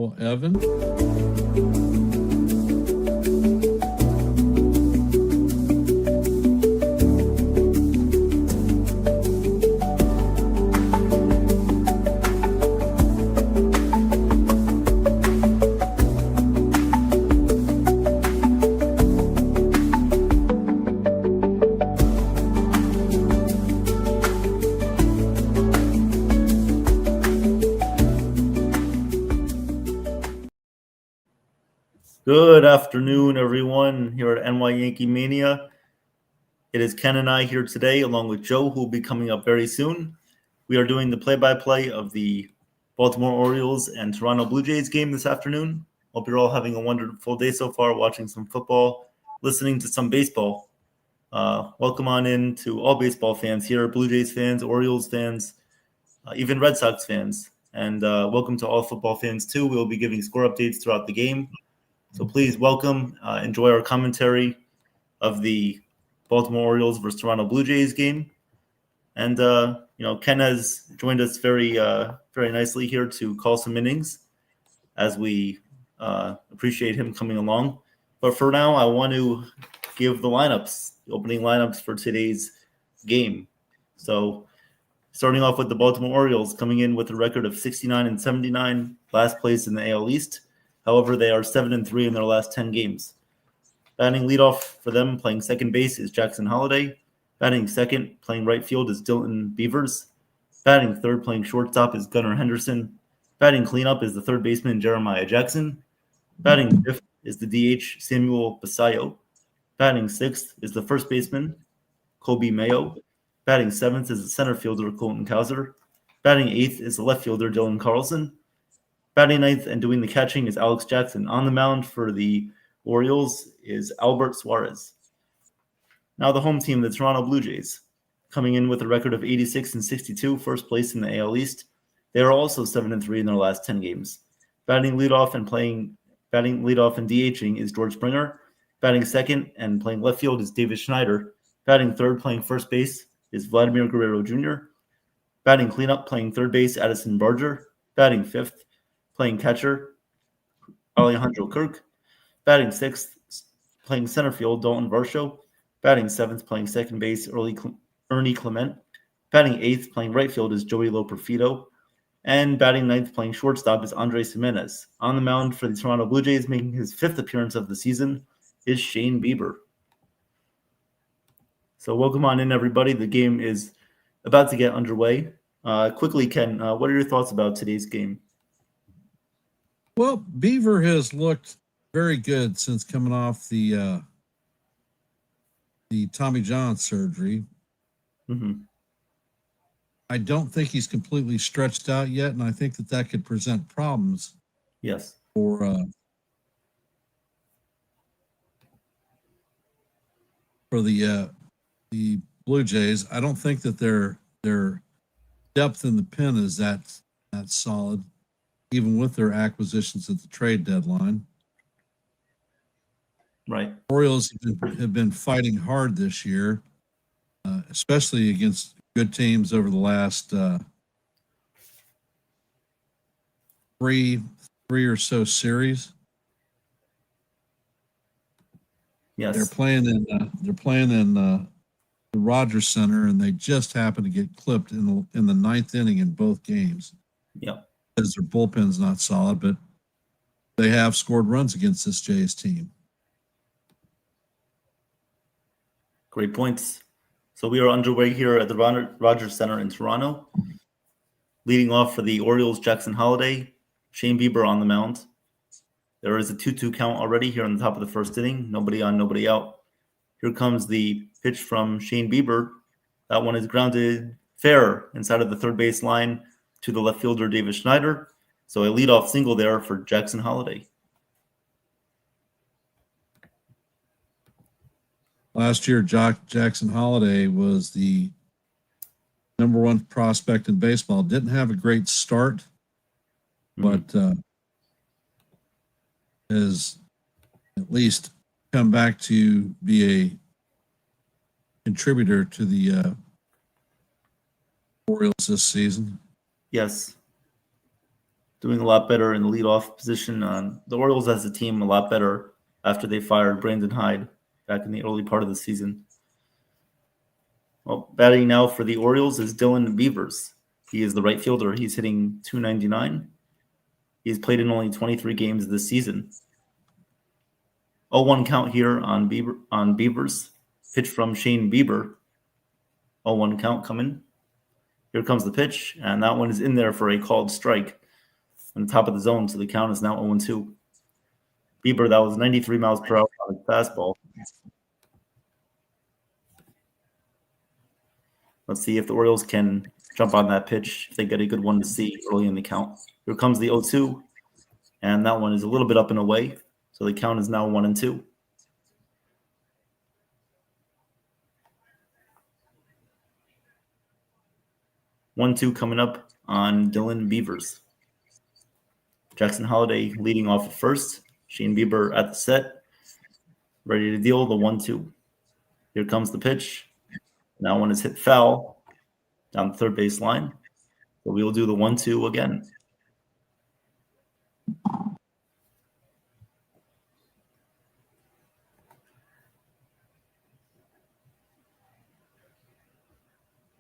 Well, Evan. Good afternoon, everyone, here at Yankee Mania. It is Ken and I here today, along with Joe, who will be coming up very soon. We are doing the play-by-play of the Baltimore Orioles and Toronto Blue Jays game this afternoon. Hope you're all having a wonderful day so far, watching some football, listening to some baseball. Welcome on in to all baseball fans here, Blue Jays fans, Orioles fans, even Red Sox fans. And welcome to all football fans, too. We will be giving score updates throughout the game. So please welcome, enjoy our commentary of the Baltimore Orioles versus Toronto Blue Jays game. And, Ken has joined us very nicely here to call some innings as we appreciate him coming along. But for now, I want to give the opening lineups for today's game. So starting off with the Baltimore Orioles coming in with a record of 69-79, last place in the AL East. However, they are 7-3 in their last 10 games. Batting leadoff for them, playing second base, is Jackson Holliday. Batting second, playing right field, is Dilton Beavers. Batting third, playing shortstop, is Gunnar Henderson. Batting cleanup is the third baseman, Jeremiah Jackson. Batting fifth is the DH, Samuel Basayo. Batting sixth is the first baseman, Kobe Mayo. Batting seventh is the center fielder, Colton Cowser. Batting eighth is the left fielder, Dylan Carlson. Batting ninth and doing the catching is Alex Jackson. On the mound for the Orioles is Albert Suarez. Now the home team, the Toronto Blue Jays, coming in with a record of 86-62, first place in the AL East. They are also 7-3 in their last 10 games. Batting leadoff and DHing is George Springer. Batting second and playing left field is David Schneider. Batting third, playing first base is Vladimir Guerrero Jr. Batting cleanup, playing third base, Addison Barger. Batting fifth, playing catcher, Alejandro Kirk. Batting sixth, playing center field, Dalton Varsho. Batting seventh, playing second base, Ernie Clement. Batting eighth, playing right field, is Joey Loperfido. And batting ninth, playing shortstop, is Andres Jimenez. On the mound for the Toronto Blue Jays, making his fifth appearance of the season, is Shane Bieber. So welcome on in, everybody. The game is about to get underway. Quickly, Ken, what are your thoughts about today's game? Well, Beaver has looked very good since coming off the Tommy John surgery. Mm-hmm. I don't think he's completely stretched out yet, and I think that could present problems. Yes. For the Blue Jays. I don't think that their depth in the pen is that solid, even with their acquisitions at the trade deadline. Right. Orioles have been fighting hard this year, especially against good teams over the last three or so series. Yes. They're playing in the Rogers Center, and they just happened to get clipped in the ninth inning in both games. Yeah. Because their bullpen's not solid, but they have scored runs against this Jays team. Great points. So we are underway here at the Rogers Center in Toronto. Leading off for the Orioles, Jackson Holliday, Shane Bieber on the mound. There is a 2-2 count already here on the top of the first inning. Nobody on, nobody out. Here comes the pitch from Shane Bieber. That one is grounded fair inside of the third base line to the left fielder, David Schneider. So a leadoff single there for Jackson Holliday. Last year, Jackson Holliday was the number one prospect in baseball. Didn't have a great start, but has at least come back to be a contributor to the Orioles this season. Yes. doing a lot better in the leadoff position. The Orioles as a team a lot better after they fired Brandon Hyde back in the early part of the season. Well, batting now for the Orioles is Dylan Beavers. He is the right fielder. He's hitting .299. He's played in only 23 games this season. 0-1 count here on Beavers. Pitch from Shane Bieber. 0-1 count coming. Here comes the pitch, and that one is in there for a called strike on the top of the zone, so the count is now 0-2. Bieber, that was 93 miles per hour on his fastball. Let's see if the Orioles can jump on that pitch, if they get a good one to see early in the count. Here comes the 0-2, and that one is a little bit up and away, so the count is now 1-2. One-two coming up on Dylan Beavers. Jackson Holliday leading off at first. Shane Bieber at the set, ready to deal the 1-2. Here comes the pitch. That one is hit foul down the third base line. So we will do the 1-2 again.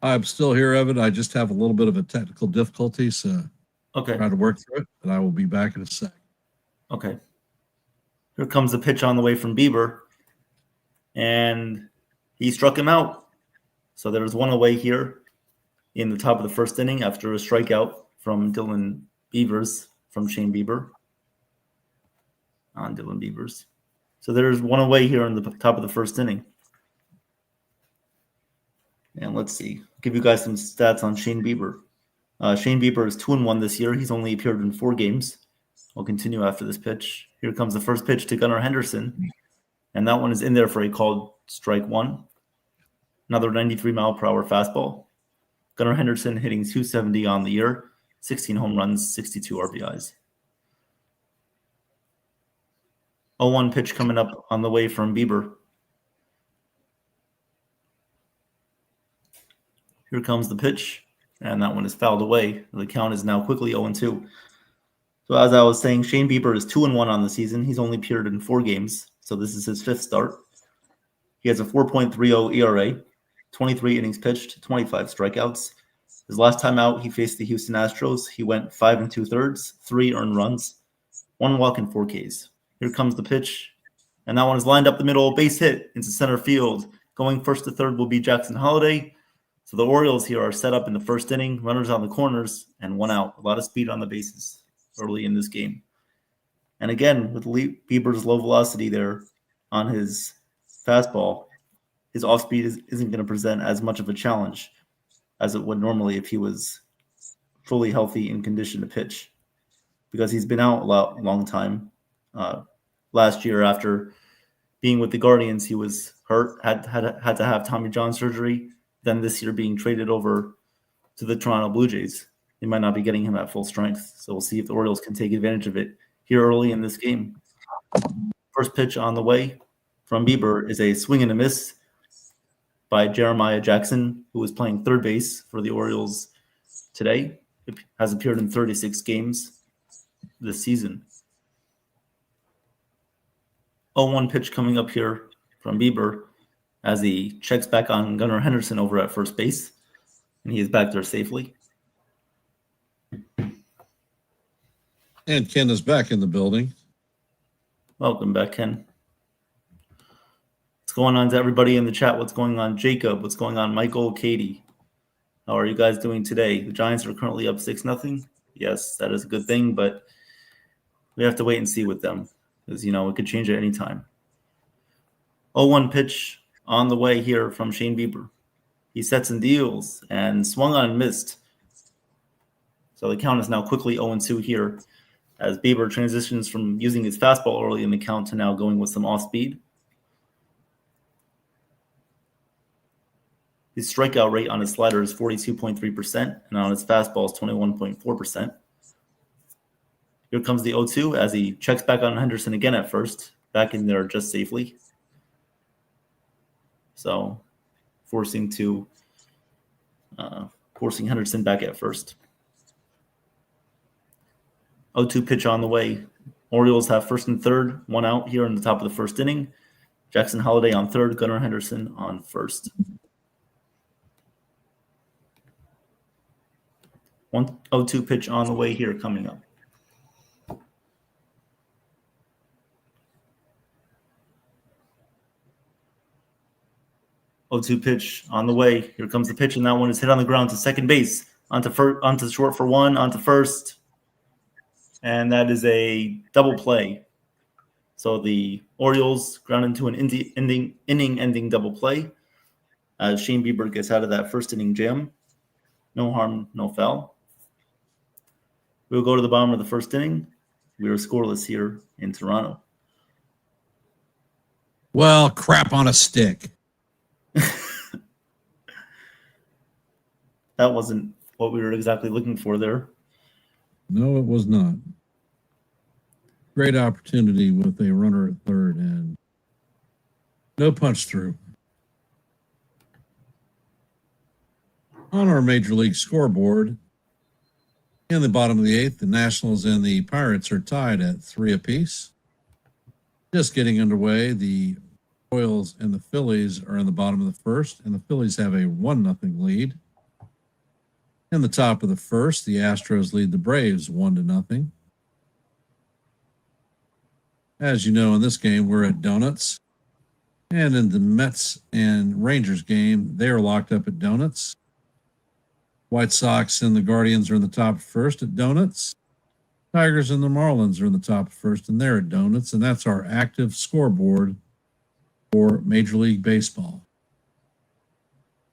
I'm still here, Evan. I just have a little bit of a technical difficulty, so Okay. try to work through it, and I will be back in a sec. Okay. Here comes the pitch on the way from Bieber, and he struck him out. So there was one away here in the top of the first inning after a strikeout from Dylan Beavers from Shane Bieber on Dylan Beavers. So there's one away here in the top of the first inning. And let's see, give you guys some stats on Shane Bieber. Shane Bieber is 2-1 this year. He's only appeared in 4 games. I'll continue after this pitch. Here comes the first pitch to Gunnar Henderson. And that one is in there for a called strike 1. Another 93 mile per hour fastball. Gunnar Henderson hitting .270 on the year, 16 home runs, 62 RBIs. 0-1 pitch coming up on the way from Bieber. Here comes the pitch, and that one is fouled away. The count is now quickly 0-2. So as I was saying, Shane Bieber is 2-1 on the season. He's only appeared in 4 games, so this is his 5th start. He has a 4.30 ERA, 23 innings pitched, 25 strikeouts. His last time out, he faced the Houston Astros. He went 5 2/3, 3 earned runs, 1 walk and 4 Ks. Here comes the pitch, and that one is lined up the middle, base hit into center field. Going first to third will be Jackson Holliday. So the Orioles here are set up in the first inning, runners on the corners, and 1 out. A lot of speed on the bases early in this game. And again, with Bieber's low velocity there on his fastball, his off speed isn't going to present as much of a challenge as it would normally if he was fully healthy and conditioned to pitch, because he's been out a long time. Last year, after being with the Guardians, he was hurt, had to have Tommy John surgery. Then this year being traded over to the Toronto Blue Jays, they might not be getting him at full strength. So we'll see if the Orioles can take advantage of it here early in this game. First pitch on the way from Bieber is a swing and a miss by Jeremiah Jackson, who was playing third base for the Orioles today. It has appeared in 36 games this season. 0-1 pitch coming up here from Bieber as he checks back on Gunnar Henderson over at first base, and he is back there safely. And Ken is back in the building. Welcome back, Ken. What's going on to everybody in the chat? What's going on, Jacob? What's going on, Michael, Katie? How are you guys doing today? The Giants are currently up 6-0. Yes, that is a good thing, but we have to wait and see with them because, it could change at any time. 0-1 pitch on the way here from Shane Bieber. He sets and deals and swung on and missed. So the count is now quickly 0-2 here as Bieber transitions from using his fastball early in the count to now going with some off speed. His strikeout rate on his slider is 42.3%, and on his fastball is 21.4%. Here comes the 0-2 as he checks back on Henderson again at first, back in there just safely. So forcing Henderson back at first. 0-2 pitch on the way. Orioles have first and third, one out here in the top of the first inning. Jackson Holliday on third, Gunnar Henderson on first. 1-0-2 pitch on the way here coming up. O2 pitch on the way. Here comes the pitch, and that one is hit on the ground to second base. Onto short for one, onto first. And that is a double play. So the Orioles ground into an inning-ending double play as Shane Bieber gets out of that first inning jam. No harm, no foul. We'll go to the bottom of the first inning. We are scoreless here in Toronto. Well, crap on a stick. That wasn't what we were exactly looking for there. No, it was not. Great opportunity with a runner at third and no punch through. On our Major League scoreboard, in the bottom of the eighth, the Nationals and the Pirates are tied at 3 apiece. Just getting underway, the Royals and the Phillies are in the bottom of the first, and the Phillies have a 1-0 lead. In the top of the first, the Astros lead the Braves 1-0. As you know, in this game, we're at donuts. And in the Mets and Rangers game, they are locked up at donuts. White Sox and the Guardians are in the top of first at donuts. Tigers and the Marlins are in the top of first, and they're at donuts. And that's our active scoreboard for Major League Baseball.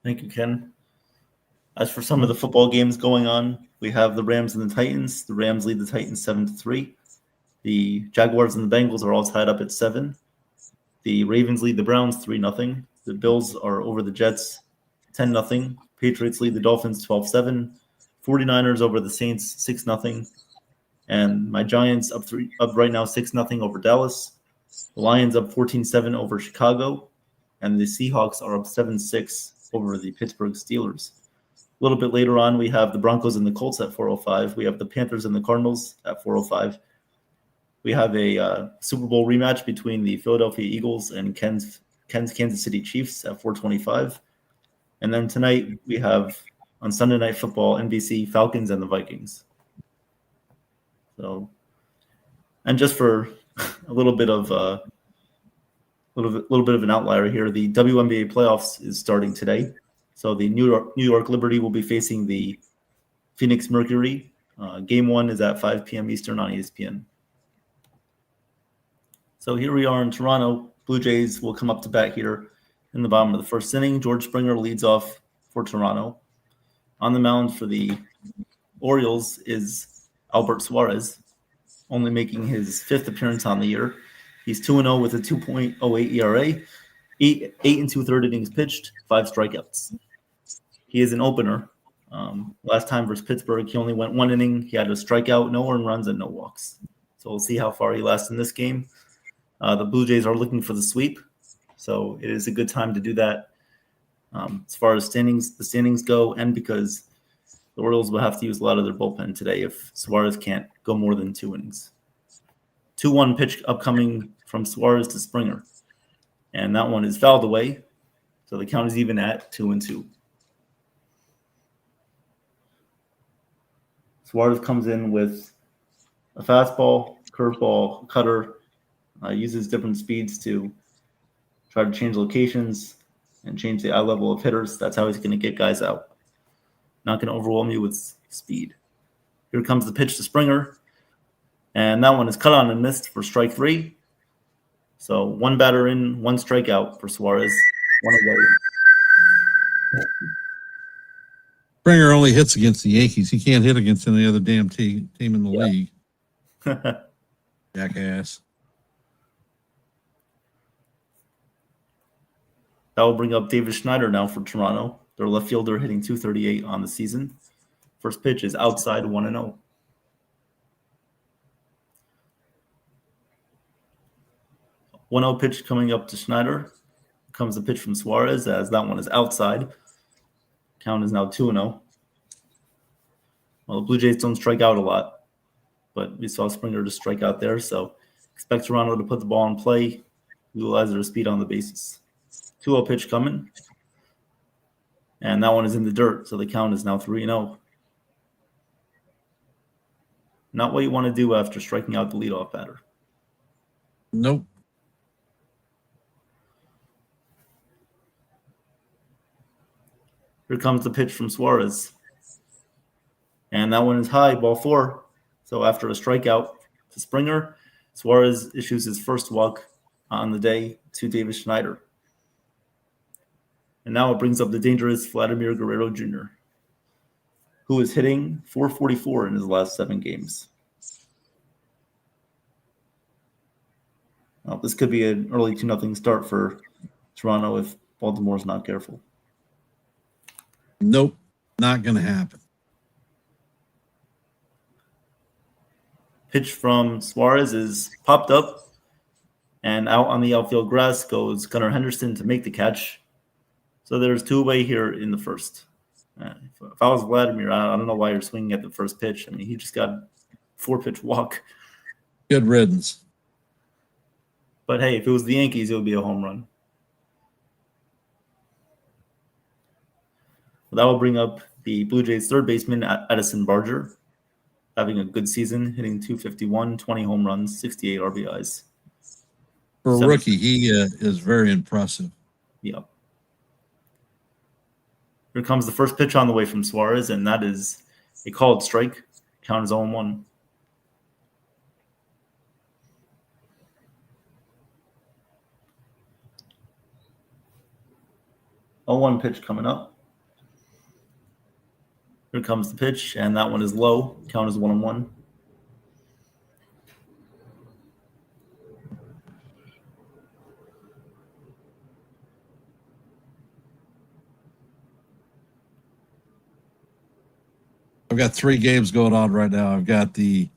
Thank you, Ken. As for some of the football games going on, we have the Rams and the Titans. The Rams lead the Titans 7-3. The Jaguars and the Bengals are all tied up at 7. The Ravens lead the Browns 3-0. The Bills are over the Jets 10-0. Patriots lead the Dolphins 12-7. 49ers over the Saints 6-0. And my Giants up right now 6-0 over Dallas. The Lions up 14-7 over Chicago. And the Seahawks are up 7-6 over the Pittsburgh Steelers. A little bit later on, we have the Broncos and the Colts at 4:05. We have the Panthers and the Cardinals at 4:05. We have a Super Bowl rematch between the Philadelphia Eagles and Ken's Kansas City Chiefs at 4:25. And then tonight we have on Sunday Night Football, NBC, Falcons and the Vikings. So, and just for a little bit of an outlier here, the WNBA playoffs is starting today. So the New York Liberty will be facing the Phoenix Mercury. Game 1 is at 5 p.m. Eastern on ESPN. So here we are in Toronto. Blue Jays will come up to bat here in the bottom of the first inning. George Springer leads off for Toronto. On the mound for the Orioles is Albert Suarez, only making his 5th appearance on the year. He's 2-0 with a 2.08 ERA, 8 and 2/3 innings pitched, 5 strikeouts. He is an opener. Last time versus Pittsburgh, he only went 1 inning. He had a strikeout, no earned runs, and no walks. So we'll see how far he lasts in this game. The Blue Jays are looking for the sweep, so it is a good time to do that. As far as the standings go, and because the Orioles will have to use a lot of their bullpen today if Suarez can't go more than 2 innings. 2-1 pitch upcoming from Suarez to Springer. And that one is fouled away. So the count is even at 2-2. Suarez comes in with a fastball, curveball, cutter, uses different speeds to try to change locations and change the eye level of hitters. That's how he's going to get guys out. Not going to overwhelm you with speed. Here comes the pitch to Springer. And that one is cut on and missed for strike 3. So 1 batter in, 1 strikeout for Suarez. 1 away. Springer only hits against the Yankees. He can't hit against any other damn team in the league. Jackass. That will bring up David Schneider now for Toronto. Their left fielder hitting .238 on the season. First pitch is outside 1-0. .1-0 pitch coming up to Schneider. Comes the pitch from Suarez as that one is outside. Count is now 2-0. Well, the Blue Jays don't strike out a lot. but we saw Springer just strike out there. So expect Toronto to put the ball in play, utilize their speed on the bases. 2-0 pitch coming. And that one is in the dirt, so the count is now 3-0. Not what you want to do after striking out the leadoff batter. Nope. Here comes the pitch from Suarez. And that one is high, ball 4. So after a strikeout to Springer, Suarez issues his first walk on the day to Davis Schneider. And now it brings up the dangerous Vladimir Guerrero Jr., who is hitting .444 in his last 7 games. Well, this could be an early 2-0 start for Toronto if Baltimore's not careful. Nope, not going to happen. Pitch from Suarez is popped up, and out on the outfield grass goes Gunnar Henderson to make the catch. So there's 2 away here in the first. If I was Vladimir, I don't know why you're swinging at the first pitch. I mean, he just got 4-pitch walk. Good riddance. But hey, if it was the Yankees, it would be a home run. Well, that will bring up the Blue Jays' third baseman, Addison Barger, having a good season, hitting .251, 20 home runs, 68 RBIs. For a rookie, he is very impressive. Yep. Here comes the first pitch on the way from Suarez, and that is a called strike. Count is 0-1. A 1 pitch coming up. Here comes the pitch, and that one is low. Count is 1-1. I've got 3 games going on right now. I've got the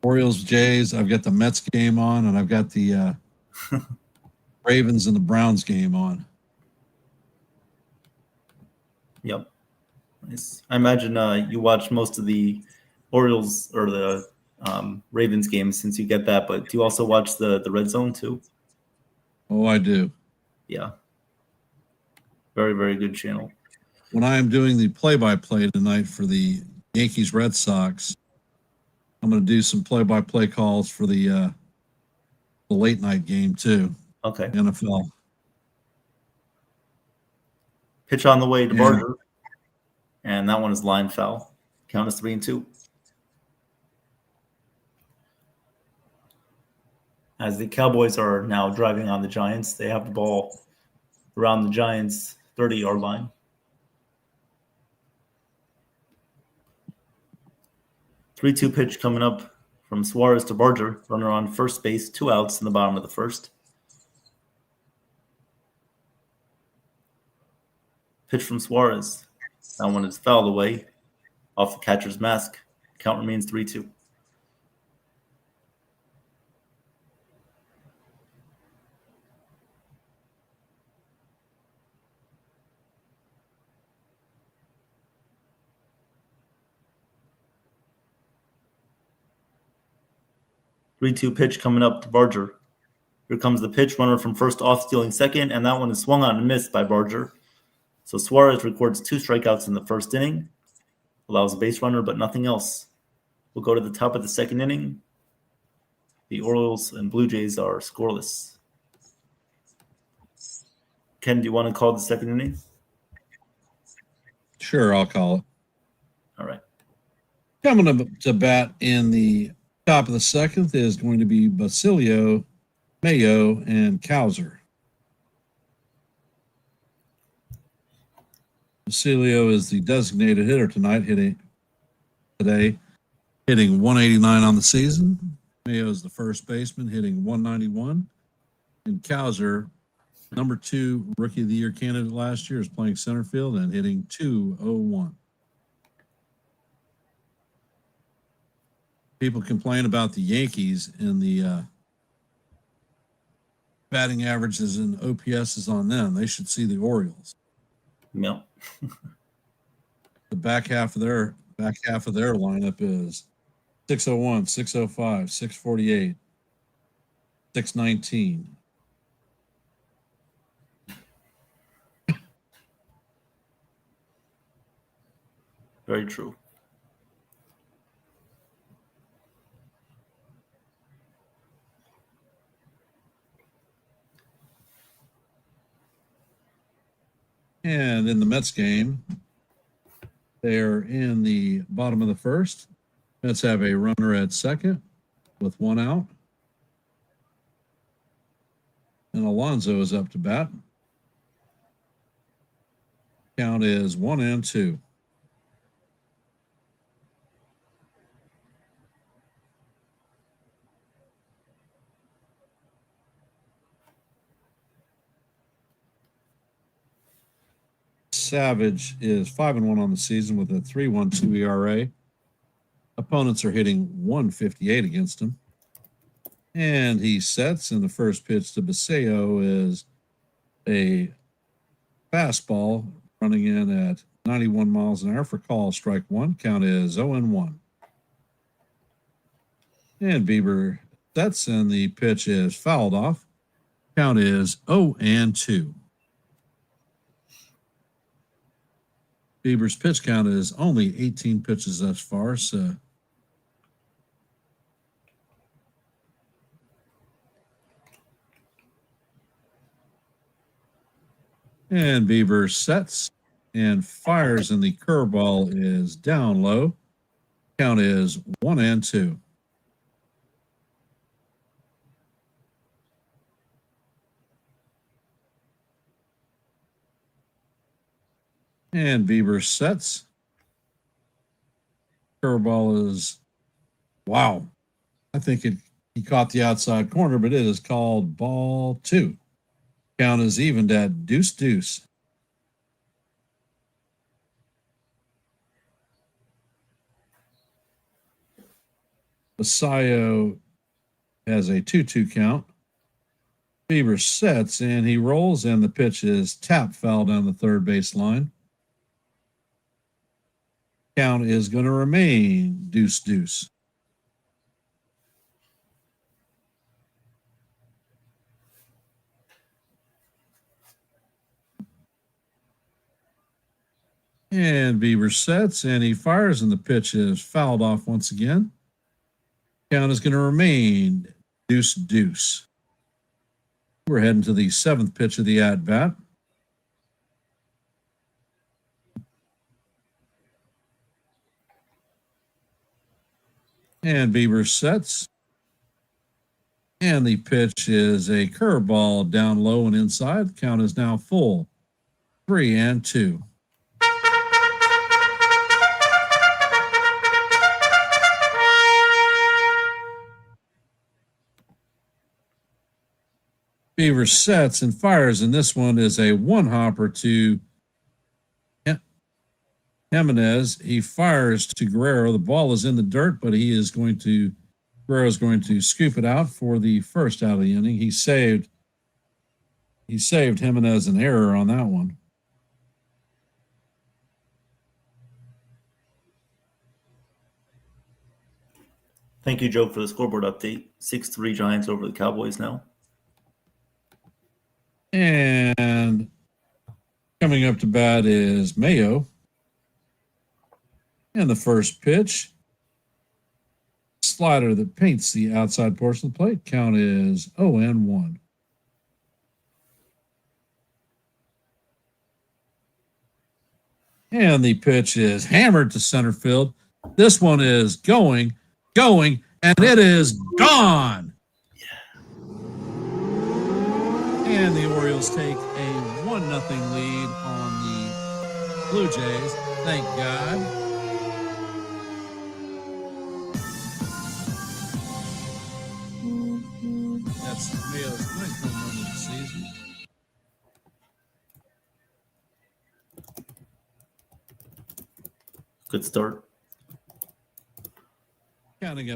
Orioles, Jays. I've got the Mets game on, and I've got the Ravens and the Browns game on. Yep. Nice. I imagine you watch most of the Orioles or the Ravens games since you get that, but do you also watch the Red Zone too? Oh, I do. Yeah. Very, very good channel. When I am doing the play-by-play tonight for the Yankees Red Sox, I'm going to do some play-by-play calls for the late night game too. Okay. NFL. Pitch on the way to Barger, and that one is line foul. Count is 3-2. As the Cowboys are now driving on the Giants, they have the ball around the Giants' 30-yard line. Three-two pitch coming up from Suarez to Barger. Runner on first base, 2 outs in the bottom of the first. Pitch from Suarez. That one is fouled away off the catcher's mask. Count remains 3-2. Three-two pitch coming up to Barger. Here comes the pitch. Runner from first off, stealing second, and that one is swung on and missed by Barger. So Suarez records 2 strikeouts in the first inning, allows a base runner, but nothing else. We'll go to the top of the second inning. The Orioles and Blue Jays are scoreless. Ken, do you want to call the second inning? Sure, I'll call it. All right. Coming to bat in the top of the second is going to be Basilio, Mayo, and Cowser. Basilio is the designated hitter tonight, hitting 189 on the season. Mayo is the first baseman, hitting 191. And Cowser, number 2 Rookie of the Year candidate last year, is playing center field and hitting 201. People complain about the Yankees and the batting averages and OPS is on them. They should see the Orioles. No. The back half of their lineup is 601, 605, 648, 619. Very true. And in the Mets game, they're in the bottom of the first. Mets have a runner at second with one out. And Alonso is up to bat. Count is 1-2. Savage is 5-1 on the season with a 3.12 ERA. Opponents are hitting 158 against him. And he sets, and the first pitch to Baseo is a fastball running in at 91 miles an hour for call, strike one. Count is 0-1. And Bieber sets, and the pitch is fouled off. Count is 0-2. Bieber's pitch count is only 18 pitches thus far, so and Bieber sets and fires, and the curveball is down low. Count is 1-2. And Bieber sets. Curveball is, wow. I think he caught the outside corner, but it is called ball 2. Count is evened at 2-2. Basayo has a 2-2 count. Bieber sets, and he rolls, and the pitch is tap foul down the third base line. Count is going to remain 2-2. And Bieber sets, and he fires, and the pitch is fouled off once again. Count is going to remain 2-2. We're heading to the seventh pitch of the at-bat. And Bieber sets. And the pitch is a curveball down low and inside. Count is now full. 3-2. Bieber sets and fires, and this one is a one-hopper to Jimenez. He fires to Guerrero. The ball is in the dirt, but Guerrero is going to scoop it out for the first out of the inning. He saved Jimenez an error on that one. Thank you, Joe, for the scoreboard update. 6-3 Giants over the Cowboys now. And coming up to bat is Mayo. And the first pitch, slider that paints the outside portion of the plate. Count is 0-1. And the pitch is hammered to center field. This one is going, and it is gone. And the Orioles take a 1-0 lead on the Blue Jays. Thank God. That's Mayo's 9th home run of the season. Good start. Coming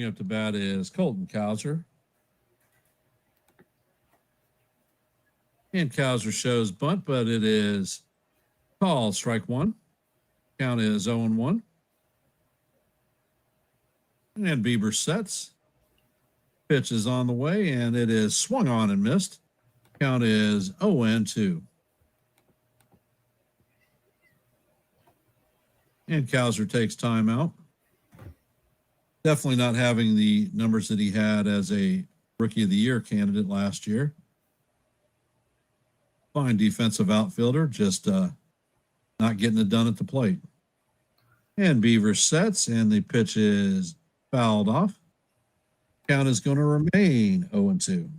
up to bat is Colton Cowser. And Cowser shows bunt, but it is called strike one. Count is 0-1. And Bieber sets. Pitch is on the way, and it is swung on and missed. Count is 0-2. And Cowser takes timeout. Definitely not having the numbers that he had as a Rookie of the Year candidate last year. Fine defensive outfielder, just not getting it done at the plate. And Beaver sets, and the pitch is fouled off. Count is going to remain 0-2.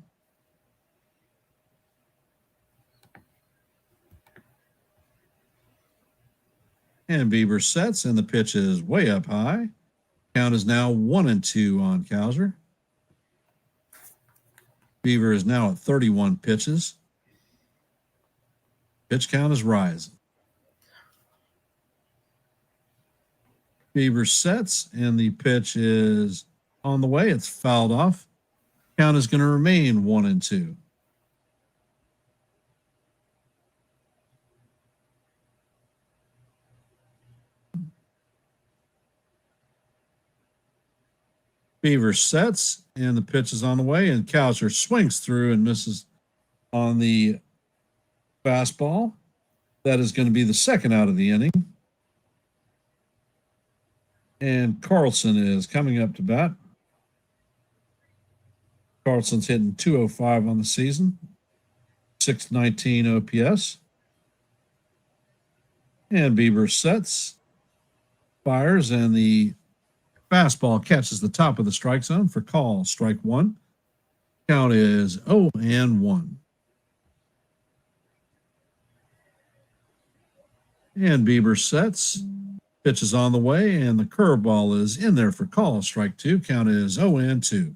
And Bieber sets, and the pitch is way up high. Count is now 1-2 on Cowser. Beaver is now at 31 pitches. Pitch count is rising. Beaver sets, and the pitch is on the way. It's fouled off. Count is going to remain 1-2. Beaver sets, and the pitch is on the way, and Cowser swings through and misses on the fastball. That is going to be the second out of the inning. And Carlson is coming up to bat. Carlson's hitting .205 on the season, .619 OPS. And Bieber sets, fires, and the fastball catches the top of the strike zone for call, strike one. Count is 0-1. And Bieber sets, pitch is on the way, and the curveball is in there for call, strike two. Count is 0-2.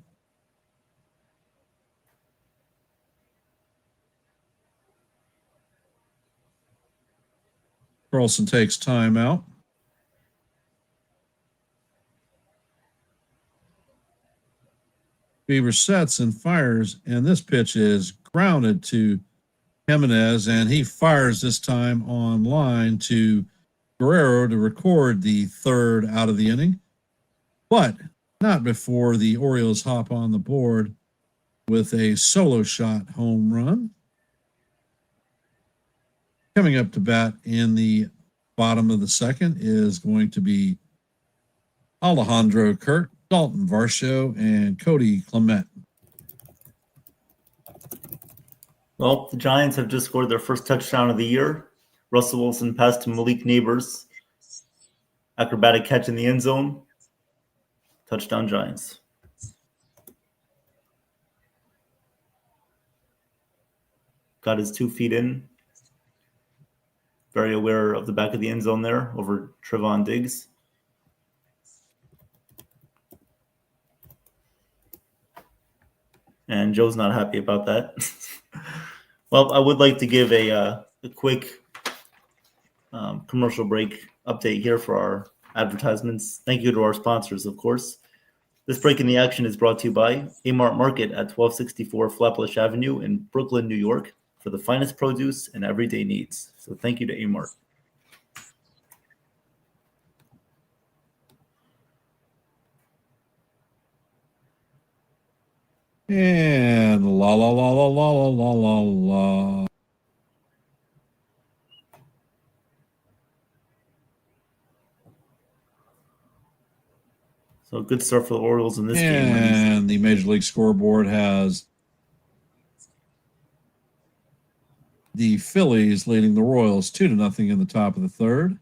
Carlson takes time out. Bieber sets and fires, and this pitch is grounded to Jimenez, and he fires this time on line to Guerrero to record the third out of the inning, but not before the Orioles hop on the board with a solo shot home run. Coming up to bat in the bottom of the second is going to be Alejandro Kirk, Dalton Varsho, and Cody Clement. Well, the Giants have just scored their first touchdown of the year. Russell Wilson passed to Malik Neighbors. Acrobatic catch in the end zone. Touchdown Giants. Got his 2 feet in. Very aware of the back of the end zone there over Trevon Diggs. And Joe's not happy about that. Well, I would like to give a quick commercial break update here for our advertisements. Thank you to our sponsors, of course. This break in the action is brought to you by Amart Market at 1264 Flatbush Avenue in Brooklyn, New York, for the finest produce and everyday needs. So thank you to Amart. And la la la la la la la la la. So good start for the Orioles in this game. And the Major League Scoreboard has the Phillies leading the Royals 2-0 in the top of the third.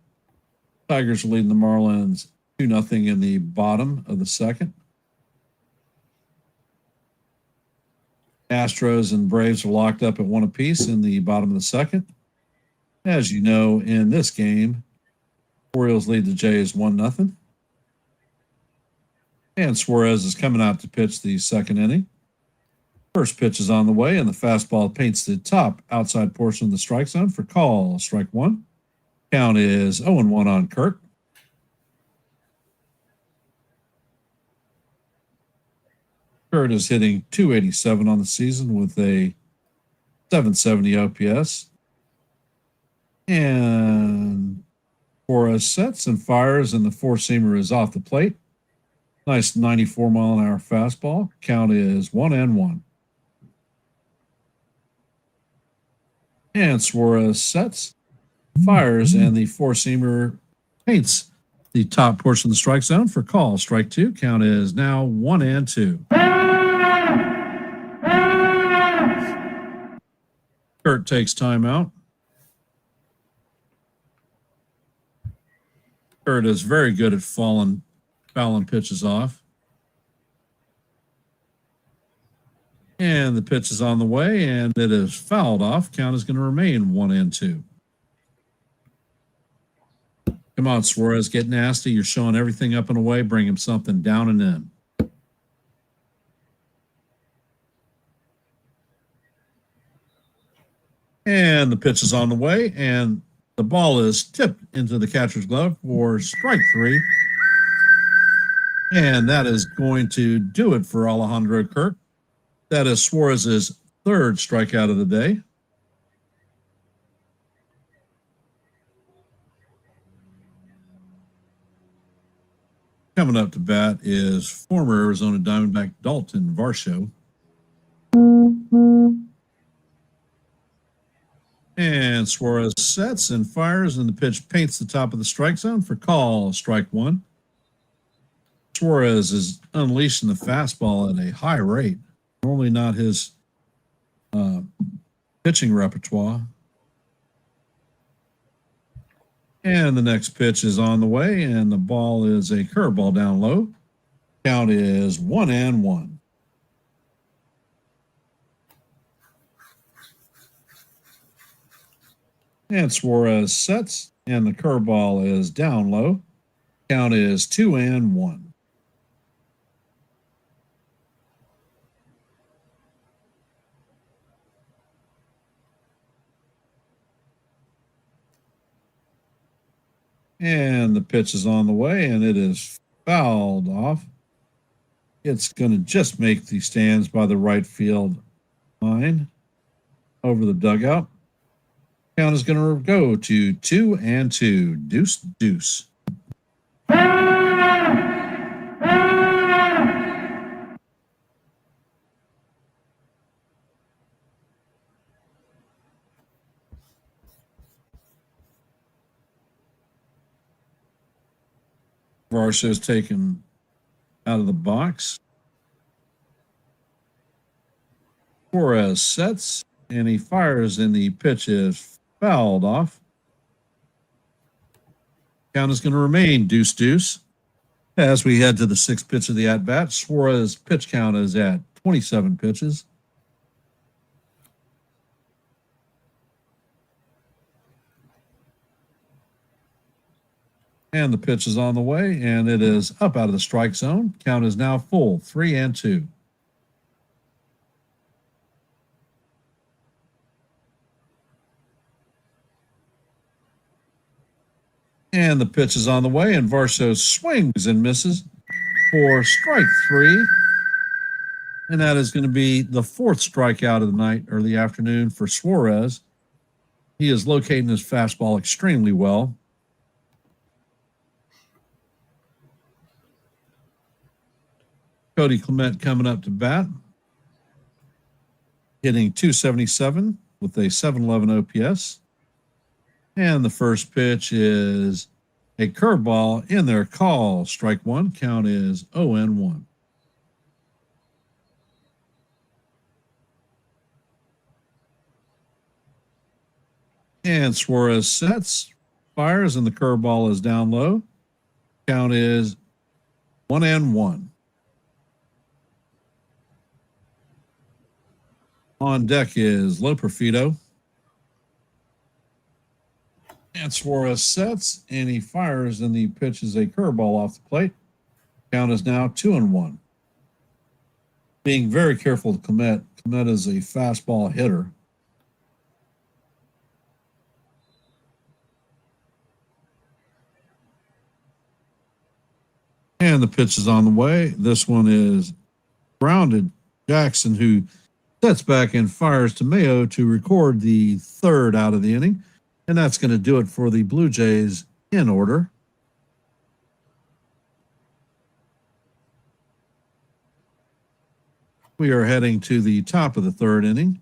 Tigers are leading the Marlins 2-0 in the bottom of the second. Astros and Braves are locked up at 1 apiece in the bottom of the second. As you know, in this game, Orioles lead the Jays 1-0. And Suarez is coming out to pitch the second inning. First pitch is on the way, and the fastball paints the top outside portion of the strike zone for call, strike one. Count is 0-1 on Kirk. Kurt is hitting .287 on the season with a .770 OPS. And Suarez sets and fires, and the four-seamer is off the plate. Nice 94-mile-an-hour fastball. Count is 1-1. And Suarez sets, fires, and the four-seamer paints the top portion of the strike zone for call. Strike two. Count is now 1-2. Kurt takes timeout. Kurt is very good at fouling pitches off. And the pitch is on the way, and it is fouled off. Count is going to remain 1-2. Come on, Suarez, get nasty. You're showing everything up and away. Bring him something down and in. And the pitch is on the way, and the ball is tipped into the catcher's glove for strike three. And that is going to do it for Alejandro Kirk. That is Suarez's third strikeout of the day. Coming up to bat is former Arizona Diamondback Dalton Varsho. And Suarez sets and fires, and the pitch paints the top of the strike zone for call, strike one. Suarez is unleashing the fastball at a high rate. Normally not his pitching repertoire. And the next pitch is on the way, and the ball is a curveball down low. Count is 1-1. And Suarez sets, and the curveball is down low. Count is 2-1. And the pitch is on the way, and it is fouled off. It's going to just make the stands by the right field line over the dugout. Count is going to go to 2-2. Deuce, deuce. Varsho is taken out of the box. Suarez sets, and he fires, and the pitch is fouled off. Count is going to remain deuce, deuce. As we head to the sixth pitch of the at-bat, Suarez's pitch count is at 27 pitches. And the pitch is on the way, and it is up out of the strike zone. Count is now full, 3-2. And the pitch is on the way, and Varsho swings and misses for strike three. And that is going to be the fourth strikeout of the night or the afternoon for Suarez. He is locating his fastball extremely well. Cody Clement coming up to bat, hitting .277 with a 711 OPS. And the first pitch is a curveball in there. Call, strike one. Count is 0-1. And Suarez sets, fires, and the curveball is down low. Count is 1-1. On deck is Loperfido. And Suarez sets, and he fires, and the pitch is a curveball off the plate. Count is now 2-1. Being very careful with Clement. Clement is a fastball hitter. And the pitch is on the way. This one is grounded. Jackson, who sets back and fires to Mayo to record the third out of the inning. And that's going to do it for the Blue Jays in order. We are heading to the top of the third inning.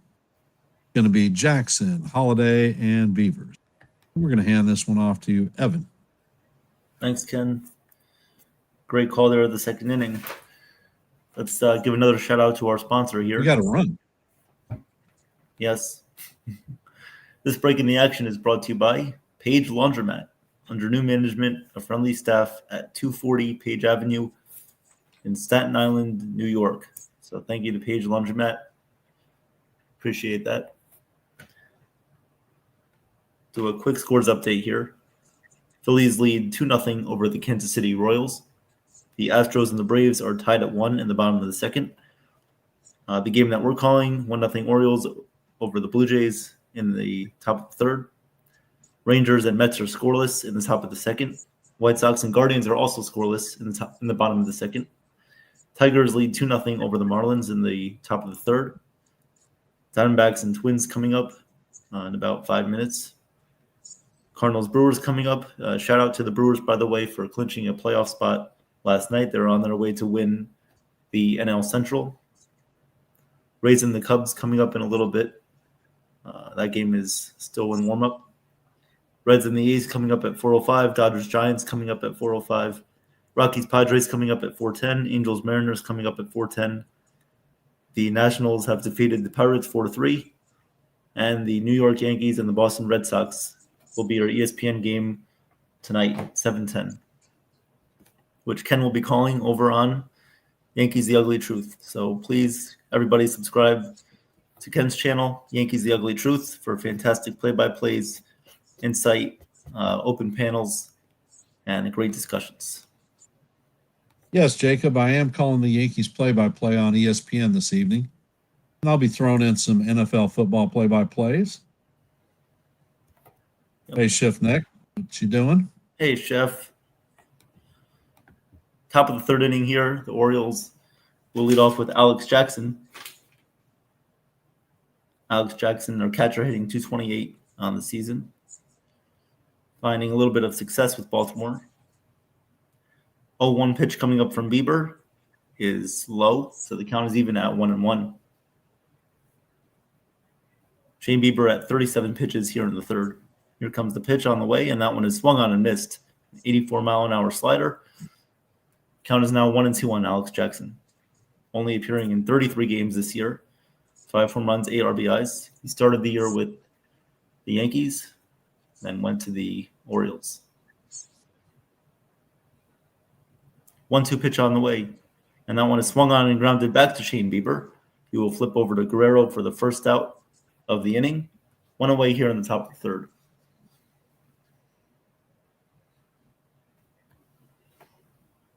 Going to be Jackson, Holiday, and Beavers. We're going to hand this one off to Evan. Thanks, Ken. Great call there at the second inning. Let's give another shout out to our sponsor here. You got to run. Yes. This break in the action is brought to you by Page Laundromat. Under new management, a friendly staff at 240 Page Avenue in Staten Island, New York. So thank you to Page Laundromat. Appreciate that. Do a quick scores update here. Phillies lead 2-0 over the Kansas City Royals. The Astros and the Braves are tied at 1 in the bottom of the second. The game that we're calling, 1-0 Orioles over the Blue Jays in the top of the third. Rangers and Mets are scoreless in the top of the second. White Sox and Guardians are also scoreless in the bottom of the second. Tigers lead 2-0 over the Marlins in the top of the third. Diamondbacks and Twins coming up in about 5 minutes. Cardinals Brewers coming up. Shout out to the Brewers, by the way, for clinching a playoff spot last night. They're on their way to win the NL Central. Rays and the Cubs coming up in a little bit. That game is still in warm-up. Reds and the A's coming up at 4:05. Dodgers Giants coming up at 4:05. Rockies Padres coming up at 4:10. Angels Mariners coming up at 4:10. The Nationals have defeated the Pirates 4-3. And the New York Yankees and the Boston Red Sox will be our ESPN game tonight, 7:10, which Ken will be calling over on Yankees The Ugly Truth. So please, everybody, subscribe to Ken's channel, Yankees The Ugly Truth, for fantastic play-by-plays, insight, open panels, and great discussions. Yes, Jacob, I am calling the Yankees play-by-play on ESPN this evening. And I'll be throwing in some NFL football play-by-plays. Yep. Hey, Chef Nick, what you doing? Hey, Chef. Top of the third inning here. The Orioles will lead off with Alex Jackson. Alex Jackson, their catcher, hitting .228 on the season. Finding a little bit of success with Baltimore. 0-1 pitch coming up from Bieber is low, so the count is even at 1-1. Shane Bieber at 37 pitches here in the third. Here comes the pitch on the way, and that one is swung on and missed. 84-mile-an-hour slider. Count is now 1-2 on Alex Jackson. Only appearing in 33 games this year. 5 home runs, 8 RBIs. He started the year with the Yankees, then went to the Orioles. 1-2 pitch on the way, and that one is swung on and grounded back to Shane Bieber. He will flip over to Guerrero for the first out of the inning. 1 away here in the top of the third.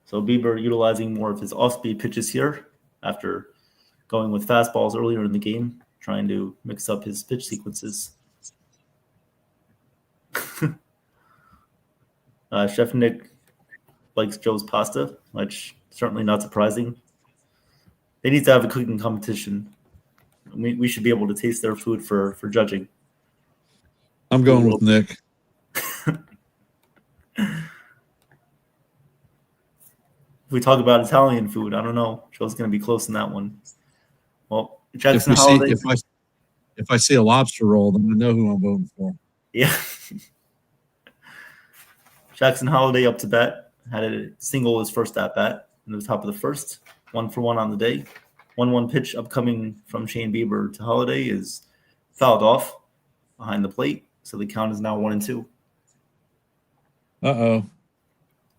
So Bieber utilizing more of his off-speed pitches here after going with fastballs earlier in the game, trying to mix up his pitch sequences. Chef Nick likes Joe's pasta, which certainly not surprising. They need to have a cooking competition. We should be able to taste their food for judging. I'm going with Nick. If we talk about Italian food, I don't know. Joe's going to be close in that one. Well, Jackson Holiday. If I see a lobster roll, then I know who I'm voting for. Yeah. Jackson Holiday up to bat. Had a single his first at bat in the top of the first. 1-for-1 on the day. 1-1 pitch upcoming from Shane Bieber to Holiday is fouled off behind the plate. So the count is now 1-2. Uh-oh.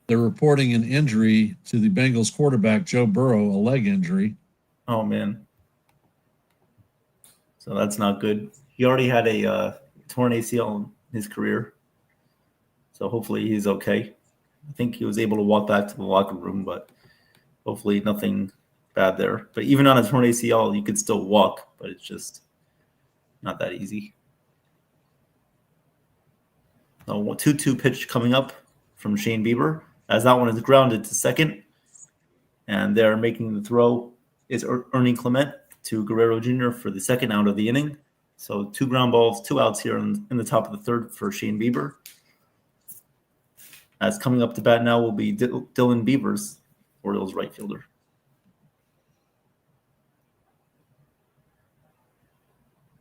They're reporting an injury to the Bengals quarterback, Joe Burrow, a leg injury. Oh, man. So that's not good. He already had a torn ACL in his career. So hopefully he's okay. I think he was able to walk back to the locker room, but hopefully nothing bad there. But even on a torn ACL, you could still walk, but it's just not that easy. So 2-2 pitch coming up from Shane Bieber, as that one is grounded to second. And they're making the throw is Ernie Clement to Guerrero Jr. for the second out of the inning. So 2 ground balls, 2 outs here in the top of the third for Shane Bieber. As coming up to bat now will be Dylan Beavers, Orioles right fielder.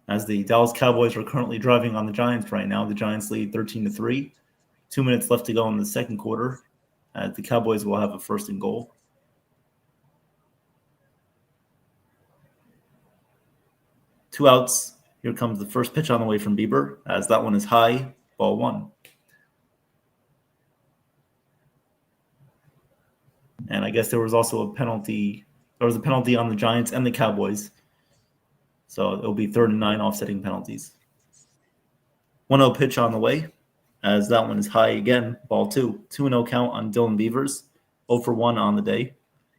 as the Dallas Cowboys are currently driving on the Giants right now. The Giants lead 13-3. 2 minutes left to go in the second quarter. The Cowboys will have a first and goal. Two outs. Here comes the first pitch on the way from Bieber, as that one is high, ball one. And I guess there was also a penalty. There was a penalty on the Giants and the Cowboys. So it'll be 3rd and 9 offsetting penalties. 1-0 pitch on the way, as that one is high again, ball two. 2-0 count on Dylan Beavers, 0 for 1 on the day.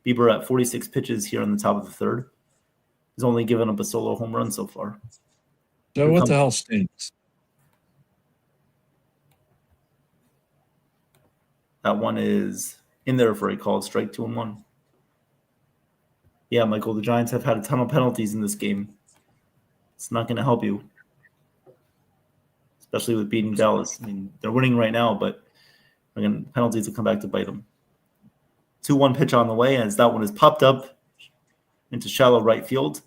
Bieber at 46 pitches here on the top of the third. He's only given up a solo home run so far. So what the hell stinks? That one is in there for a called strike, 2-1. Yeah, Michael, the Giants have had a ton of penalties in this game. It's not going to help you, especially with beating Dallas. I mean, they're winning right now, but again, penalties will come back to bite them. 2-1 pitch on the way, as that one is popped up into shallow right field.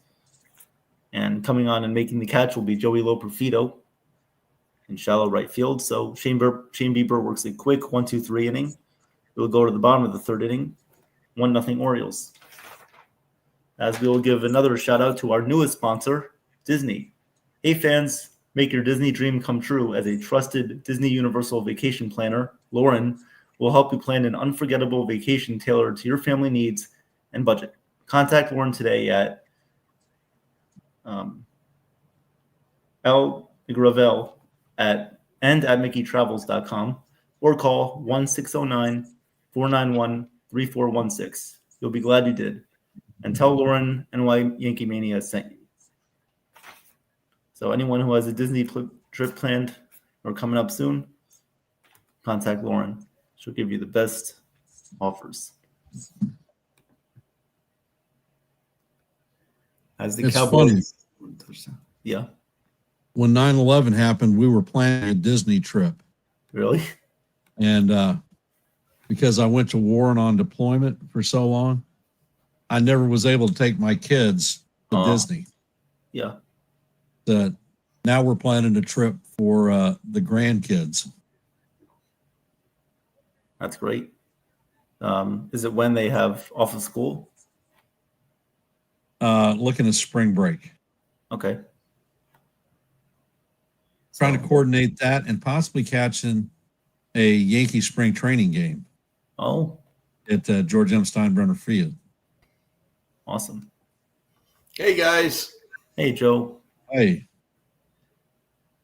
And coming on and making the catch will be Joey Loperfido in shallow right field. So Shane Bieber works a quick 1-2-3 inning. We'll go to the bottom of the third inning, 1-0 Orioles. As we will give another shout out to our newest sponsor, Disney. Hey fans, make your Disney dream come true. As a trusted Disney Universal vacation planner, Lauren will help you plan an unforgettable vacation tailored to your family needs and budget. Contact Lauren today at L. Gravel at mickeytravels.com or call 1-609-491-3416. You'll be glad you did. And tell Lauren NY Yankee Mania sent you. So anyone who has a Disney trip planned or coming up soon, contact Lauren. She'll give you the best offers. As the It's Cowboys. funny. Yeah. When 9/11 happened, we were planning a Disney trip. Really? And because I went to war and on deployment for so long, I never was able to take my kids to Disney. Yeah. Now we're planning a trip for the grandkids. That's great. Is it when they have off of school? Looking at spring break. Okay. Trying to coordinate that and possibly catching a Yankee spring training game. Oh. At George M. Steinbrenner Field. Awesome. Hey guys. Hey Joe. Hey.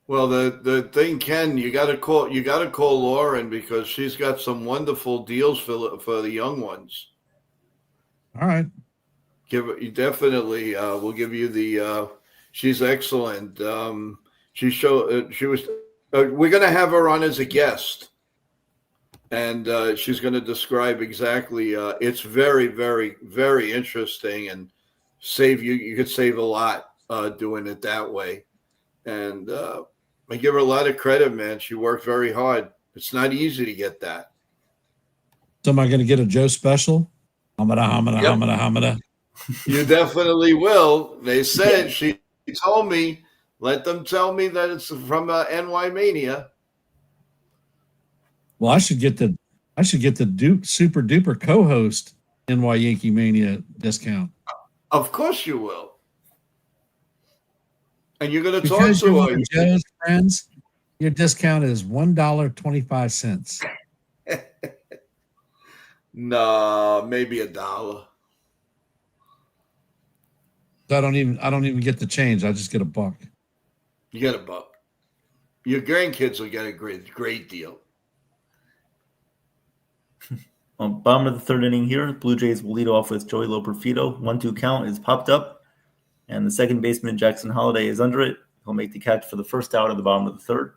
Well, the thing, Ken, you got to call Lauren because she's got some wonderful deals for the young ones. All right. You definitely we'll give you the. She's excellent. She was. We're going to have her on as a guest, and she's going to describe exactly. It's very, very, very interesting, and you could save a lot doing it that way, and. I give her a lot of credit, man. She worked very hard. It's not easy to get that. So am I going to get a Joe special? Hamada. You definitely will. They said, she told me, let them tell me that it's from NY Mania. Well, I should get the super duper co-host NY Yankee Mania discount. Of course you will. And you're going to talk Because to you're her. one of Joe's friends, your discount is $1.25. No, maybe $1. So I don't even get the change. I just get $1. You get $1. Your grandkids will get a great deal. Bottom of the third inning here, Blue Jays will lead off with Joey Loperfido. 1-2 count is popped up. And the second baseman, Jackson Holliday, is under it. He'll make the catch for the first out at the bottom of the third.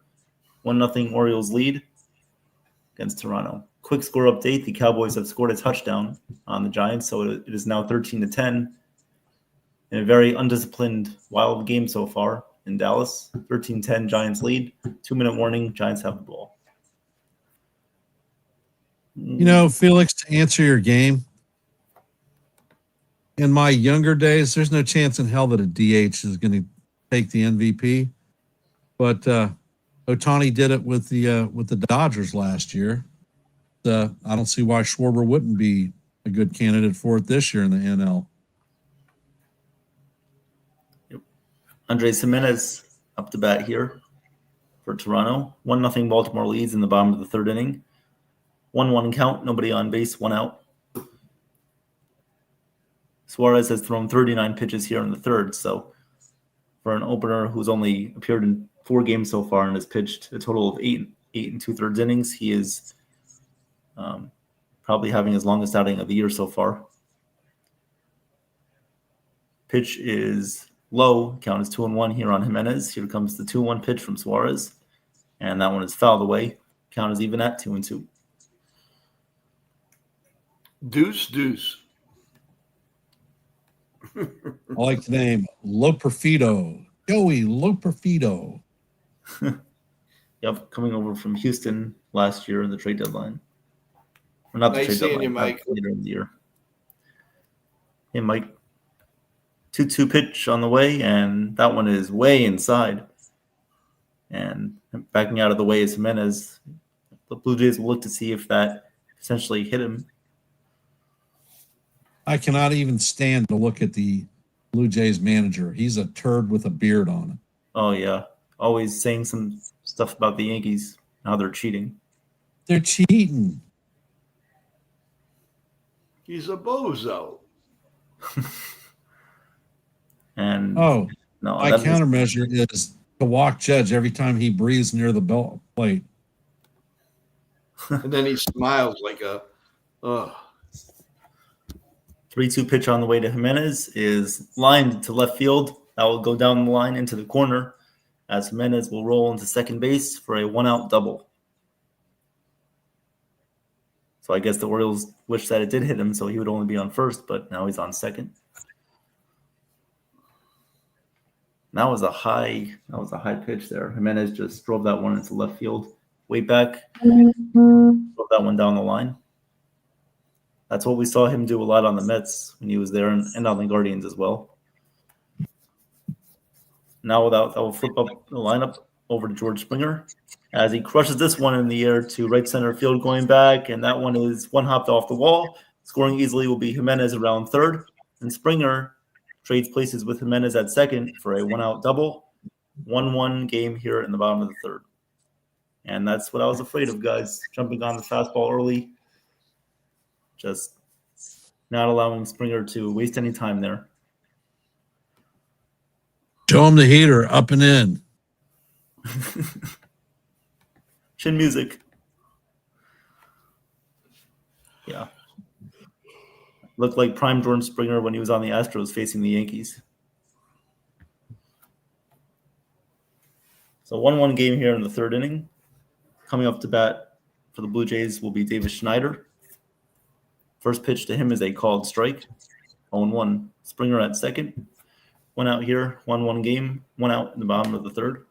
1-0 Orioles lead against Toronto. Quick score update. The Cowboys have scored a touchdown on the Giants, so it is now 13-10. In a very undisciplined, wild game so far in Dallas. 13-10, Giants lead. 2-minute warning, Giants have the ball. You know, Felix, to answer your game, in my younger days, there's no chance in hell that a DH is going to take the MVP. But Ohtani did it with the Dodgers last year. I don't see why Schwarber wouldn't be a good candidate for it this year in the NL. Andres Gimenez up to bat here for Toronto. 1-0 Baltimore leads in the bottom of the third inning. 1-1 count, nobody on base, 1 out. Suarez has thrown 39 pitches here in the third, so for an opener who's only appeared in 4 games so far and has pitched a total of 8 2/3 innings, he is probably having his longest outing of the year so far. Pitch is low. Count is 2-1 here on Gimenez. Here comes the 2-1 pitch from Suarez, and that one is fouled away. Count is even at 2-2. Deuce. I like the name Loperfido. Joey Loperfido. Yep, coming over from Houston last year in the trade deadline. Or not the Nice trade seeing deadline, you, Mike. later in the year. Hey, Mike. 2-2 pitch on the way, and that one is way inside. And backing out of the way is Gimenez. The Blue Jays will look to see if that essentially hit him. I cannot even stand to look at the Blue Jays manager. He's a turd with a beard on him. Oh, yeah. Always saying some stuff about the Yankees, how they're cheating. They're cheating. He's a bozo. And Oh, no, my countermeasure is to walk Judge every time he breathes near the belt plate. And then he smiles like a, 3-2 pitch on the way to Gimenez is lined to left field. That will go down the line into the corner as Gimenez will roll into second base for a 1-out double. So I guess the Orioles wish that it did hit him, so he would only be on first, but now he's on second. That was a high pitch there. Gimenez just drove that one into left field, way back, drove that one down the line. That's what we saw him do a lot on the Mets when he was there, and on the Guardians as well. Now that will flip up the lineup over to George Springer as he crushes this one in the air to right center field going back, and that one is one hopped off the wall. Scoring easily will be Gimenez around third, and Springer trades places with Gimenez at second for a 1-out double. 1-1 game here in the bottom of the third. And that's what I was afraid of, guys. Jumping on the fastball early. Just not allowing Springer to waste any time there. Show him the heater up and in. Chin music. Yeah. Looked like prime Jordan Springer when he was on the Astros facing the Yankees. So 1-1 game here in the third inning. Coming up to bat for the Blue Jays will be Davis Schneider. First pitch to him is a called strike. 0-1. Springer at second. 1 out here. 1-1 game. 1 out in the bottom of the third.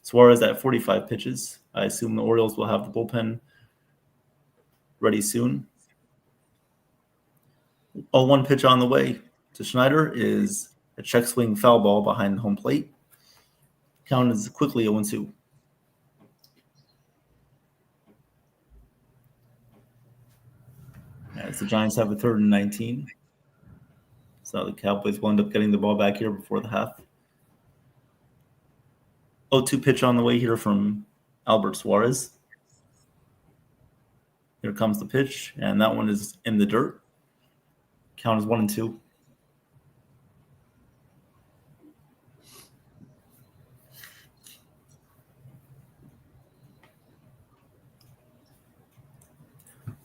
Suarez at 45 pitches. I assume the Orioles will have the bullpen ready soon. 0-1 pitch on the way to Schneider is a check swing foul ball behind the home plate. Count is quickly 0-2. As the Giants have a 3rd and 19. So the Cowboys will end up getting the ball back here before the half. 0-2 pitch on the way here from Albert Suarez. Here comes the pitch, and that one is in the dirt. Count is 1-2.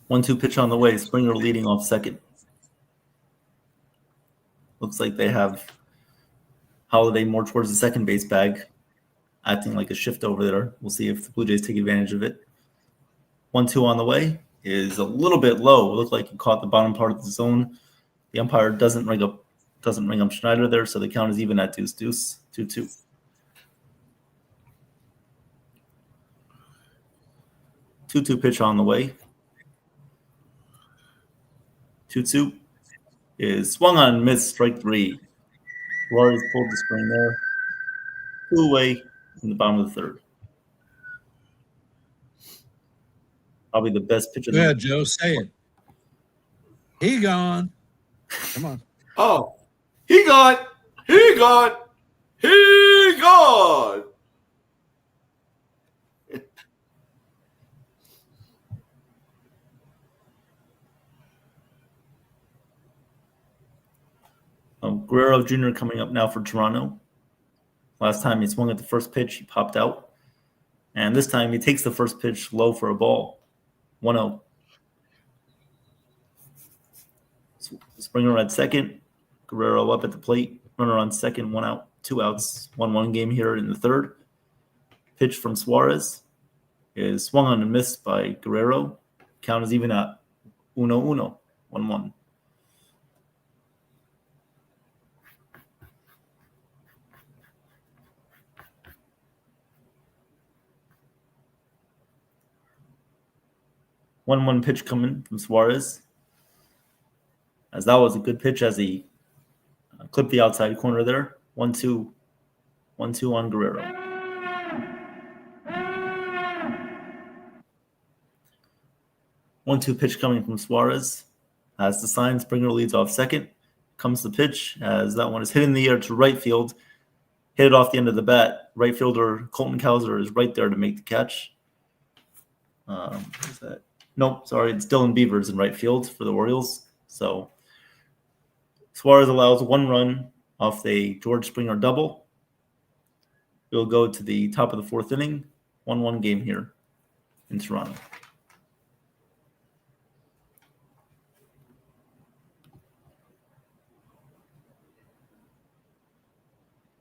One-two pitch on the way. Springer leading off second. Looks like they have Holiday more towards the second base bag, acting like a shift over there. We'll see if the Blue Jays take advantage of it. 1-2 on the way is a little bit low. It looked like he caught the bottom part of the zone. The umpire doesn't ring up Schneider there, so the count is even at 2-2. 2-2. Two-two pitch on the way. 2-2 is swung on, missed, strike 3. Suarez pulled the string there. 2 away in the bottom of the third. Probably the best pitch of Go the ahead, Joe. Say it. He gone. Come on. Oh, he gone. He gone. He gone. Guerrero Jr. coming up now for Toronto. Last time he swung at the first pitch, he popped out. And this time he takes the first pitch low for a ball. 1-0. Springer at second. Guerrero up at the plate. Runner on second, 1 out, 2 outs. 1-1 game here in the third. Pitch from Suarez is swung on and missed by Guerrero. Count is even at 1-1. 1-1. One pitch coming from Suarez. As that was a good pitch as he clipped the outside corner there. 1-2. 1-2 on Guerrero. One-two pitch coming from Suarez. As the sign, Springer leads off second. Comes the pitch as that one is hit in the air to right field. Hit it off the end of the bat. Right fielder Colton Cowser is right there to make the catch. Is that? Nope, sorry, it's Dylan Beavers in right field for the Orioles. So Suarez allows 1 run off the George Springer double. We'll go to the top of the 4th inning. 1-1 game here in Toronto.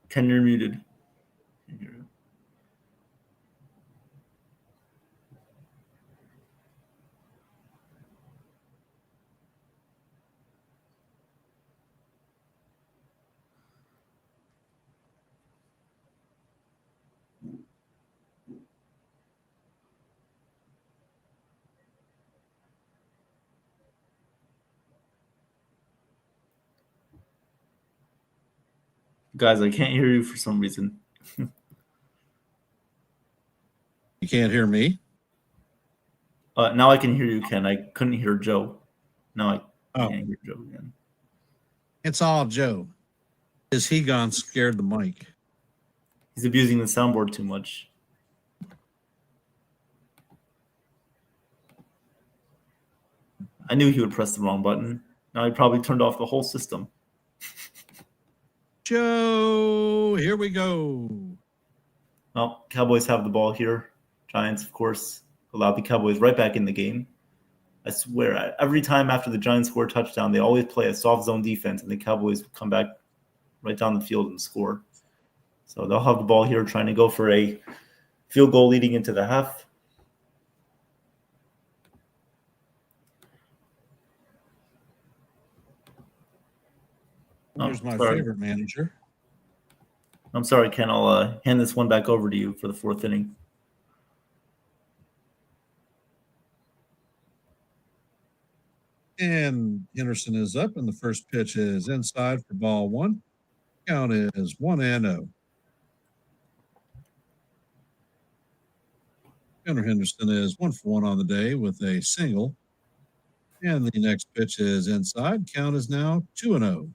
Ken, you're muted. Guys, I can't hear you for some reason. You can't hear me? Now I can hear you, Ken. I couldn't hear Joe. Now I can't hear Joe again. It's all Joe. Is he gone scared the mic? He's abusing the soundboard too much. I knew he would press the wrong button. Now he probably turned off the whole system. Joe, here we go. Well, Cowboys have the ball here. Giants, of course, allowed the Cowboys right back in the game. I swear, every time after the Giants score a touchdown, they always play a soft zone defense, and the Cowboys come back right down the field and score. So they'll have the ball here trying to go for a field goal leading into the half. Here's my favorite manager. I'm sorry, Ken. I'll hand this one back over to you for the 4th inning. And Henderson is up, and the first pitch is inside for ball 1. Count is 1-0. Gunnar Henderson is 1 for 1 on the day with a single. And the next pitch is inside. Count is now 2-0.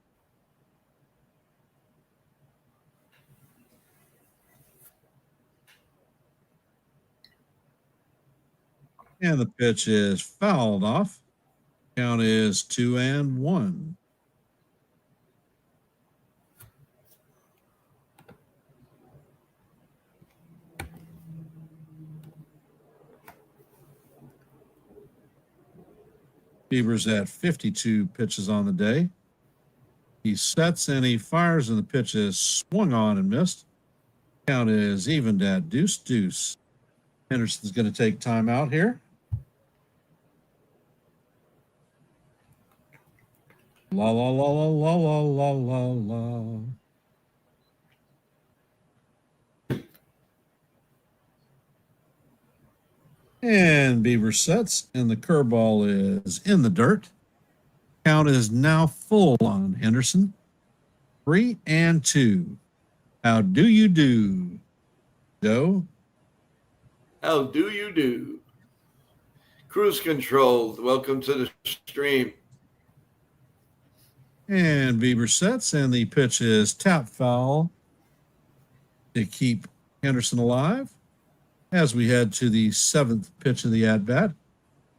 And the pitch is fouled off. Count is 2-1. Beavers at 52 pitches on the day. He sets and he fires, and the pitch is swung on and missed. Count is evened at 2-2. Henderson's going to take time out here. La la la la la la la la la. And Beaver sets, and the curveball is in the dirt. Count is now full on Henderson. 3-2. How do you do, Joe? How do you do? Cruise control. Welcome to the stream. And Bieber sets, and the pitch is tap foul to keep Henderson alive. As we head to the 7th pitch of the at-bat,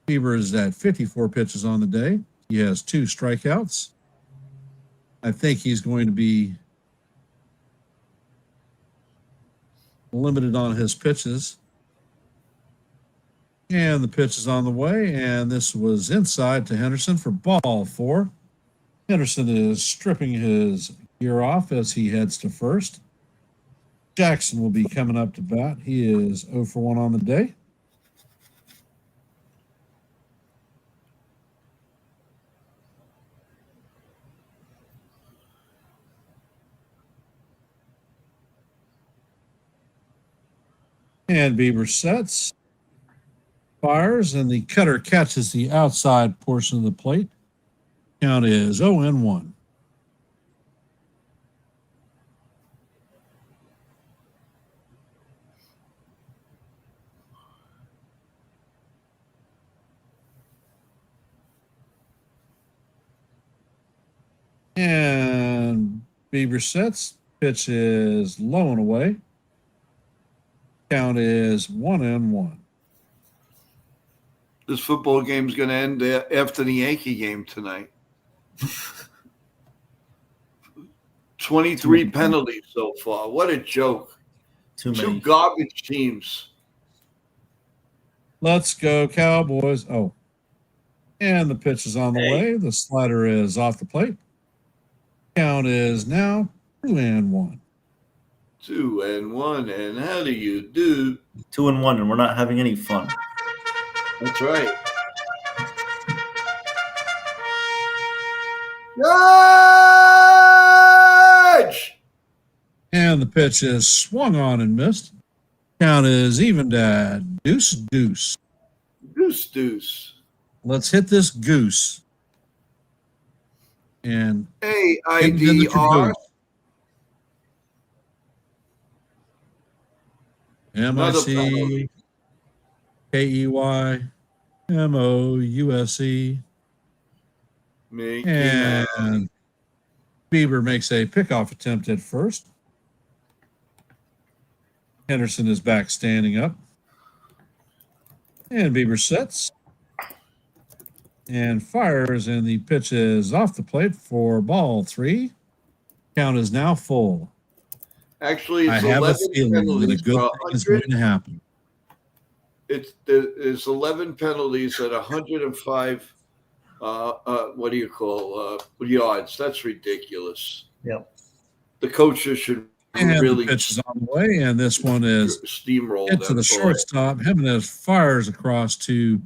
Bieber is at 54 pitches on the day. He has 2 strikeouts. I think he's going to be limited on his pitches. And the pitch is on the way, and this was inside to Henderson for ball 4. Henderson is stripping his gear off as he heads to first. Jackson will be coming up to bat. He is 0 for 1 on the day. And Bieber sets, fires, and the cutter catches the outside portion of the plate. Count is 0-1. And Bieber sets, pitch is low and away. Count is 1-1. This football game is going to end after the Yankee game tonight. 23 penalties so far. What a joke. Too Two many. garbage teams. Let's go, Cowboys. Oh, and the pitch is on the way. The slider is off the plate. Count is now 2-1. 2-1. And how do you do? 2-1, and we're not having any fun. That's right. Judge! And the pitch is swung on and missed. Count is evened at 2-2. Deuce. Let's hit this goose. And AIDR. MIC KEY MOUSE. And Bieber makes a pickoff attempt at first. Henderson is back standing up. And Bieber sets and fires, and the pitch is off the plate for ball 3. Count is now full. Actually, I it's have a 11 feeling that a penalties good for thing is going to happen. It's 11 penalties at 105. What do you call yards? That's ridiculous. Yep. The coaches should And really the pitch is on the way, and this one is steamroll hit to the shortstop. Jimenez fires across to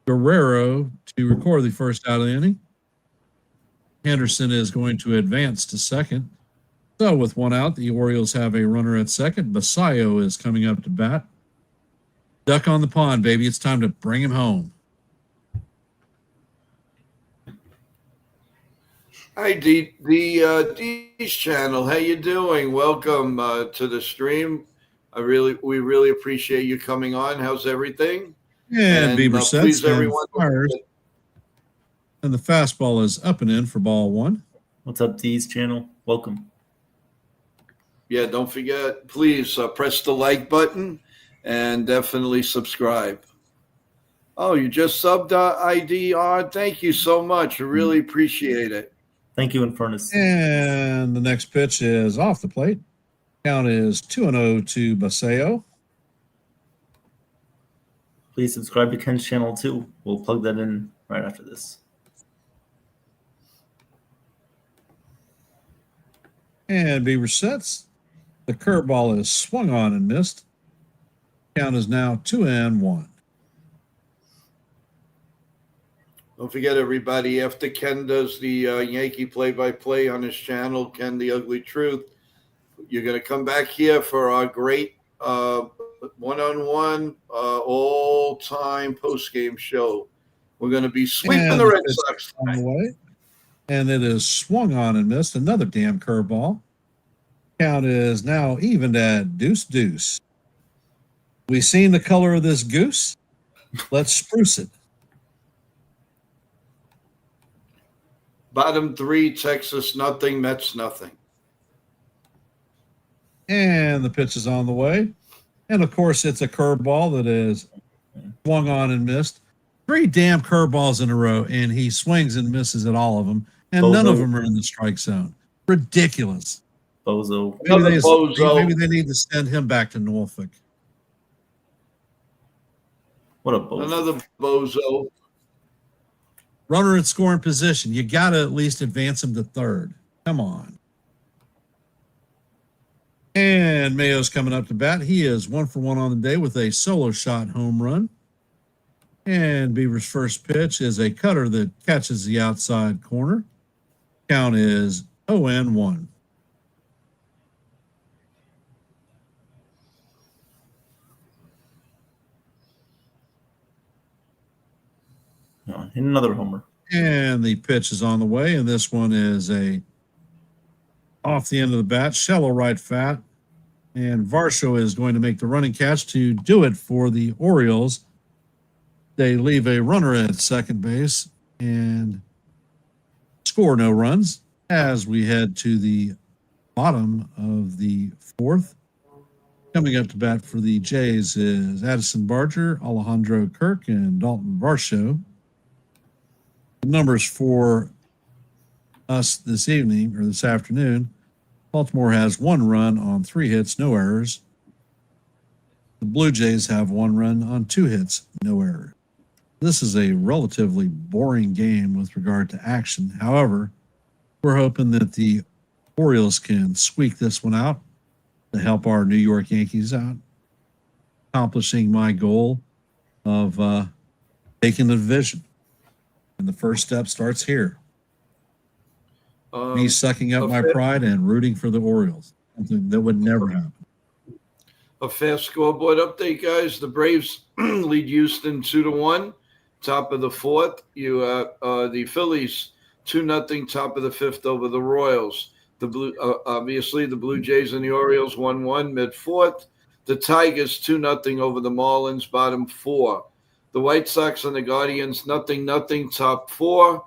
Guerrero to record the first out of the inning. Henderson is going to advance to second. So with 1 out, the Orioles have a runner at second. Basayo is coming up to bat. Duck on the pond, baby. It's time to bring him home. Hi, the D's channel. How you doing? Welcome to the stream. We really appreciate you coming on. How's everything? And Bieber sets please, and everyone, fires. And the fastball is up and in for ball 1. What's up, D's channel? Welcome. Yeah, don't forget, please press the like button and definitely subscribe. Oh, you just subbed IDR. Thank you so much. I really appreciate it. Thank you, Infernus. And the next pitch is off the plate. Count is 2-0 to Basayo. Please subscribe to Ken's channel too. We'll plug that in right after this. And Bieber sets. The curveball is swung on and missed. Count is now 2-1. Don't forget, everybody, after Ken does the Yankee play-by-play on his channel, Ken the Ugly Truth, you're going to come back here for our great one-on-one all-time post-game show. We're going to be sweeping the Red Sox on the way. And it is swung on and missed. Another damn curveball. Count is now evened at deuce. We seen the color of this goose? Let's spruce it. Bottom three, Texas nothing, Mets nothing. And the pitch is on the way. And of course, it's a curveball that is swung on and missed. 3 damn curveballs in a row, and he swings and misses at all of them. And none of them are in the strike zone. Ridiculous. Bozo. Maybe they need to send him back to Norfolk. What a bozo. Another bozo. Runner in scoring position. You got to at least advance him to third. Come on. And Mayo's coming up to bat. He is 1 for 1 on the day with a solo shot home run. And Beaver's first pitch is a cutter that catches the outside corner. Count is 0-1. Another homer. And the pitch is on the way, and this one is a off the end of the bat, shallow right fat. And Varsho is going to make the running catch to do it for the Orioles. They leave a runner at second base and score no runs as we head to the bottom of the fourth. Coming up to bat for the Jays is Addison Barger, Alejandro Kirk, and Dalton Varsho. The numbers for us this evening or this afternoon: Baltimore has 1 run on 3 hits, no errors. The Blue Jays have 1 run on 2 hits, no error. This is a relatively boring game with regard to action. However, we're hoping that the Orioles can squeak this one out to help our New York Yankees out, accomplishing my goal of taking the division. And the first step starts here. Me sucking up my pride and rooting for the Orioles. Something that would never happen. A fast scoreboard update, guys. The Braves lead Houston 2-1. Top of the fourth. The Phillies 2-0. Top of the fifth over the Royals. Obviously the Blue Jays and the Orioles 1-1 mid fourth. The Tigers 2-0 over the Marlins. Bottom 4. The White Sox and the Guardians 0-0. Top 4.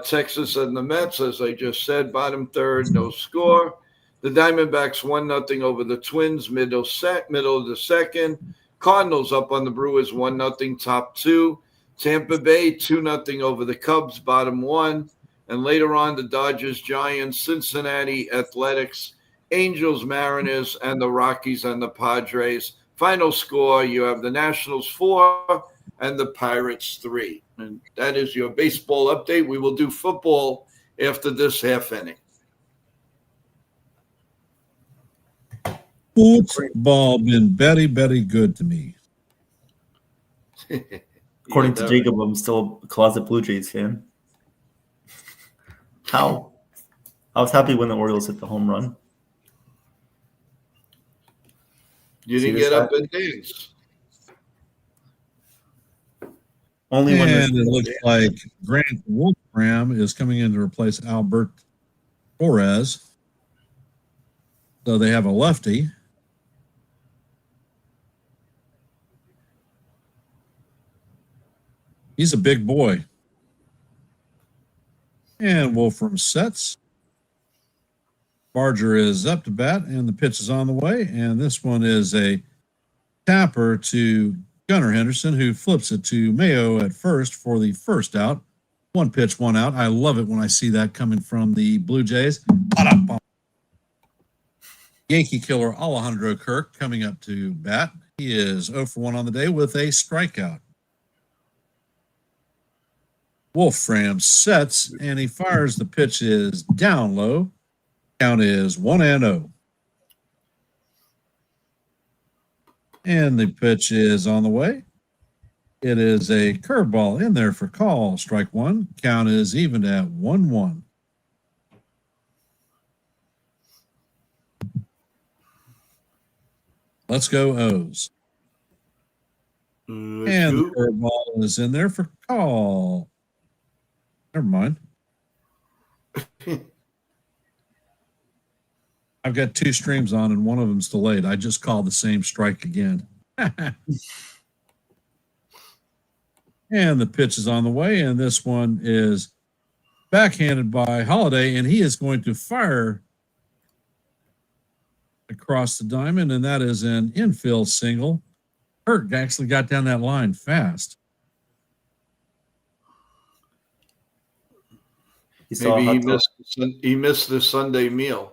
Texas and the Mets, as I just said, bottom third, no score. The Diamondbacks 1-0 over the Twins, middle of the second. Cardinals up on the Brewers 1-0, top 2. Tampa Bay 2-0 over the Cubs, bottom 1. And later on, the Dodgers, Giants, Cincinnati, Athletics, Angels, Mariners, and the Rockies and the Padres. Final score, you have the Nationals 4 and the Pirates 3. And that is your baseball update. We will do football after this half inning. Football been very, very good to me. According to Jacob, I'm still a closet Blue Jays fan. How? I was happy when the Orioles hit the home run. You didn't get up and dance. Only when it looks like Grant Wolfram is coming in to replace Albert Torres. So they have a lefty. He's a big boy. And Wolfram sets. Barger is up to bat, and the pitch is on the way. And this one is a tapper to Gunnar Henderson, who flips it to Mayo at first for the first out. 1 pitch, 1 out. I love it when I see that coming from the Blue Jays. Yankee killer Alejandro Kirk coming up to bat. He is 0 for 1 on the day with a strikeout. Wolfram sets, and he fires. The pitch is down low. Count is 1-0. And the pitch is on the way. It is a curveball in there for call. Strike 1. Count is even at 1-1. Let's go O's. And the curveball is in there for call. Never mind. I've got two streams on and one of them's delayed. I just called the same strike again. And the pitch is on the way, and this one is backhanded by Holiday, and he is going to fire across the diamond, and that is an infield single. Hurt actually got down that line fast. Maybe he missed the Sunday meal.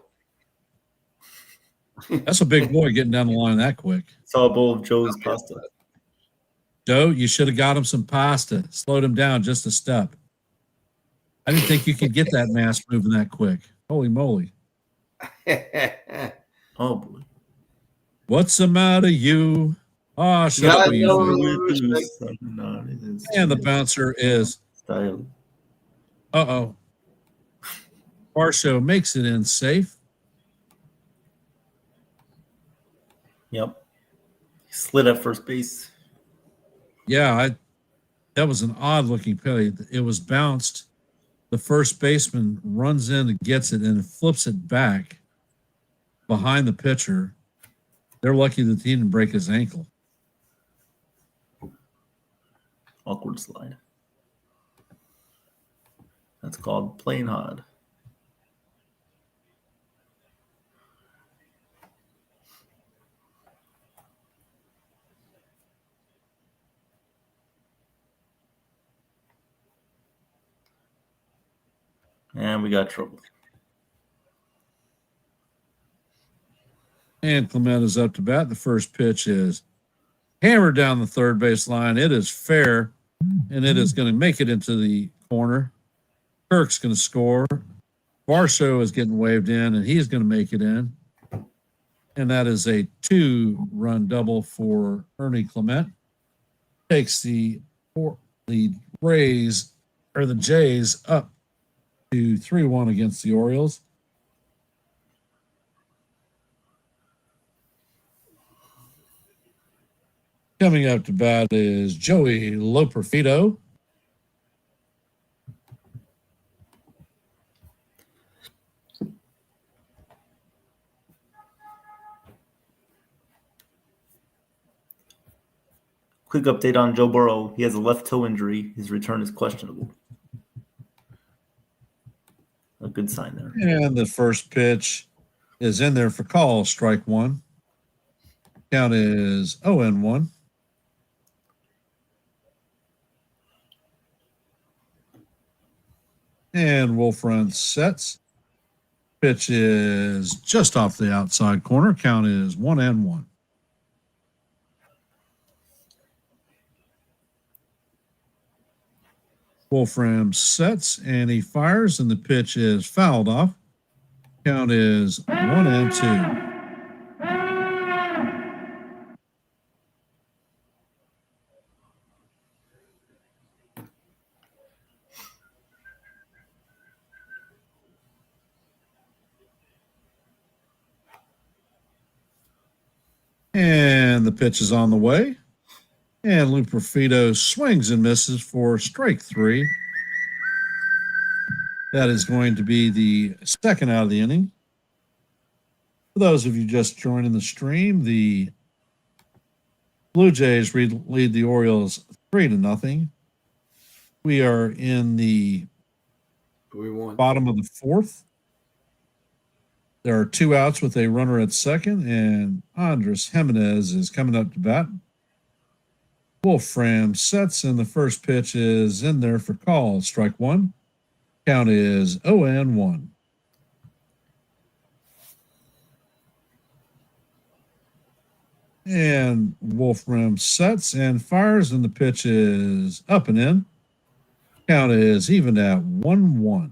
That's a big boy getting down the line that quick. Saw a bowl of Joe's pasta. Joe, you should have got him some pasta. Slowed him down just a step. I didn't think you could get that mass moving that quick. Holy moly. Oh, boy. What's the matter, you? Oh, shut up. And the bouncer is. Style. Uh-oh. Varsho makes it in safe. Yep. He slid at first base. Yeah, that was an odd-looking play. It was bounced. The first baseman runs in and gets it and flips it back behind the pitcher. They're lucky that he didn't break his ankle. Awkward slide. That's called playing hard. And we got trouble. And Clement is up to bat. The first pitch is hammered down the third base line. It is fair, and it is going to make it into the corner. Kirk's going to score. Varsho is getting waved in, and he's going to make it in. And that is a 2-run double for Ernie Clement. Takes the Rays or the Jays up to 3-1 against the Orioles. Coming up to bat is Joey Loperfido. Quick update on Joe Burrow. He has a left toe injury. His return is questionable. A good sign there. And the first pitch is in there for call, strike one. Count is 0-1. And Wolfram sets. Pitch is just off the outside corner. Count is 1-1. Wolfram sets and he fires, and the pitch is fouled off. Count is 1-2. And the pitch is on the way. And Luperfido swings and misses for strike three. That is going to be the second out of the inning. For those of you just joining the stream, the Blue Jays lead the Orioles 3-0. We are in the bottom of the fourth. There are 2 outs with a runner at second, and Andres Jimenez is coming up to bat. Wolfram sets, and the first pitch is in there for call. Strike one. Count is 0-1. And Wolfram sets and fires, and the pitch is up and in. Count is even at 1-1.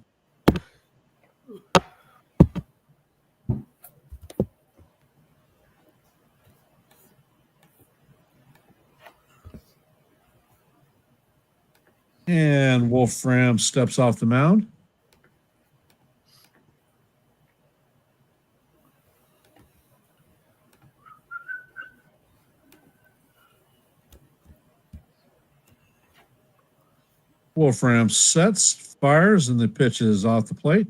And Wolfram steps off the mound. Wolfram sets, fires, and the pitch is off the plate.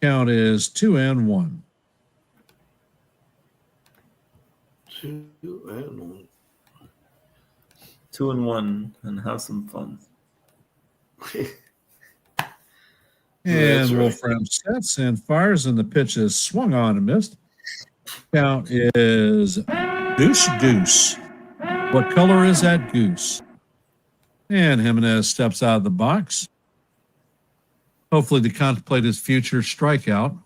Count is 2-1. 2-1. 2-1, and have some fun. And That's right. Wolfram sets and fires, and the pitch is swung on and missed. Count is deuce. What color is that goose? And Jimenez steps out of the box, hopefully to contemplate his future strikeout.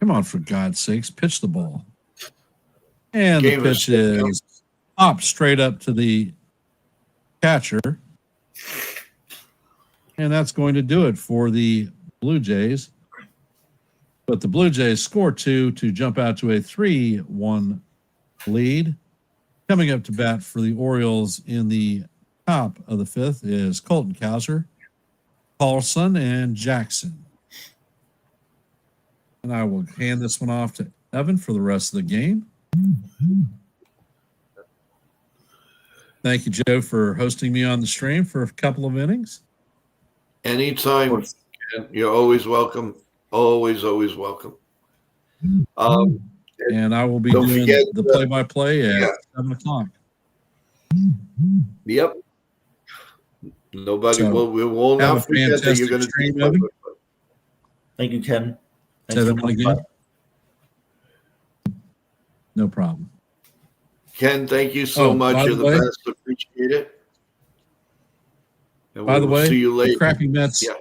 Come on, for God's sakes, pitch the ball. And the Game pitch is is up straight up to the catcher. And that's going to do it for the Blue Jays. But the Blue Jays score 2 to jump out to a 3-1 lead. Coming up to bat for the Orioles in the top of the fifth is Colton Cowser, Paulson, and Jackson. And I will hand this one off to Evan for the rest of the game. Thank you, Joe, for hosting me on the stream for a couple of innings. Anytime. You're always welcome. Always welcome. And I will be Don't doing forget the play-by-play at yeah. 7 o'clock. Yep. Nobody So, will. We will have not a forget that you're going to fantastic stream, do Evan. Thank you, Ken. Say Thanks that for one coming again. by. No problem. Ken, thank you so Oh, much. by You're the the way- best. Appreciate it. And By we the will way, see you the later. Crappy Mets Yeah.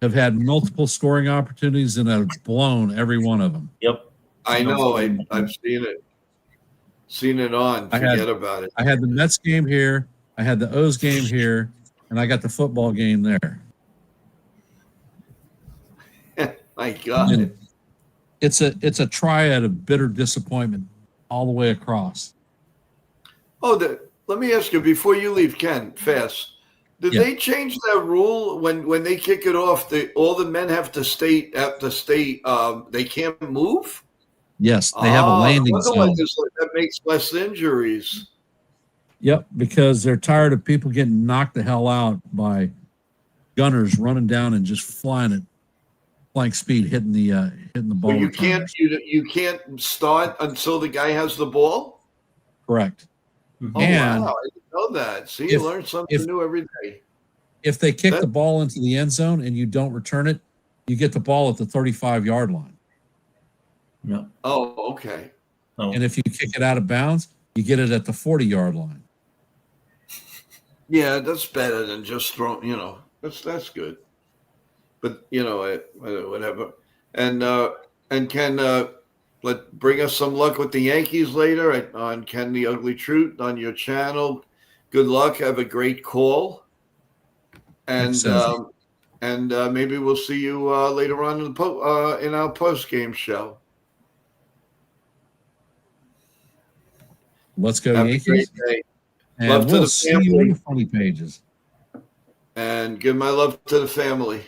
have had multiple scoring opportunities and have blown every one of them. Yep. I know. I've seen it. Seen it on. I had- Forget about it. I had the Mets game here, I had the O's game here, and I got the football game there. My God. And it's a triad of bitter disappointment all the way across. Oh, let me ask you before you leave, Ken. Fast. Did Yeah. they change that rule when they kick it off? All the men have to stay. They can't move. Yes, they have a landing zone. That makes less injuries. Yep, because they're tired of people getting knocked the hell out by gunners running down and just flying at flank speed, hitting the ball. But you returners. you can't start until the guy has the ball. Correct. Oh And wow, I didn't know that. See, if- you learn something if- new every day. If they kick That- the ball into the end zone and you don't return it, you get the ball at the 35-yard line. No. Oh, okay. No. And if you kick it out of bounds, you get it at the 40-yard line. Yeah, that's better than just throwing. That's good. But whatever. And Ken, bring us some luck with the Yankees later on Ken the Ugly Truth on your channel. Good luck. Have a great call. And Thanks, maybe we'll see you later on in our post game show. Let's go Have a Yankees. great day. And Love to we'll the see you family. in the funny pages. And give my love to the family.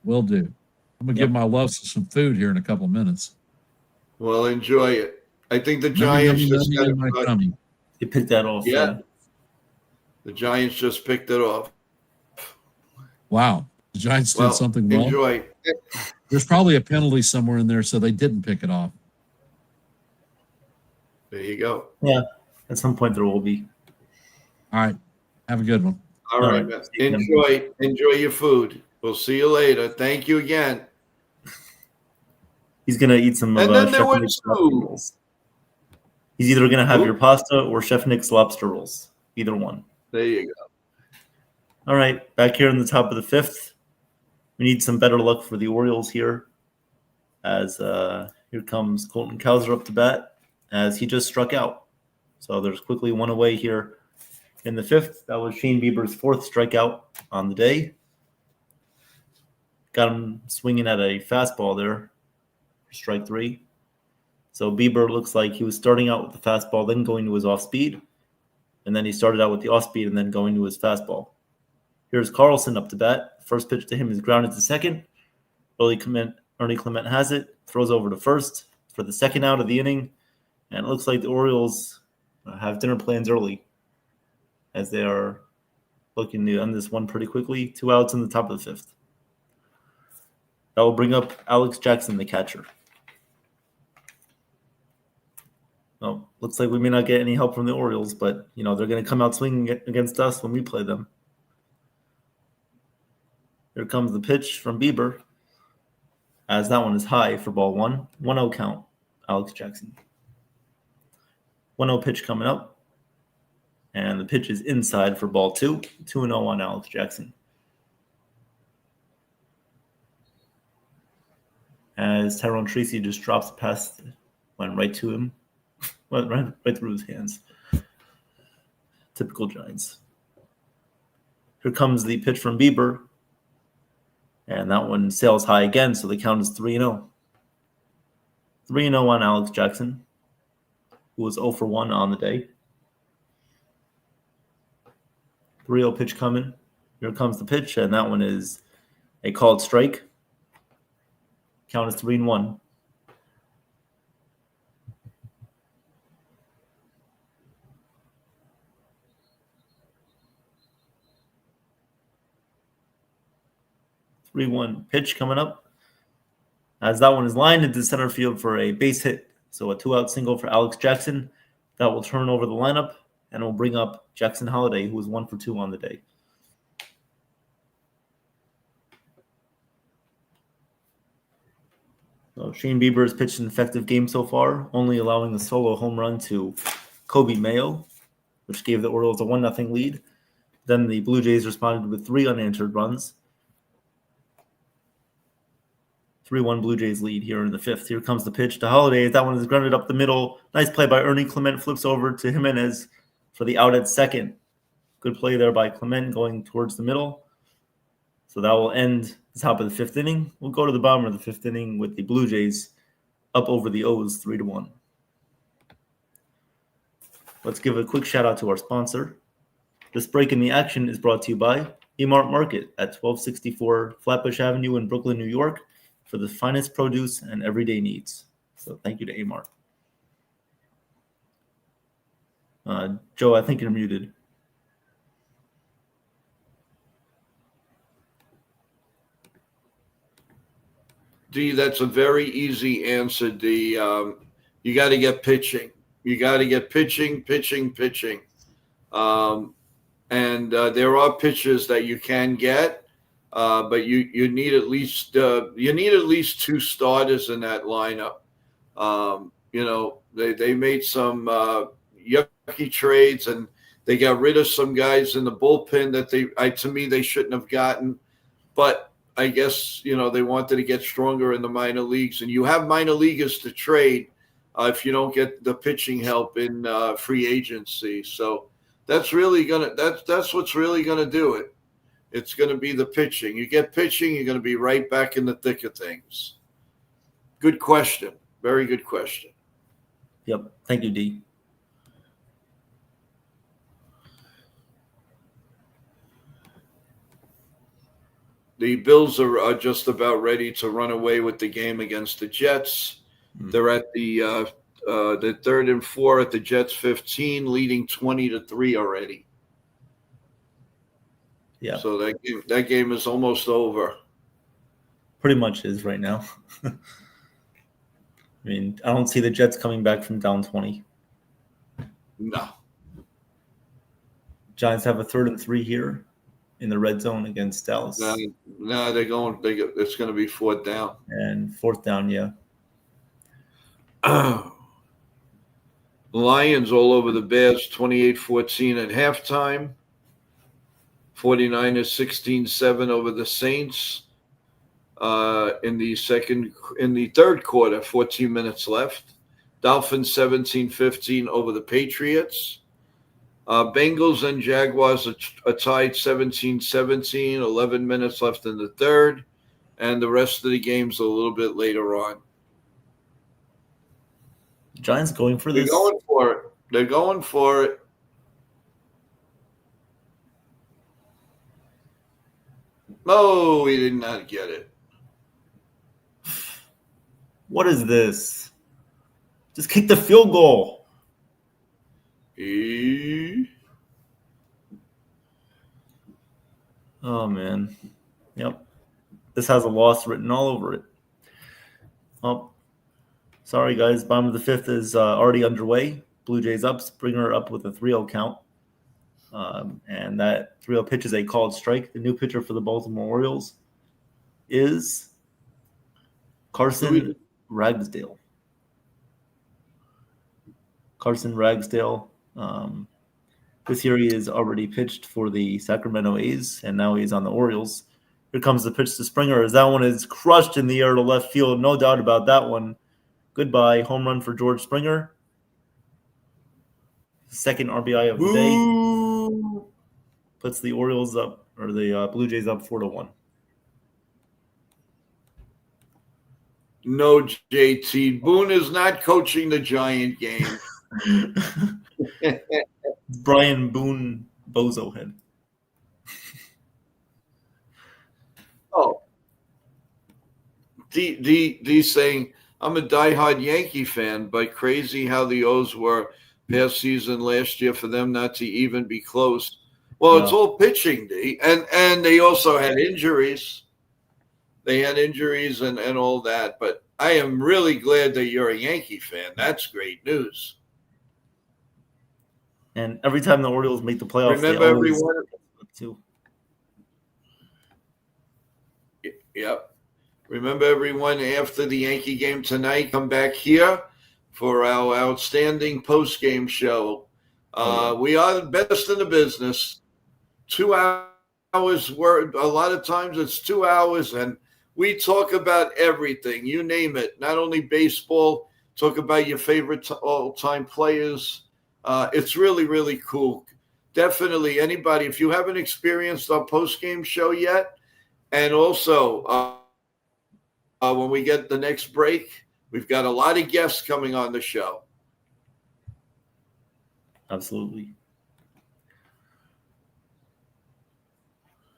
Will do. I'm going to give my love to some food here in a couple of minutes. Well, enjoy it. I think the Yummy, Giants yummy, just yummy got in my tummy. You picked that off. Yeah. The Giants just picked it off. Wow. The Giants did something well. Enjoy. There's probably a penalty somewhere in there, so they didn't pick it off. There you go. Yeah. At some point there will be. All right. Have a good one. All right, man. Enjoy your food. We'll see you later. Thank you again. He's gonna eat some And of then there Chef was Nick's two. lobster rolls. He's either gonna have Who? your pasta or Chef Nick's lobster rolls. Either one. There you go. All right, back here in the top of the fifth. We need some better luck for the Orioles here. As here comes Colton Cowser up to bat as he just struck out. So there's quickly one away here in the fifth. That was Shane Bieber's fourth strikeout on the day. Got him swinging at a fastball there for strike three. So Bieber looks like he was starting out with the fastball, then going to his off speed. And then he started out with the off-speed and then going to his fastball. Here's Carlson up to bat. First pitch to him is grounded to second. Ernie Clement has it, throws over to first for the second out of the inning. And it looks like the Orioles have dinner plans early as they are looking to end this one pretty quickly. 2 outs in the top of the 5th. That will bring up Alex Jackson, the catcher. Well, looks like we may not get any help from the Orioles, but, they're going to come out swinging against us when we play them. Here comes the pitch from Bieber, as that one is high for ball 1. 1-0 count, Alex Jackson. 1-0 pitch coming up. And the pitch is inside for ball 2. 2-0 on Alex Jackson. As Tyrone Tracy just drops past, went right to him. Went right through his hands. Typical Giants. Here comes the pitch from Bieber. And that one sails high again, so the count is 3-0. 3-0 on Alex Jackson, who was 0 for 1 on the day. 3-0 pitch coming. Here comes the pitch, and that one is a called strike. Count is 3-1. Pitch coming up. As that one is lined into center field for a base hit. So a 2-out single for Alex Jackson. That will turn over the lineup and will bring up Jackson Holliday, who was 1 for 2 on the day. So Shane Bieber has pitched an effective game so far, only allowing a solo home run to Kobe Mayo, which gave the Orioles a 1-0 lead. Then the Blue Jays responded with 3 unanswered runs. 3-1 Blue Jays lead here in the 5th. Here comes the pitch to Holliday. That one is grounded up the middle. Nice play by Ernie Clement. Flips over to Jimenez for the out at second. Good play there by Clement going towards the middle. So that will end the top of the 5th inning. We'll go to the bottom of the 5th inning with the Blue Jays up over the O's 3-1. Let's give a quick shout out to our sponsor. This break in the action is brought to you by Emart Market at 1264 Flatbush Avenue in Brooklyn, New York, for the finest produce and everyday needs. So thank you to Amart. Joe, I think you're muted. D, that's a very easy answer, D. You got to get pitching. You got to get pitching. And there are pitchers that you can get. But you need at least 2 starters in that lineup. They made some yucky trades and they got rid of some guys in the bullpen that to me they shouldn't have gotten. But I guess they wanted to get stronger in the minor leagues, and you have minor leaguers to trade if you don't get the pitching help in free agency. So that's what's really gonna do it. It's going to be the pitching. You get pitching, you're going to be right back in the thick of things. Good question. Very good question. Yep. Thank you, D. The Bills are just about ready to run away with the game against the Jets. Mm-hmm. They're at the 3rd and 4 at the Jets 15, leading 20-3 already. Yeah. So that game is almost over. Pretty much is right now. I mean, I don't see the Jets coming back from down 20. No. Giants have a 3rd and 3 here in the red zone against Dallas. No, it's going to be 4th down. And 4th down, yeah. Lions all over the Bears, 28-14 at halftime. 49ers 16-7 over the Saints in the third quarter, 14 minutes left. Dolphins 17-15 over the Patriots. Bengals and Jaguars are tied 17-17, 11 minutes left in the third, and the rest of the game's a little bit later on. Giants going for this? They're going for it. Oh, he did not get it. What is this? Just kick the field goal. Oh, man. Yep. This has a loss written all over it. Oh, sorry, guys. Bottom of the fifth is already underway. Blue Jays up. Springer up with a 3-0 count. And that 3-0 pitch is a called strike. The new pitcher for the Baltimore Orioles is Carson Ragsdale. Carson Ragsdale. This year he is already pitched for the Sacramento A's, and now he's on the Orioles. Here comes the pitch to Springer, as that one is crushed in the air to left field. No doubt about that one. Goodbye. Home run for George Springer. Second RBI of the day. Puts the Orioles up, or the Blue Jays up 4-1. No, JT. Boone is not coaching the Giant game. Brian Boone Bozo head. Oh. D saying, I'm a diehard Yankee fan, but crazy how the O's were past season last year for them not to even be close. Well, It's all pitching, D. And they also had injuries. They had injuries and all that. But I am really glad that you're a Yankee fan. That's great news. And every time the Orioles make the playoffs, Remember they always everyone? too. Yep. Remember everyone, after the Yankee game tonight, come back here for our outstanding post-game show. We are the best in the business. 2 hours worth. A lot of times it's 2 hours, and we talk about everything. You name it. Not only baseball, talk about your favorite all-time players. It's really, really cool. Definitely anybody, if you haven't experienced our post-game show yet, and also when we get the next break, we've got a lot of guests coming on the show. Absolutely.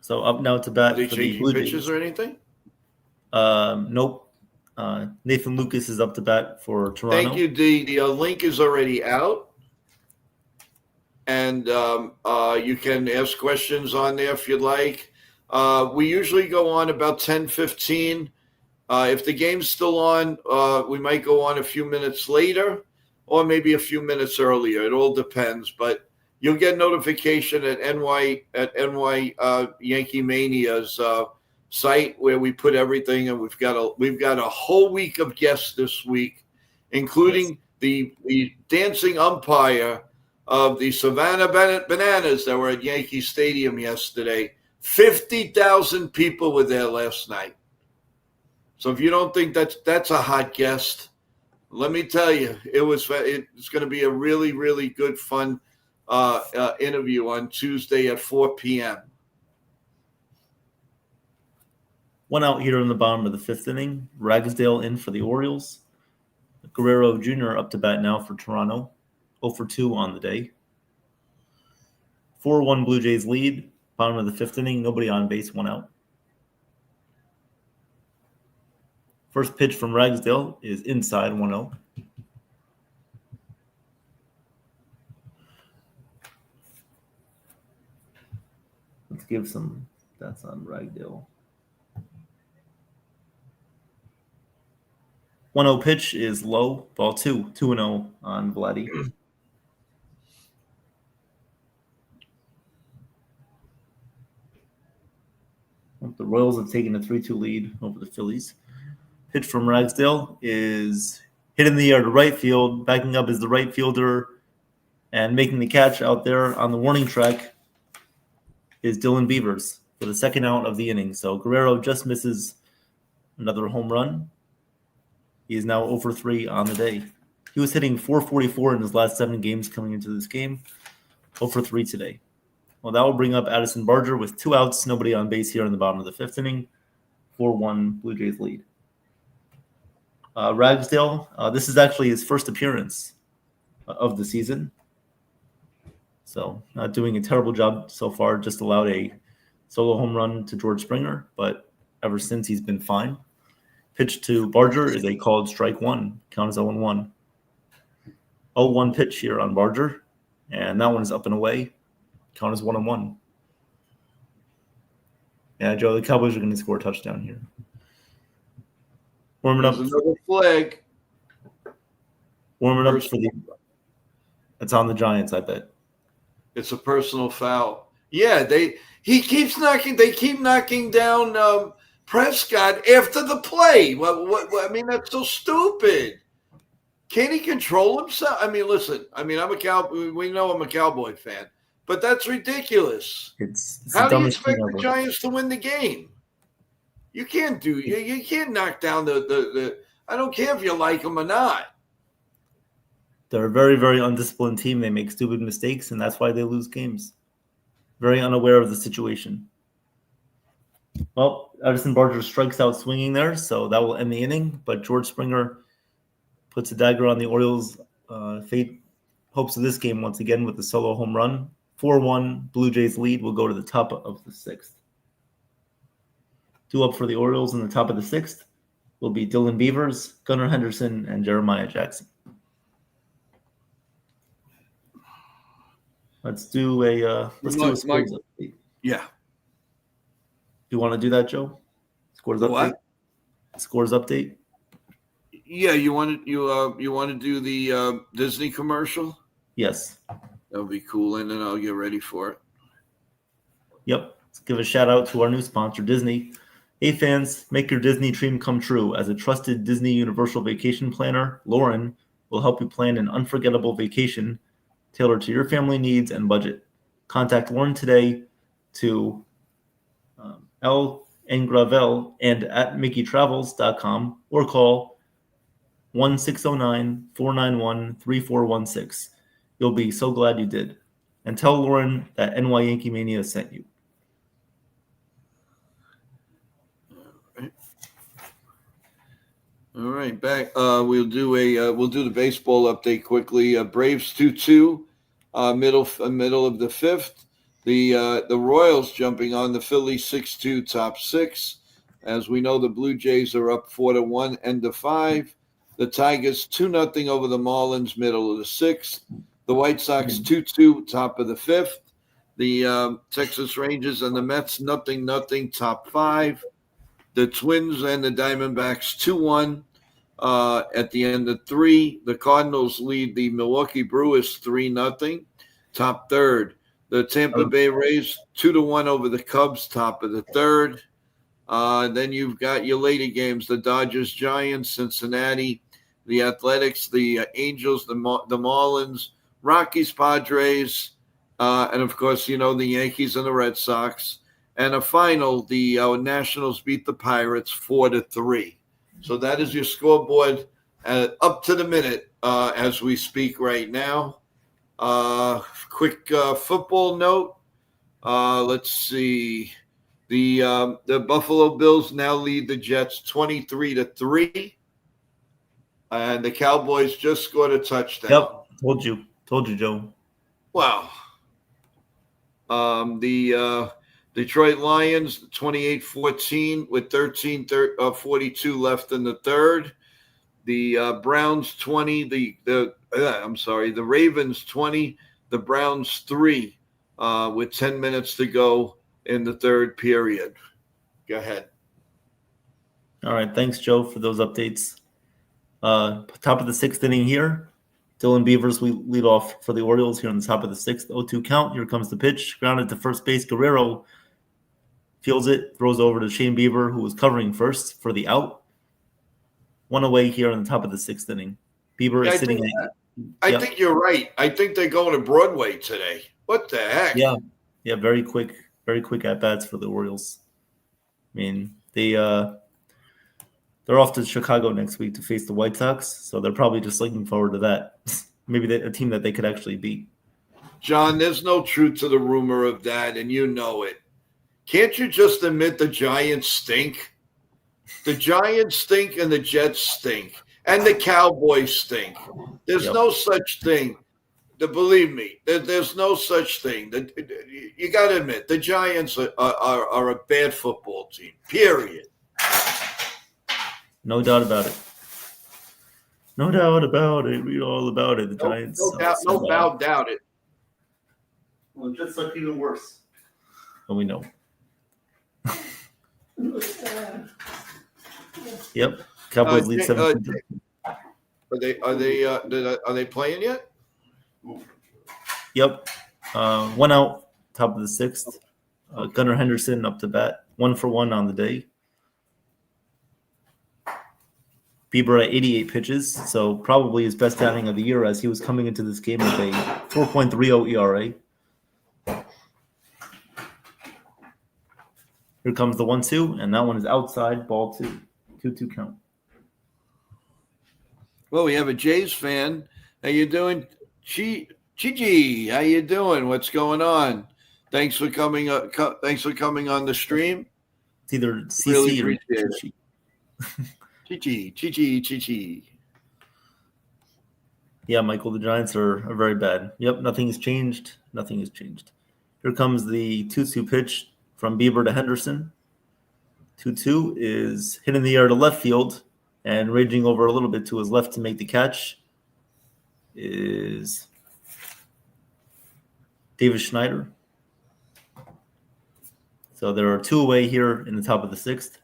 So up now to bat Are they for the changing Blue pitches Jays. or anything? Nope. Nathan Lucas is up to bat for Toronto. Thank you, D. The link is already out. And you can ask questions on there if you'd like. We usually go on about 10:15. If the game's still on, we might go on a few minutes later or maybe a few minutes earlier. It all depends. But you'll get notification at NY Yankee Mania's site where we put everything, and we've got a whole week of guests this week, including the dancing umpire of the Savannah Bananas that were at Yankee Stadium yesterday. 50,000 people were there last night. So if you don't think that's a hot guest, let me tell you, it's going to be a really, really good, fun interview on Tuesday at 4 p.m. One out here in the bottom of the fifth inning. Ragsdale in for the Orioles. Guerrero Jr. up to bat now for Toronto. 0-for-2 on the day. 4-1 Blue Jays lead. Bottom of the fifth inning. Nobody on base, one out. First pitch from Ragsdale is inside 1-0. Let's give some stats on Ragsdale. 1-0 pitch is low. Ball 2. 2-0 on Vladdy. The Royals have taken a 3-2 lead over the Phillies. Pitch from Ragsdale is hit in the air to right field. Backing up is the right fielder, and making the catch out there on the warning track is Dylan Beavers for the second out of the inning. So Guerrero just misses another home run. He is now 0-for-3 on the day. He was hitting .444 in his last 7 games coming into this game. 0-for-3 today. Well, that will bring up Addison Barger with 2 outs, nobody on base here in the bottom of the fifth inning. 4-1 Blue Jays lead. Ragsdale, this is actually his first appearance of the season. So not doing a terrible job so far, just allowed a Solo home run to George Springer, but ever since he's been fine. Pitch to Barger is a called strike one. Count as 0-1. 0-1 pitch here on Barger, and that one is up and away. Count as 1-1. Yeah, Joe, the Cowboys are going to score a touchdown here. Warming up. There's another flag. Warming up for the. It's on the Giants, I bet. It's a personal foul. Yeah, they keep knocking down Prescott after the play. What I mean, that's so stupid. Can't he control himself? I mean, listen. I mean, we know I'm a Cowboy fan, but that's ridiculous. It's How the do you dumbest expect thing the ever. Giants to win the game? You can't do. You can't knock down the. I don't care if you like them or not. They're a very, very undisciplined team. They make stupid mistakes, and that's why they lose games. Very unaware of the situation. Well, Edison Barger strikes out swinging there, so that will end the inning. But George Springer puts a dagger on the Orioles' fate. Hopes of this game once again with the solo home run. 4-1, Blue Jays lead will go to the top of the sixth. 2 up for the Orioles in the top of the sixth will be Dylan Beavers, Gunnar Henderson, and Jeremiah Jackson. Let's do a scores update. Yeah. Do you want to do that, Joe? Scores update. What? Scores update. Yeah, you want to do the Disney commercial? Yes. That'll be cool, and then I'll get ready for it. Yep. Let's give a shout out to our new sponsor, Disney. Hey fans, make your Disney dream come true. As a trusted Disney Universal Vacation planner, Lauren will help you plan an unforgettable vacation tailored to your family needs and budget. Contact Lauren today to L. Gravel and at MickeyTravels.com or call 1-609-491-3416. You'll be so glad you did. And tell Lauren that NY Yankee Mania sent you. All right, back. We'll do the baseball update quickly. Braves 2-2, middle of the fifth. The Royals jumping on the Phillies 6-2, top six. As we know, the Blue Jays are up 4-1, end of 5. The Tigers 2-0 over the Marlins, middle of the sixth. The White Sox 2-2, top of the fifth. The Texas Rangers and the Mets 0-0, top 5. The Twins and the Diamondbacks 2-1 at the end of 3. The Cardinals lead the Milwaukee Brewers 3-0, top third. The Tampa Bay Rays 2-1 over the Cubs, top of the third. Then you've got your later games: the Dodgers, Giants, Cincinnati, the Athletics, the Angels, the Marlins, Rockies, Padres, and of course, the Yankees and the Red Sox. And a final, the Nationals beat the Pirates 4-3. So that is your scoreboard up to the minute as we speak right now. Quick football note. Let's see. The Buffalo Bills now lead the Jets 23-3. And the Cowboys just scored a touchdown. Yep. Told you, Joe. Wow. The Detroit Lions 28-14 with 13:42 left in the third. The Browns 20. The Ravens 20. The Browns 3 with 10 minutes to go in the third period. Go ahead. All right. Thanks, Joe, for those updates. Top of the sixth inning here. Dylan Beavers, we lead off for the Orioles here on the top of the sixth. 0-2 count. Here comes the pitch. Grounded to first base. Guerrero fields it, throws over to Shane Bieber, who was covering first for the out. 1 away here on the top of the sixth inning. Bieber is sitting at. I think you're right. I think they're going to Broadway today. What the heck? Yeah. Very quick at bats for the Orioles. I mean, they're off to Chicago next week to face the White Sox, so they're probably just looking forward to that. Maybe a team that they could actually beat. John, there's no truth to the rumor of that, and you know it. Can't you just admit the Giants stink? The Giants stink and the Jets stink. And the Cowboys stink. There's no such thing. believe me, there's no such thing. You got to admit, the Giants are a bad football team, period. No doubt about it. No doubt about it. Read all about it. The Giants. No doubt it. Well, it just look even worse. But we know. Yep. Cowboys lead 7-2. Are they playing yet? Yep. One out, top of the sixth. Gunnar Henderson up to bat. 1-for-1 on the day. Bieber at 88 pitches, so probably his best outing of the year as he was coming into this game with a 4.30 ERA. Here comes the 1-2, and that one is outside, ball 2. 2-2 count. Well, we have a Jays fan. How you doing? Gigi, how you doing? What's going on? Thanks for coming on the stream. It's either CC Really or appreciate it. Chichi. Yeah, Michael, the Giants are very bad. Yep, nothing has changed. Here comes the 2-2 pitch from Bieber to Henderson. 2-2 is hit in the air to left field, and raging over a little bit to his left to make the catch is Davis Schneider. So there are 2 away here in the top of the sixth.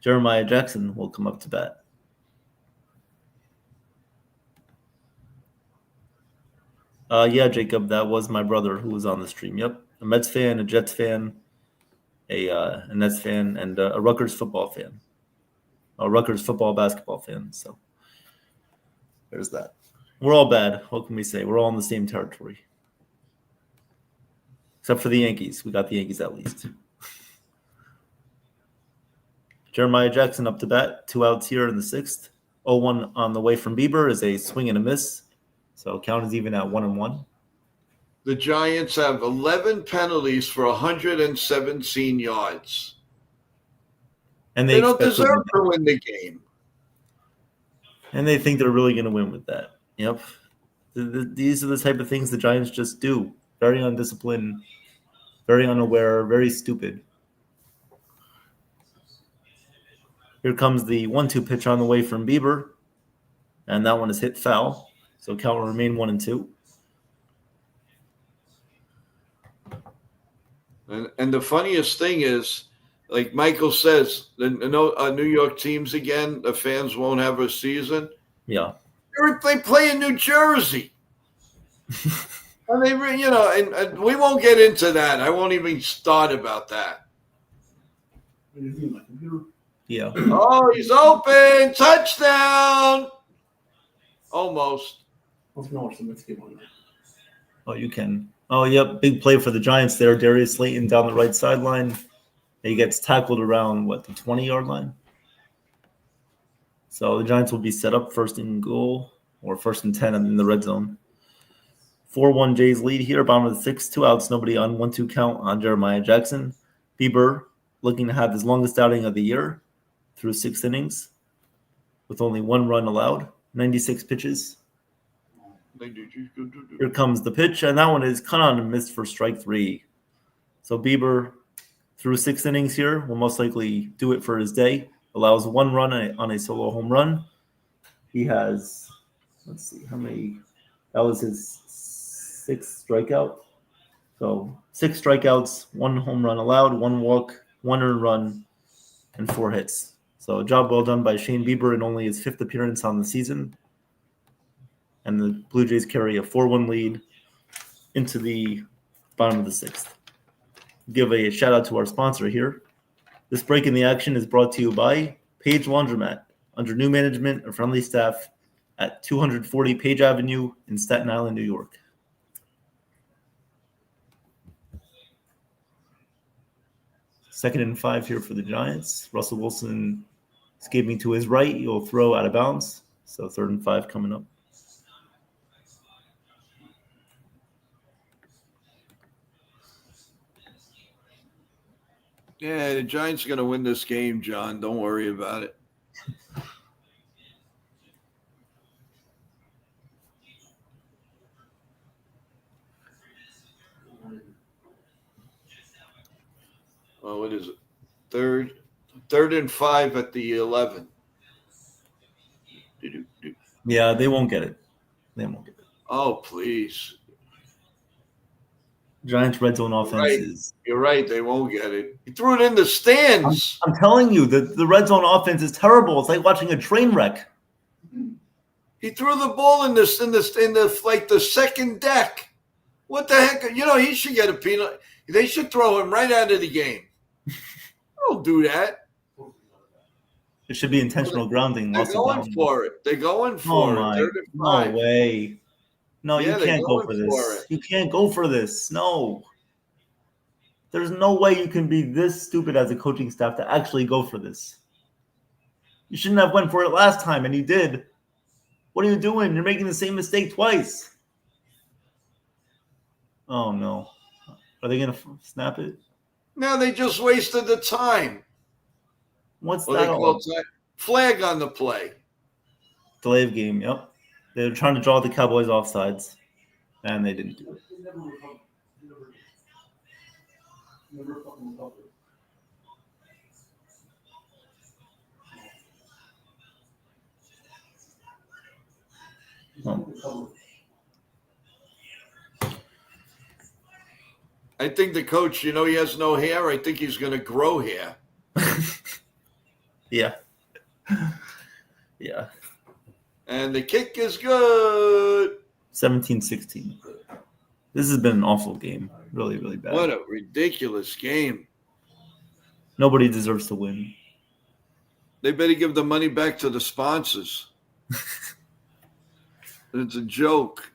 Jeremiah Jackson will come up to bat. Yeah, Jacob, that was my brother who was on the stream. Yep, a Mets fan, a Jets fan, a Nets fan, and a Rutgers football fan. A Rutgers football basketball fan. So there's that. We're all bad. What can we say? We're all in the same territory. Except for the Yankees. We got the Yankees at least. Jeremiah Jackson up to bat. 2 outs here in the sixth. 0-1 on the way from Bieber is a swing and a miss. So count is even at 1-1. The Giants have 11 penalties for 117 yards. And they don't deserve to win the game. And they think they're really going to win with that. Yep. These are the type of things the Giants just do. Very undisciplined, very unaware, very stupid. Here comes the 1-2 pitch on the way from Bieber. And that one is hit foul. So count will remain 1-2. And the funniest thing is, like Michael says, the New York teams again, the fans won't have a season. Yeah. They play in New Jersey. And and we won't get into that. I won't even start about that. Yeah. Oh, he's open. Touchdown. Almost. Oh, you can. Oh, yep. Big play for the Giants there. Darius Slayton down the right sideline. He gets tackled around, the 20-yard line? So the Giants will be set up first and goal, or first and 10 in the red zone. 4-1 Jays lead here, bottom of the sixth. 2 outs, nobody on. 1-2 count on Jeremiah Jackson. Bieber looking to have his longest outing of the year through 6 innings with only 1 run allowed. 96 pitches. Here comes the pitch, and that one is cut on and missed for strike 3. So Bieber, through 6 innings here, will most likely do it for his day. Allows 1 run on a solo home run. He has, let's see, how many? That was his 6th strikeout. So 6 strikeouts, 1 home run allowed, 1 walk, 1 earned run, and 4 hits. So a job well done by Shane Bieber in only his 5th appearance on the season. And the Blue Jays carry a 4-1 lead into the bottom of the 6th. Give a shout out to our sponsor here. This break in the action is brought to you by Page Laundromat, under new management and friendly staff at 240 Page Avenue in Staten Island, New York. Second and 5 here for the Giants. Russell Wilson escaping to his right. He'll throw out of bounds. So 3rd and 5 coming up. Yeah, the Giants are going to win this game, John. Don't worry about it. Well, what is it? Third and 5 at the 11. Yeah, they won't get it. They won't get it. Oh, please. Giants red zone offenses. You're right. They won't get it. He threw it in the stands. I'm telling you, the red zone offense is terrible. It's like watching a train wreck. He threw the ball in the second deck. What the heck? He should get a penalty. They should throw him right out of the game. Don't do that. It should be intentional grounding. They're going for it. They're going for it. Third and 5. No way. No, Yeah, you can't go for this. You can't go for this. No. There's no way you can be this stupid as a coaching staff to actually go for this. You shouldn't have went for it last time, and you did. What are you doing? You're making the same mistake twice. Oh, no. Are they going to snap it? No, they just wasted the time. What's What that they all? call that? Flag on the play. Delay of game, yep. They're trying to draw the Cowboys offsides, and they didn't do it. I think the coach, he has no hair. I think he's going to grow hair. Yeah. Yeah. And the kick is good. 17-16. This has been an awful game. Really, really bad. What a ridiculous game. Nobody deserves to win. They better give the money back to the sponsors. It's a joke.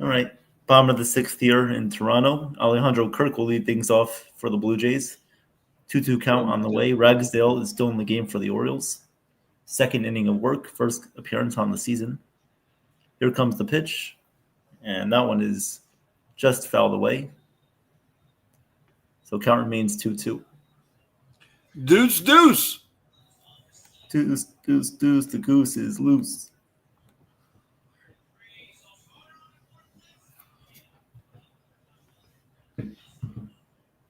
All right. Bottom of the 6th here in Toronto. Alejandro Kirk will lead things off for the Blue Jays. 2-2 count on the way. Ragsdale is still in the game for the Orioles. Second inning of work. First appearance on the season. Here comes the pitch. And that one is just fouled away. So count remains 2-2. Deuce, deuce. Deuce, deuce, deuce. The goose is loose.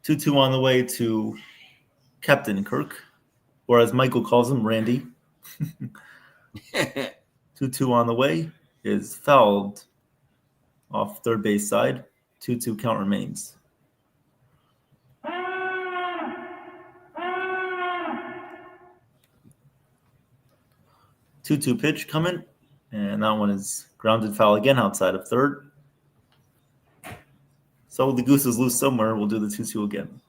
Two on the way to Captain Kirk, or as Michael calls him, Randy. 2-2 on the way is fouled off third base side. 2-2 count remains. 2-2 pitch coming, and that one is grounded foul again outside of third. So the goose is loose somewhere. We'll do the 2-2 again.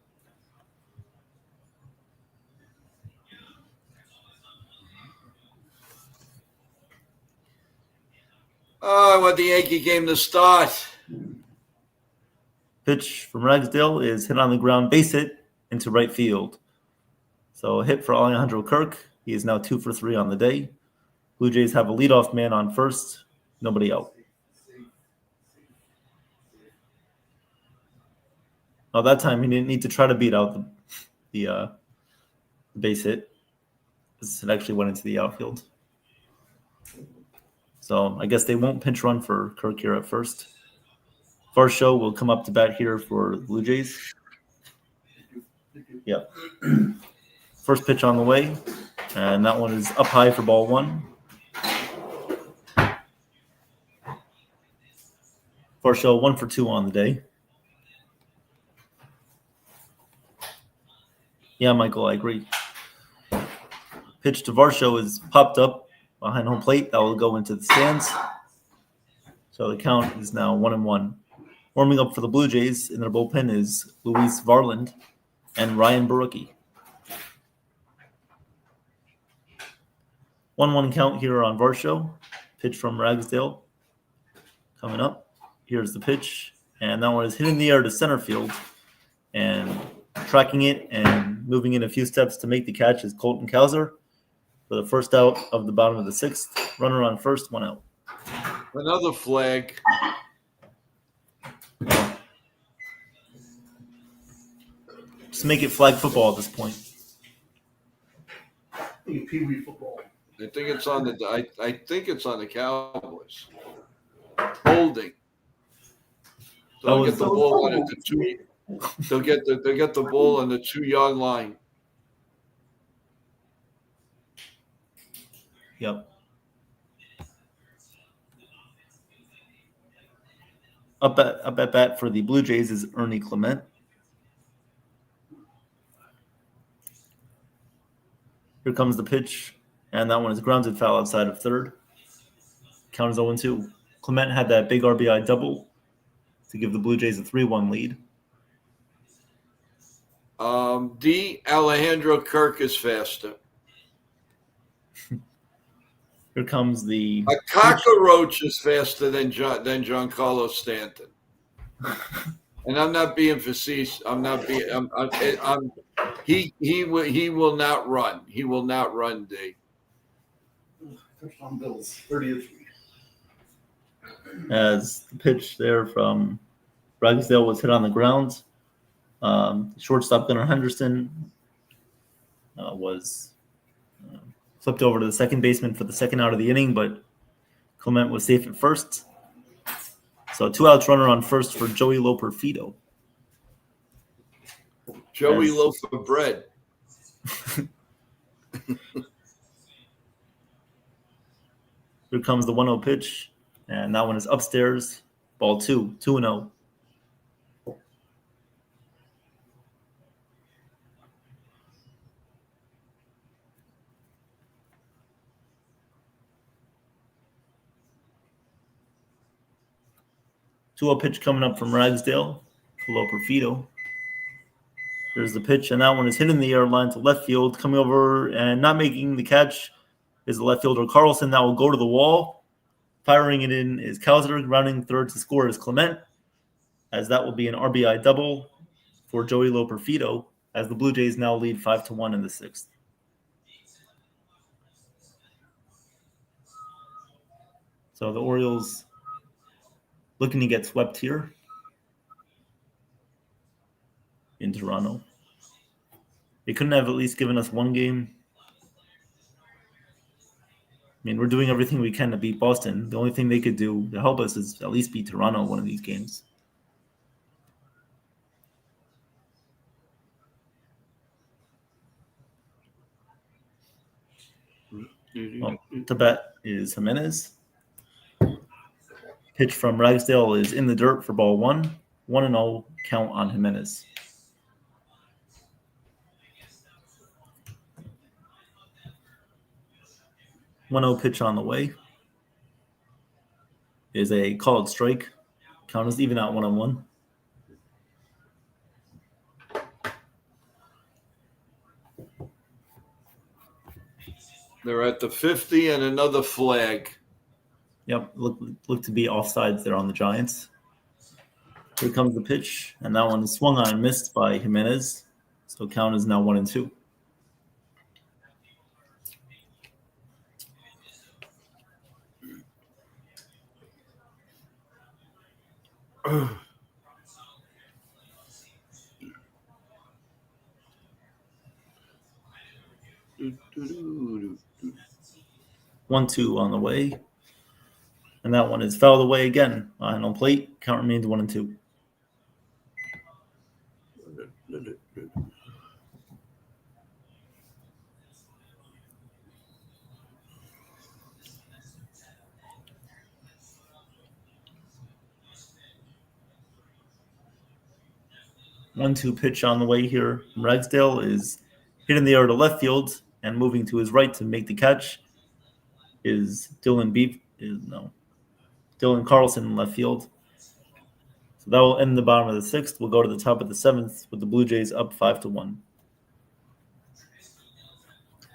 Oh, I want the Yankee game to start. Pitch from Ragsdale is hit on the ground, base hit into right field. So a hit for Alejandro Kirk. He is now 2 for 3 on the day. Blue Jays have a leadoff man on first. Nobody out. Oh, that time he didn't need to try to beat out the base hit. It actually went into the outfield. So I guess they won't pinch run for Kirk here at first. Varsho will come up to bat here for the Blue Jays. Yep. First pitch on the way, and that one is up high for ball 1. Varsho 1 for 2 on the day. Yeah, Michael, I agree. Pitch to Varsho is popped up behind home plate. That will go into the stands. So the count is now 1-1. Warming up for the Blue Jays in their bullpen is Luis Varland and Ryan Barucki. 1-1 count here on Varsho. Pitch from Ragsdale coming up. Here's the pitch. And that one is hit in the air to center field. And tracking it and moving in a few steps to make the catch is Colton Cowser for the first out of the bottom of the 6th. Runner on first, 1 out. Another flag. Just make it flag football at this point. Pee-wee football. I think it's on the Cowboys. Holding. So That I'll was get the ball when it's They'll get the ball on the 2-yard line. Yep. Up at bat for the Blue Jays is Ernie Clement. Here comes the pitch, and that one is grounded foul outside of third. Count is 0-2. Clement had that big RBI double to give the Blue Jays a 3-1 lead. Alejandro Kirk is faster. Here comes the A cockroach is faster than Giancarlo Stanton. And I'm not being facetious. He will not run. He will not run, D. Touchdown Bills, 30th. as the pitch there from Ragsdale was hit on the ground. Shortstop Gunnar Henderson was flipped over to the second baseman for the second out of the inning, but Clement was safe at first. So 2 outs, runner on first for Joey Loperfido. Joey loaf of bread. Here comes the 1-0 pitch, and that one is upstairs. Ball 2-0. Two-0 pitch coming up from Ragsdale to Loperfido. There's the pitch, and that one is hit in the air, line to left field. Coming over and not making the catch is the left fielder Carlson. That will go to the wall. Firing it in is Kauser. Rounding third to score is Clement, as that will be an RBI double for Joey Loperfido, as the Blue Jays now lead 5-1 in the sixth. So the Orioles looking to get swept here in Toronto. They couldn't have at least given us one game. I mean, we're doing everything we can to beat Boston. The only thing they could do to help us is at least beat Toronto one of these games. Well, to bat is Jimenez. Pitch from Ragsdale is in the dirt for ball 1. 1-0 count on Jimenez. One-0 pitch on the way is a called strike. Count is even out 1-1. They're at the 50 and another flag. Yep, look to be offsides there on the Giants. Here comes the pitch, and that one is swung on and missed by Jimenez. So count is now 1-2. One, two on the way. And that one is fouled away again. On plate, count remains 1-2. One-two pitch on the way here from Ragsdale is hit in the air to left field, and moving to his right to make the catch is Dylan Carlson in left field. So that will end the bottom of the sixth. We'll go to the top of the seventh with the Blue Jays up 5-1.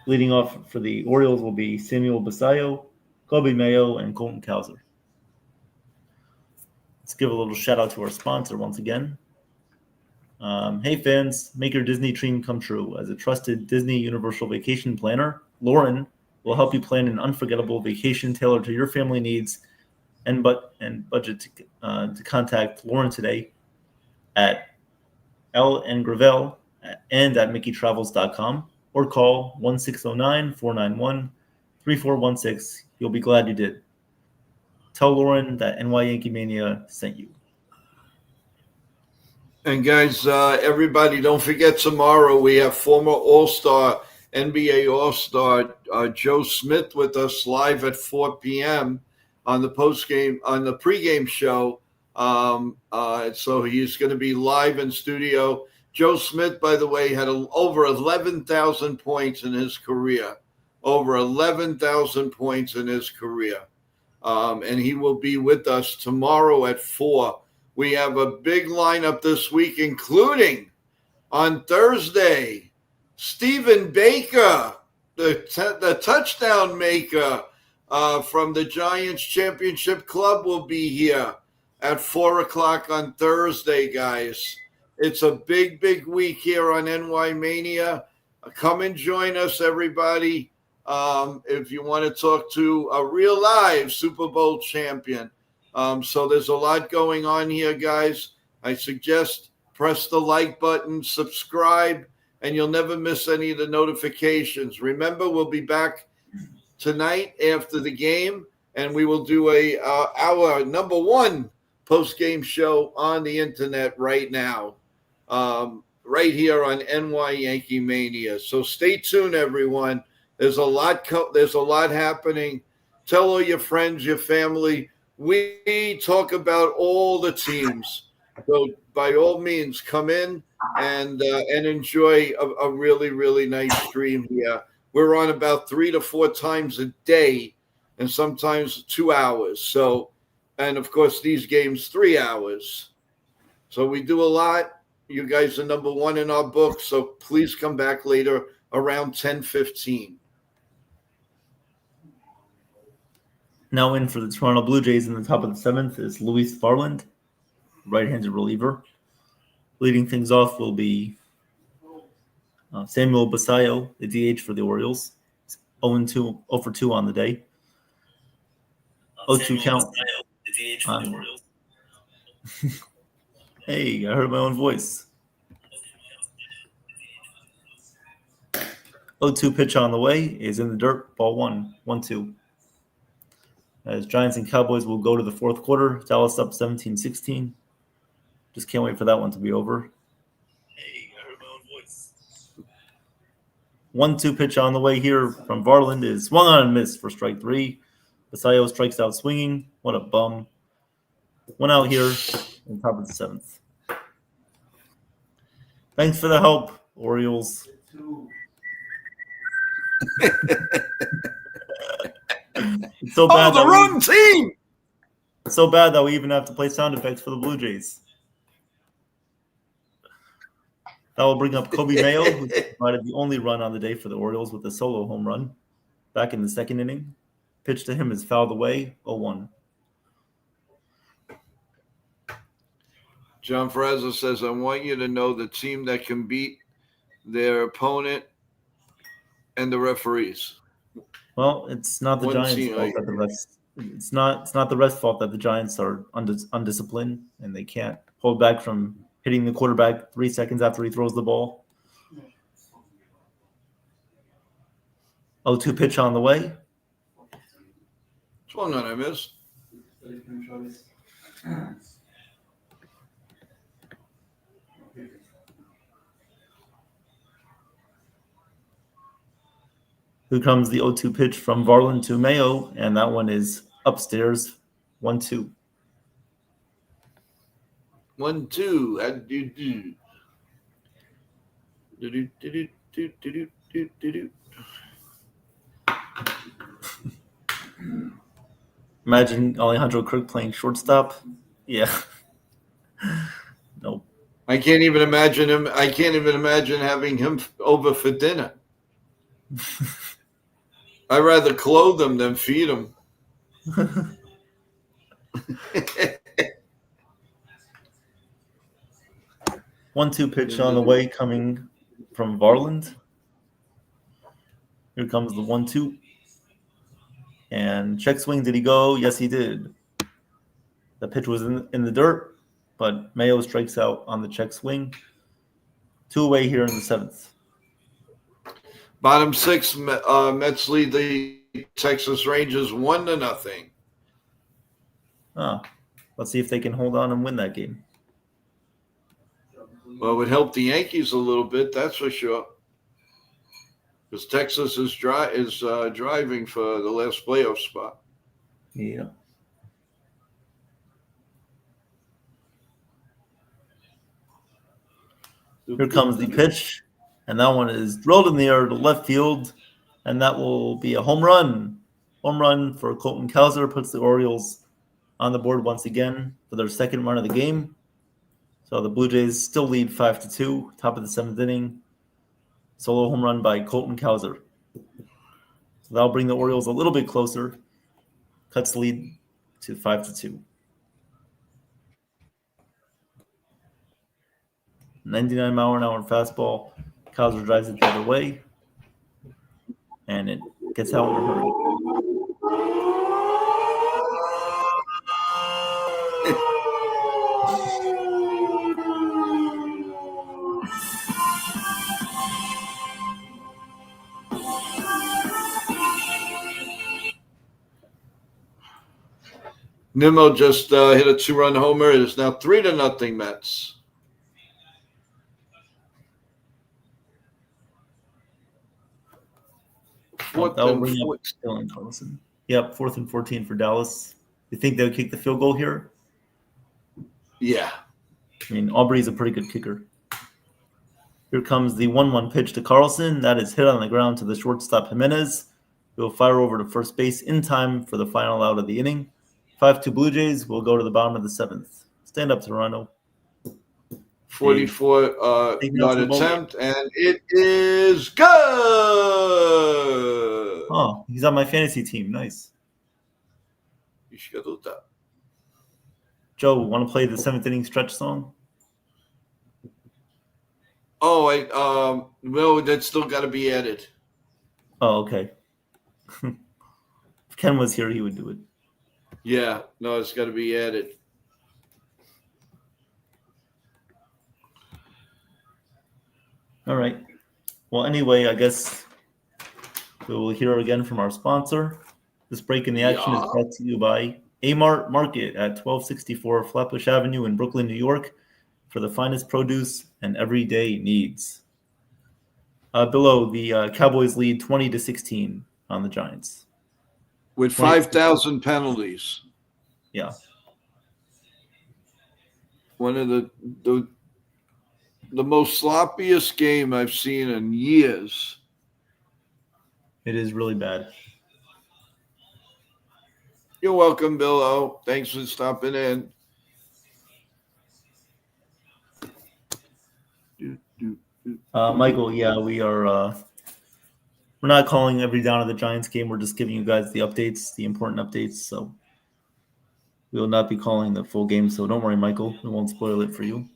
Leading off for the Orioles will be Samuel Basayo, Kobe Mayo, and Colton Kauser. Let's give a little shout out to our sponsor once again. Hey fans, make your Disney dream come true. As a trusted Disney Universal Vacation planner, Lauren will help you plan an unforgettable vacation tailored to your family needs and budget. To contact Lauren today at LNGravel and at MickeyTravels.com or call 1-609-491-3416. You'll be glad you did. Tell Lauren that NY Yankee Mania sent you. And guys, everybody, don't forget tomorrow we have former All-Star, NBA All-Star Joe Smith with us live at 4 p.m. on the pregame show. So he's going to be live in studio. Joe Smith, by the way, had over 11,000 points in his career. Over 11,000 points in his career. And he will be with us tomorrow at 4. We have a big lineup this week, including on Thursday, Stephen Baker, the touchdown maker from the Giants Championship Club, will be here at 4 o'clock on Thursday, guys. It's a big, big week here on NY Mania. Come and join us, everybody. If you want to talk to a real live Super Bowl champion. So there's a lot going on here, guys. I suggest press the like button, subscribe, and you'll never miss any of the notifications. Remember, we'll be back tonight after the game, and we will do our number 1 post-game show on the internet right now, right here on NY Yankee Mania. So stay tuned, everyone. There's a lot happening. Tell all your friends, your family. We talk about all the teams. So by all means, come in and enjoy a really, really nice stream here. We're on about 3 to 4 times a day and sometimes 2 hours. So, and of course, these games, 3 hours. So we do a lot. You guys are number 1 in our book. So please come back later around 10:15. Now in for the Toronto Blue Jays in the top of the 7th is Luis Farland, right-handed reliever. Leading things off will be Samuel Basallo, the DH for the Orioles. 0 for 2 on the day. 0-2 count. Hey, I heard my own voice. 0-2 pitch on the way is in the dirt. Ball 1, 1-2. As Giants and Cowboys will go to the 4th quarter. Dallas up 17-16. Just can't wait for that one to be over. Hey, I heard my own voice. 1-2 pitch on the way here from Varland is swung on and missed for strike 3. Basallo strikes out swinging. What a bum. 1 out here in top of the 7th. Thanks for the help, Orioles. It's so bad the wrong team! It's so bad that we even have to play sound effects for the Blue Jays. That will bring up Kobe Mayo, who provided the only run on the day for the Orioles with a solo home run back in the 2nd inning. Pitch to him is fouled away, 0-1. John Fraza says, I want you to know the team that can beat their opponent and the referees. Well, it's not the Giants' fault that the refs. It's not the refs' fault that the Giants are undisciplined and they can't hold back from hitting the quarterback 3 seconds after he throws the ball. 0-2 pitch on the way. Swung on, I missed. Here comes the 0-2 pitch from Varland to Mayo, and that one is upstairs, 1-2. 1-2. How do you do? Do-do-do-do-do-do-do-do-do. Imagine Alejandro Kirk playing shortstop. Yeah. Nope. I can't even imagine him. I can't even imagine having him over for dinner. I'd rather clothe him than feed him. 1-2 pitch on the way coming from Varland. Here comes the 1-2. And check swing, did he go? Yes, he did. The pitch was in the dirt, but Mayo strikes out on the check swing. 2 away here in the 7th. Bottom 6, Mets lead the Texas Rangers 1-0. Let's see if they can hold on and win that game. Well, it would help the Yankees a little bit, that's for sure. Because Texas is driving for the last playoff spot. Yeah. Here comes the pitch, and that one is drilled in the air to left field, and that will be a home run. Home run for Colton Cowser, puts the Orioles on the board once again for their second run of the game. So the Blue Jays still lead 5-2, top of the seventh inning. Solo home run by Colton Cowser. So that'll bring the Orioles a little bit closer. Cuts the lead to 5-2. 99-mile-an-hour fastball. Cowser drives it the other way, and it gets out in a hurry. Nimmo just hit a 2-run homer. It is now 3-0 Mets. Fourth That'll and bring up 14. Dylan Carlson. Yep, 4th and 14 for Dallas. You think they'll kick the field goal here? Yeah. I mean, Aubrey's a pretty good kicker. Here comes the 1-1 pitch to Carlson. That is hit on the ground to the shortstop Jimenez. He'll fire over to first base in time for the final out of the inning. 5-2 Blue Jays will go to the bottom of the 7th. Stand up, Toronto. 44-yard attempt, and it is good. Oh, he's on my fantasy team. Nice. Joe, want to play the 7th inning stretch song? Oh, no, that's still got to be added. Oh, okay. If Ken was here, he would do it. Yeah, no, it's got to be added. All right. Well, anyway, I guess we will hear again from our sponsor. This break in the action is brought to you by A-Mart Market at 1264 Flatbush Avenue in Brooklyn, New York, for the finest produce and everyday needs. Below, the Cowboys lead 20-16 on the Giants. With 5,000 penalties. Yeah. One of the most sloppiest game I've seen in years. It is really bad. You're welcome, Bill O. Thanks for stopping in. Michael, yeah, we are. We're not calling every down of the Giants game. We're just giving you guys the updates, the important updates. So we will not be calling the full game. So don't worry, Michael. We won't spoil it for you.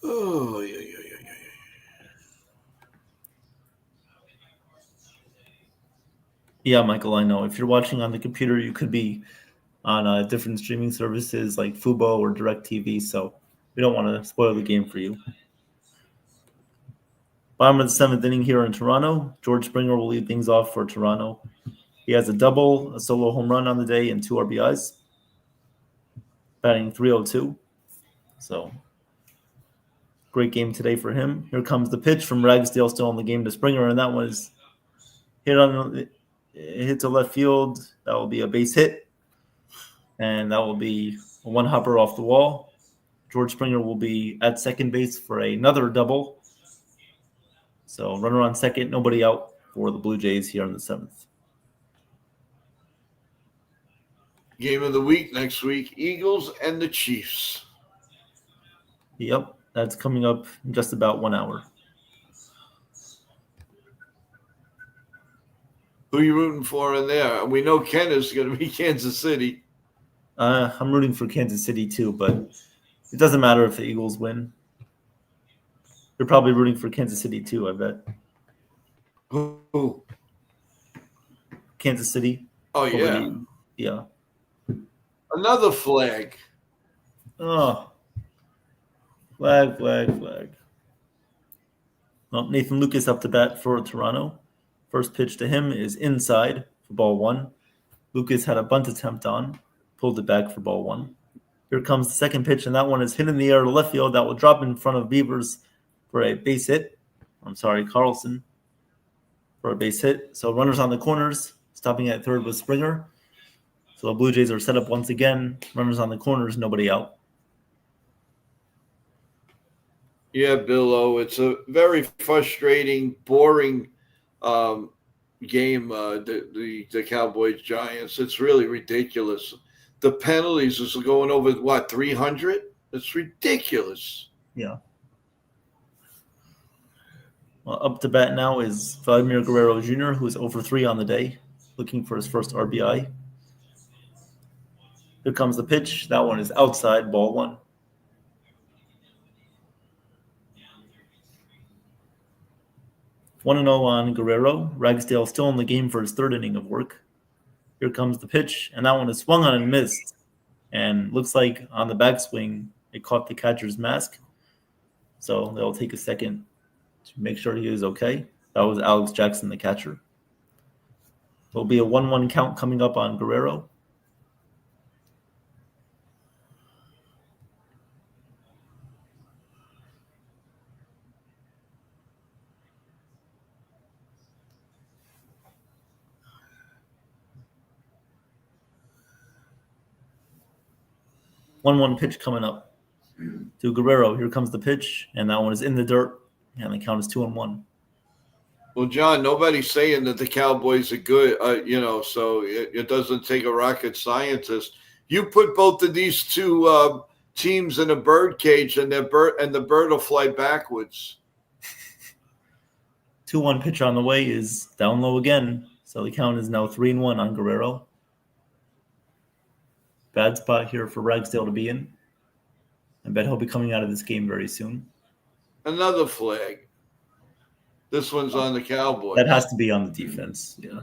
Oh, yeah. Yeah, Michael, I know. If you're watching on the computer, you could be on different streaming services like Fubo or DirecTV. So we don't want to spoil the game for you. Bottom of the 7th inning here in Toronto. George Springer will lead things off for Toronto. He has a double, a solo home run on the day, and 2 RBIs. Batting .302. So great game today for him. Here comes the pitch from Ragsdale still in the game to Springer, and that was hit to left field. That will be a base hit, and that will be a one-hopper off the wall. George Springer will be at second base for another double. So runner on second, nobody out for the Blue Jays here in the 7th. Game of the week next week, Eagles and the Chiefs. Yep, that's coming up in just about 1 hour. Who are you rooting for in there? We know Ken is going to be Kansas City. I'm rooting for Kansas City too, but it doesn't matter if the Eagles win. You're probably rooting for Kansas City too, I bet. Who? Kansas City. Oh, yeah. Yeah. Another flag. Oh. Flag. Well, Nathan Lucas up to bat for Toronto. First pitch to him is inside for ball 1. Lucas had a bunt attempt on, pulled it back for ball 1. Here comes the second pitch, and that one is hit in the air to left field. That will drop in front of Beavers for a base hit. Carlson for a base hit. So runners on the corners, stopping at third with Springer. So the Blue Jays are set up once again. Runners on the corners, nobody out. Yeah, Bill. It's a very frustrating, boring game. The Cowboys Giants. It's really ridiculous. The penalties is going over 300. It's ridiculous. Yeah. Well, up to bat now is Vladimir Guerrero Jr., who is over 3 on the day, looking for his first RBI. Here comes the pitch. That one is outside, ball 1. One and 0 on Guerrero. Ragsdale still in the game for his third inning of work. Here comes the pitch, and that one is swung on and missed. And looks like on the backswing, it caught the catcher's mask. So they'll take a second to make sure he is okay. That was Alex Jackson, the catcher. There'll be a 1-1 count coming up on Guerrero. One pitch coming up to Guerrero. Here comes the pitch, and that one is in the dirt, and the count is 2-1. Well, John, nobody's saying that the Cowboys are good, so it doesn't take a rocket scientist. You put both of these two teams in a bird cage, and the bird will fly backwards. 2-1 pitch on the way is down low again, so the count is now 3-1 on Guerrero. Bad spot here for Ragsdale to be in. I bet he'll be coming out of this game very soon. Another flag. This one's on the Cowboys. That has to be on the defense. Yeah.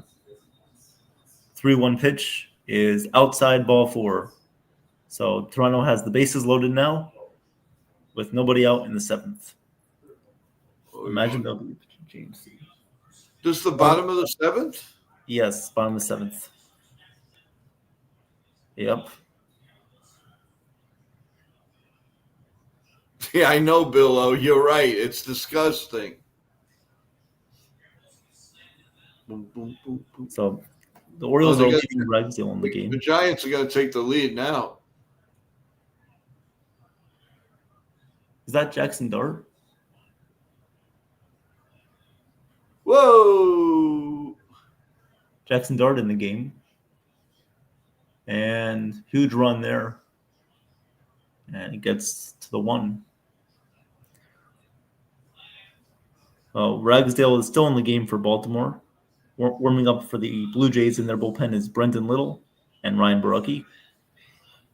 3-1 pitch is outside, ball 4. So Toronto has the bases loaded now with nobody out in the 7th. Imagine they'll be James. This is the bottom of the 7th? Yes, bottom of the 7th. Yep. Yeah, I know, Bill. You're right. It's disgusting. Boom, boom, boom, boom. So the Orioles are leading Ragsdale in the game. The Giants are going to take the lead now. Is that Jackson Dart? Whoa! Jackson Dart in the game. And huge run there. And he gets to the 1. Ragsdale is still in the game for Baltimore. Warming up for the Blue Jays in their bullpen is Brendan Little and Ryan Barucki.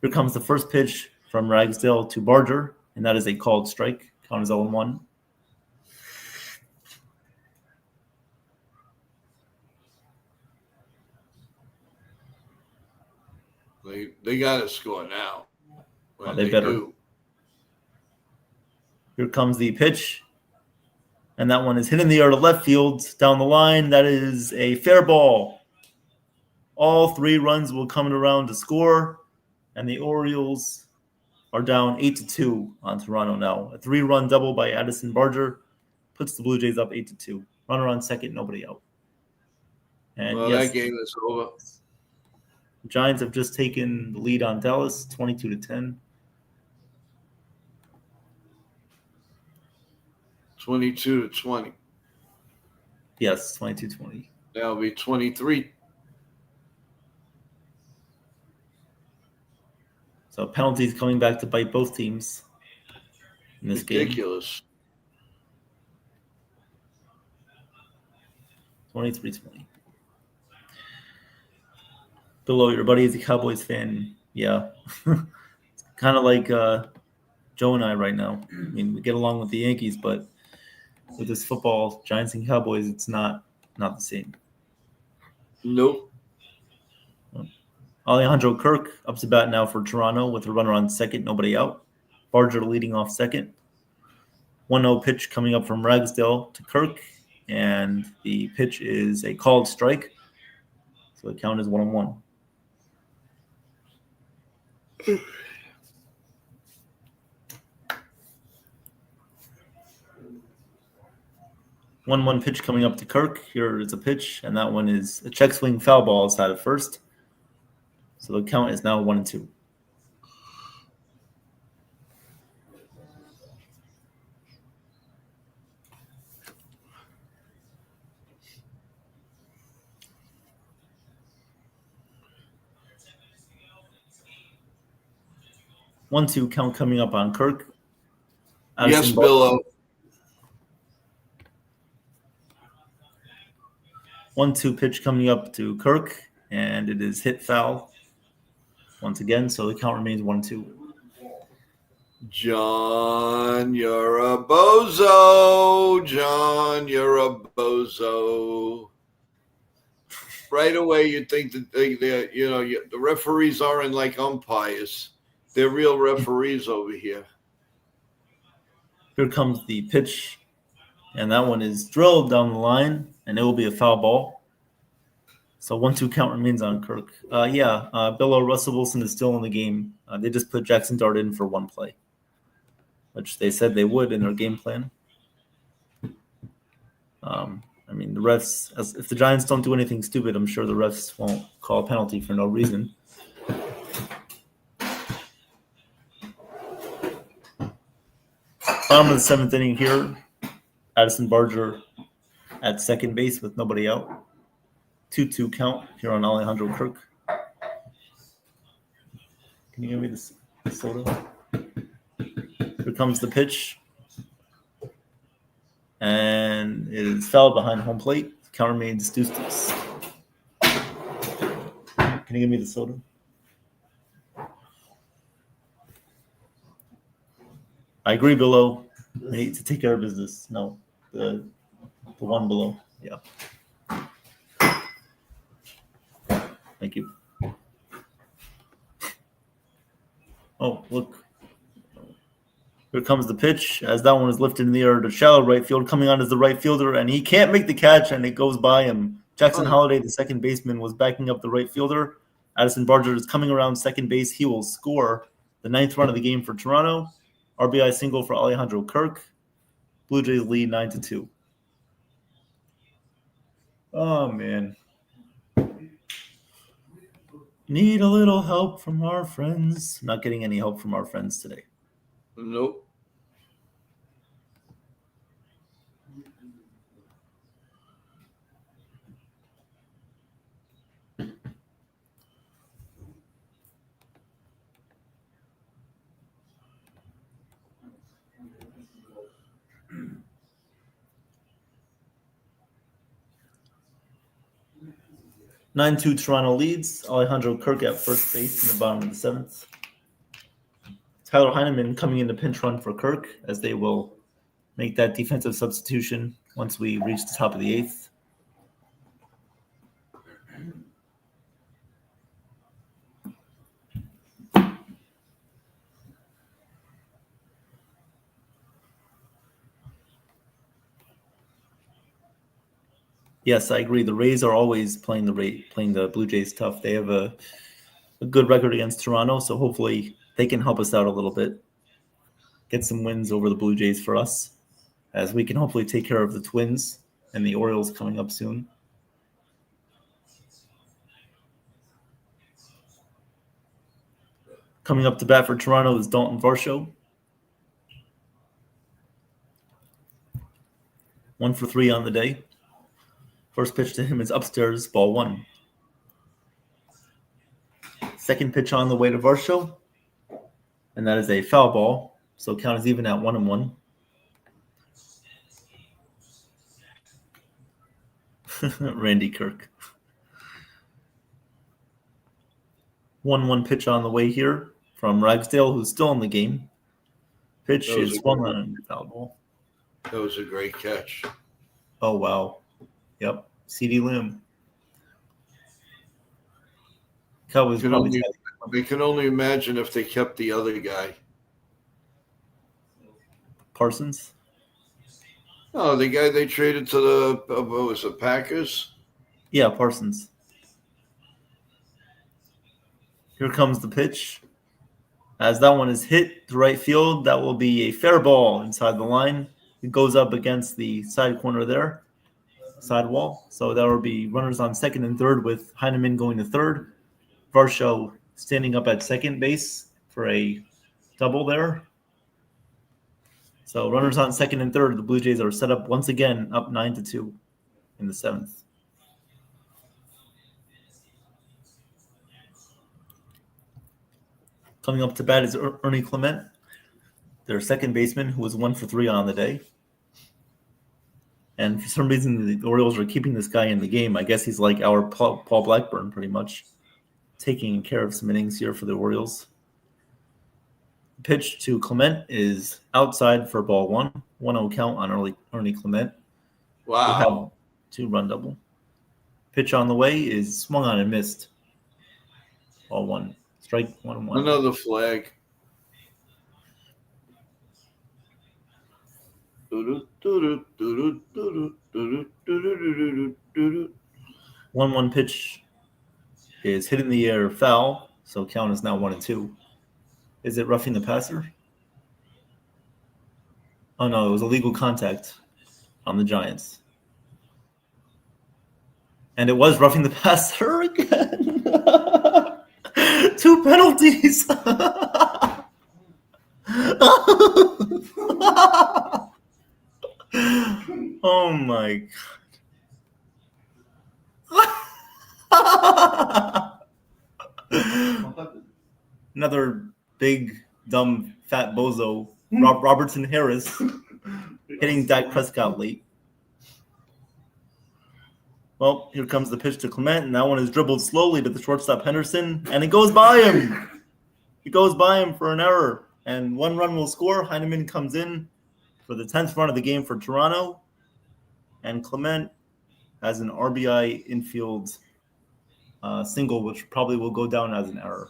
Here comes the first pitch from Ragsdale to Barger, and that is a called strike. Count is 0-1. They got to score now. They better. Do. Here comes the pitch. And that one is hit in the air to left field down the line. That is a fair ball. All 3 runs will come around to score. And the Orioles are down 8-2 on Toronto now. A 3-run double by Addison Barger puts the Blue Jays up 8-2. Runner on second, nobody out. And that game is over. The Giants have just taken the lead on Dallas, 22-10. 22-20. Yes, 22-20. That'll be 23. So penalties coming back to bite both teams in this Ridiculous. game. 23-20. Below, your buddy is a Cowboys fan. Yeah. It's kind of like Joe and I right now. I mean, we get along with the Yankees, but with this football, Giants and Cowboys, it's not the same. Nope. Alejandro Kirk up to bat now for Toronto with a runner on second, nobody out. Barger leading off second. 1-0 pitch coming up from Ragsdale to Kirk, and the pitch is a called strike. So the count is 1-1. 1-1 pitch coming up to Kirk. Here is a pitch, and that one is a check swing foul ball outside of first. So the count is now 1-2. One, two count coming up on Kirk. Yes, Addison Billo. 1-2 pitch coming up to Kirk, and it is hit foul once again. So the count remains 1-2. John, you're a bozo. John, you're a bozo. Right away, you think that the referees aren't like umpires. They're real referees over here. Here comes the pitch, and that one is drilled down the line, and it will be a foul ball. So 1-2 count remains on Kirk. Billo, Russell Wilson is still in the game. They just put Jackson Dart in for one play, which they said they would in their game plan. The refs, if the Giants don't do anything stupid, I'm sure the refs won't call a penalty for no reason. Bottom of the seventh inning here. Addison Barger at second base with nobody out. 2-2 count here on Alejandro Kirk. Can you give me this soda? Here comes the pitch. And it is fouled behind home plate. Count remains deuce. Can you give me the soda? I agree, below. We need to take care of business. No, the one below. Yeah. Thank you. Oh, look. Here comes the pitch as that one is lifted in the air to shallow right field. Coming on as the right fielder, and he can't make the catch, and it goes by him. Jackson Holliday, the second baseman, was backing up the right fielder. Addison Barger is coming around second base. He will score the 9th run of the game for Toronto. RBI single for Alejandro Kirk. Blue Jays lead 9-2. Oh, man. Need a little help from our friends. Not getting any help from our friends today. Nope. Nine 2 Toronto leads. Alejandro Kirk at first base in the bottom of the 7th. Tyler Heineman coming in to pinch run for Kirk as they will make that defensive substitution once we reach the top of the 8th. Yes, I agree. The Rays are always playing the Blue Jays tough. They have a good record against Toronto, so hopefully they can help us out a little bit. Get some wins over the Blue Jays for us, as we can hopefully take care of the Twins and the Orioles coming up soon. Coming up to bat for Toronto is Dalton Varsho. 1 for 3 on the day. First pitch to him is upstairs, ball 1. Second pitch on the way to Varsho, and that is a foul ball. So count is even at 1-1. Randy Kirk. 1-1 pitch on the way here from Ragsdale, who's still in the game. Pitch is swung on foul ball. That was a great catch. Oh, wow. Yep. CD Lamb. Cowboys probably. They can only imagine if they kept the other guy. Parsons. Oh, the guy they traded to the what was it, Packers? Yeah, Parsons. Here comes the pitch. As that one is hit to right field, that will be a fair ball inside the line. It goes up against the side corner there, side wall. So there will be runners on second and third with Heineman going to third. Varsho standing up at second base for a double there. So runners on second and third. The Blue Jays are set up once again, up 9-2 in the seventh. Coming up to bat is Ernie Clement, their second baseman, who was 1 for 3 on the day. And for some reason, the Orioles are keeping this guy in the game. I guess he's like our Paul Blackburn, pretty much, taking care of some innings here for the Orioles. The pitch to Clement is outside for ball 1. 1-0 count on Ernie Clement. Wow. 2-run double. Pitch on the way is swung on and missed. Ball 1. Strike 1-1. Another flag. 1-1 pitch is hit in the air, foul. So count is now 1-2. Is it roughing the passer? Oh no, it was illegal contact on the Giants. And it was roughing the passer again. 2 penalties. Oh my god. Another big, dumb, fat bozo, Robertson Harris, hitting Dak Prescott late. Well, here comes the pitch to Clement, and that one is dribbled slowly to the shortstop Henderson, and it goes by him. It goes by him for an error, and 1 run will score. Heineman comes in for the 10th run of the game for Toronto, and Clement has an RBI infield single, which probably will go down as an error.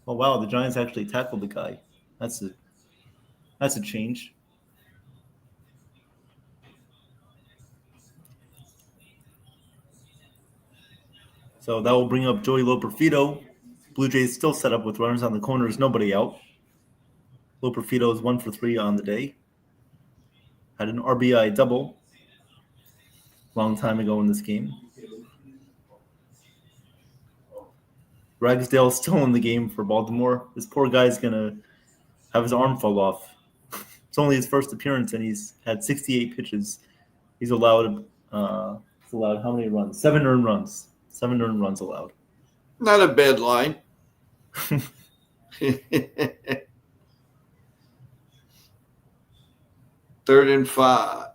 Oh wow, the Giants actually tackled the guy. That's a change. So that will bring up Joey Loperfido. Blue Jays still set up with runners on the corners, nobody out. Loperfido is 1 for 3 on the day. Had an RBI double long time ago in this game. Ragsdale's still in the game for Baltimore. This poor guy's going to have his arm fall off. It's only his first appearance, and he's had 68 pitches. He's allowed how many runs? 7 earned runs. 7 earned runs allowed. Not a bad line. 3rd and 5.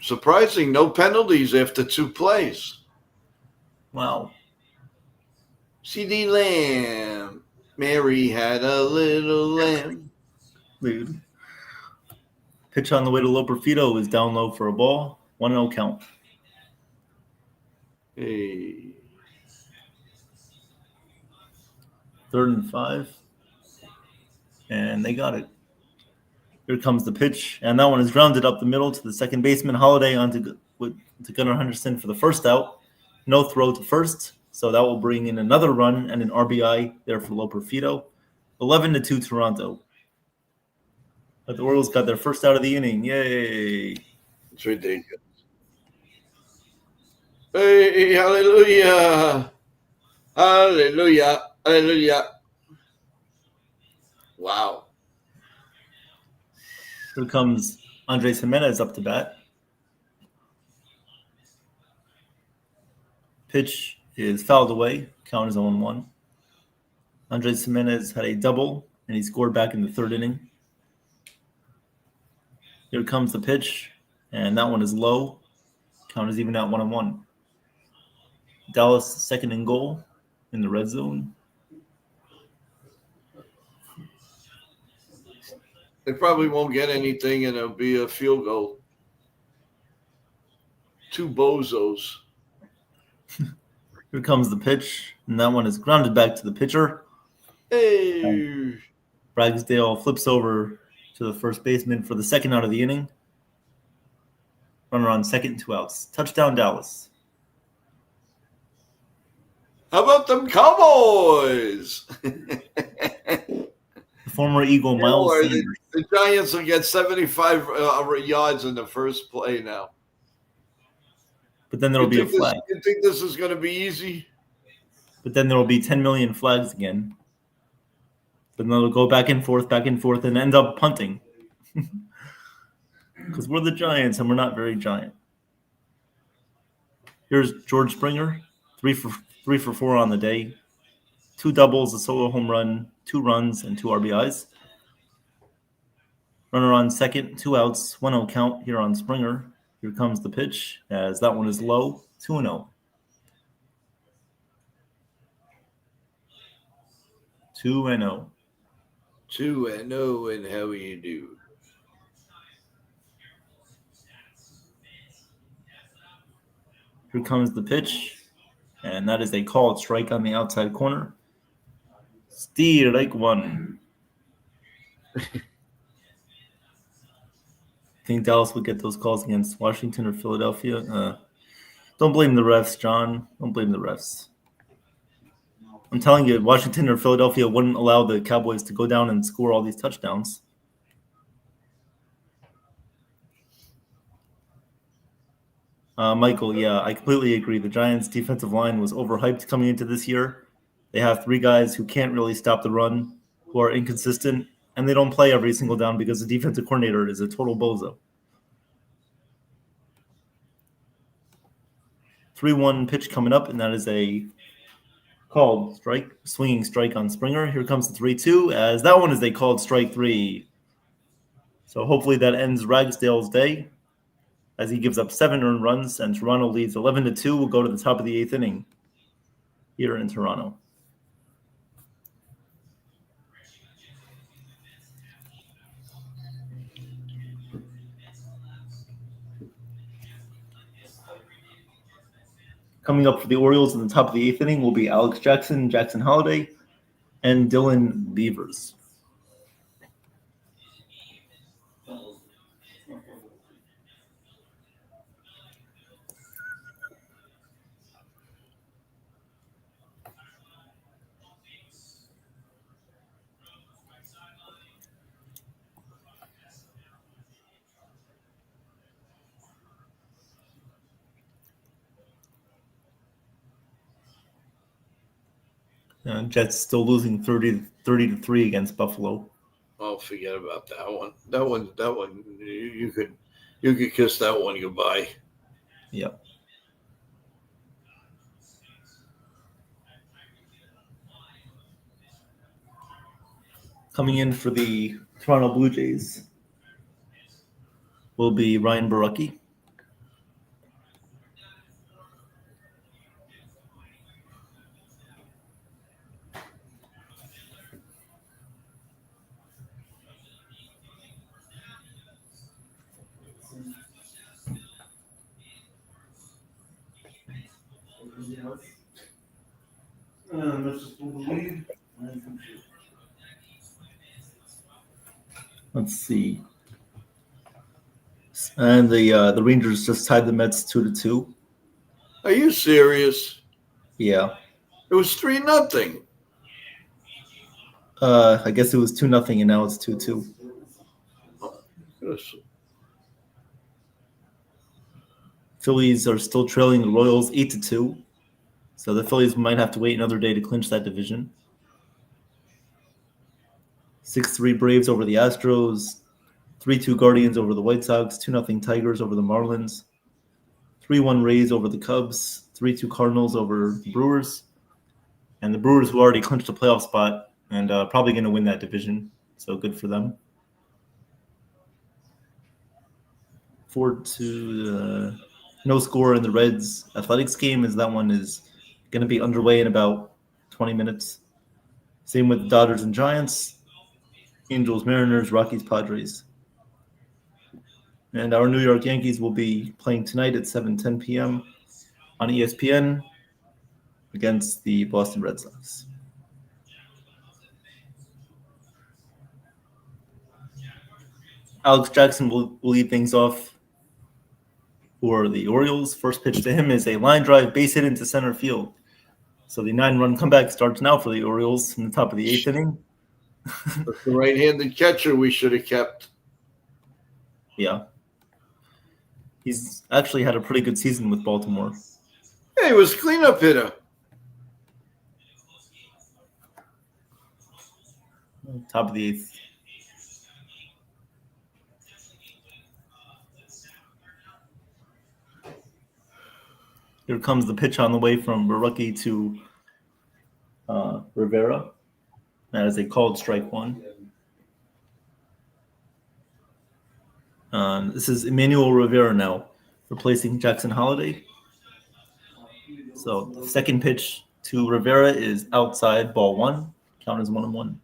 Surprising, no penalties after 2 plays. Wow. CD Lamb. Mary had a little lamb. Dude. Pitch on the way to Loperfido is down low for a ball. 1-0 count. Hey. 3rd and 5. And they got it. Here comes the pitch. And that one is grounded up the middle to the second baseman. Holiday to Gunnar Henderson for the first out. No throw to first. So that will bring in another run and an RBI there for Loperfido. 11-2 Toronto. But the Orioles got their first out of the inning. Yay. It's ridiculous. Hey, hallelujah. Hallelujah. Hallelujah. Wow. Here comes Andres Jimenez up to bat. Pitch is fouled away. Count is 0-1. Andres Jimenez had a double, and he scored back in the 3rd inning. Here comes the pitch, and that one is low. Count is even at 1-1. Dallas second and goal in the red zone. They probably won't get anything, and it'll be a field goal. 2 bozos. Here comes the pitch, and that one is grounded back to the pitcher. Hey. Ragsdale flips over to the first baseman for the second out of the inning. Runner on second, 2 outs. Touchdown, Dallas. How about them Cowboys? The former Eagle, Miles Sanders. The Giants will get 75 yards in the first play now. But then there will be a flag. You think this is going to be easy? But then there will be 10 million flags again. Then they'll go back and forth, and end up punting. Because we're the Giants, and we're not very giant. Here's George Springer, 3 for 4 on the day. 2 doubles, a solo home run, 2 runs, and 2 RBIs. Runner on second, 2 outs, 1-0 count here on Springer. Here comes the pitch, as that one is low, 2-0. 2-0. 2-0, and how you do? Here comes the pitch, and that is a called strike on the outside corner. Strike 1. Think Dallas would get those calls against Washington or Philadelphia? Don't blame the refs, John. Don't blame the refs. I'm telling you, Washington or Philadelphia wouldn't allow the Cowboys to go down and score all these touchdowns. Michael, yeah, I completely agree. The Giants' defensive line was overhyped coming into this year. They have 3 guys who can't really stop the run, who are inconsistent, and they don't play every single down because the defensive coordinator is a total bozo. 3-1 pitch coming up, and that is a called strike, swinging strike on Springer. Here comes the 3-2, as that one is a called strike 3. So hopefully that ends Ragsdale's day, as he gives up 7 earned runs, and Toronto leads 11-2. We'll go to the top of the 8th inning here in Toronto. Coming up for the Orioles in the top of the 8th inning will be Alex Jackson, Jackson Holliday, and Dylan Beavers. Jets still losing 30-3 against Buffalo. Oh, forget about that one. That one. You could kiss that one goodbye. Yep. Coming in for the Toronto Blue Jays will be Ryan Borucki. Let's see. And the Rangers just tied the Mets 2-2. Are you serious? Yeah. It was 3-0. I guess it was 2-0, and now it's 2-2. Yes. Phillies are still trailing the Royals 8-2. So the Phillies might have to wait another day to clinch that division. 6-3 Braves over the Astros. 3-2 Guardians over the White Sox. 2-0 Tigers over the Marlins. 3-1 Rays over the Cubs. 3-2 Cardinals over the Brewers. And the Brewers, who already clinched a playoff spot and probably going to win that division. So good for them. 4-2 no score in the Reds Athletics game, as that one is going to be underway in about 20 minutes. Same with the Dodgers and Giants, Angels, Mariners, Rockies, Padres. And our New York Yankees will be playing tonight at 7:10 p.m. on ESPN against the Boston Red Sox. Alex Jackson will lead things off for the Orioles. First pitch to him is a line drive, base hit into center field. So the 9-run comeback starts now for the Orioles in the top of the 8th inning. That's the right-handed catcher we should have kept. Yeah. He's actually had a pretty good season with Baltimore. Hey, he was cleanup hitter. Top of the 8th. Here comes the pitch on the way from Barucki to Rivera. That is a called strike one. This is Emmanuel Rivera now, replacing Jackson Holiday. So the second pitch to Rivera is outside, ball 1. Count is 1-1.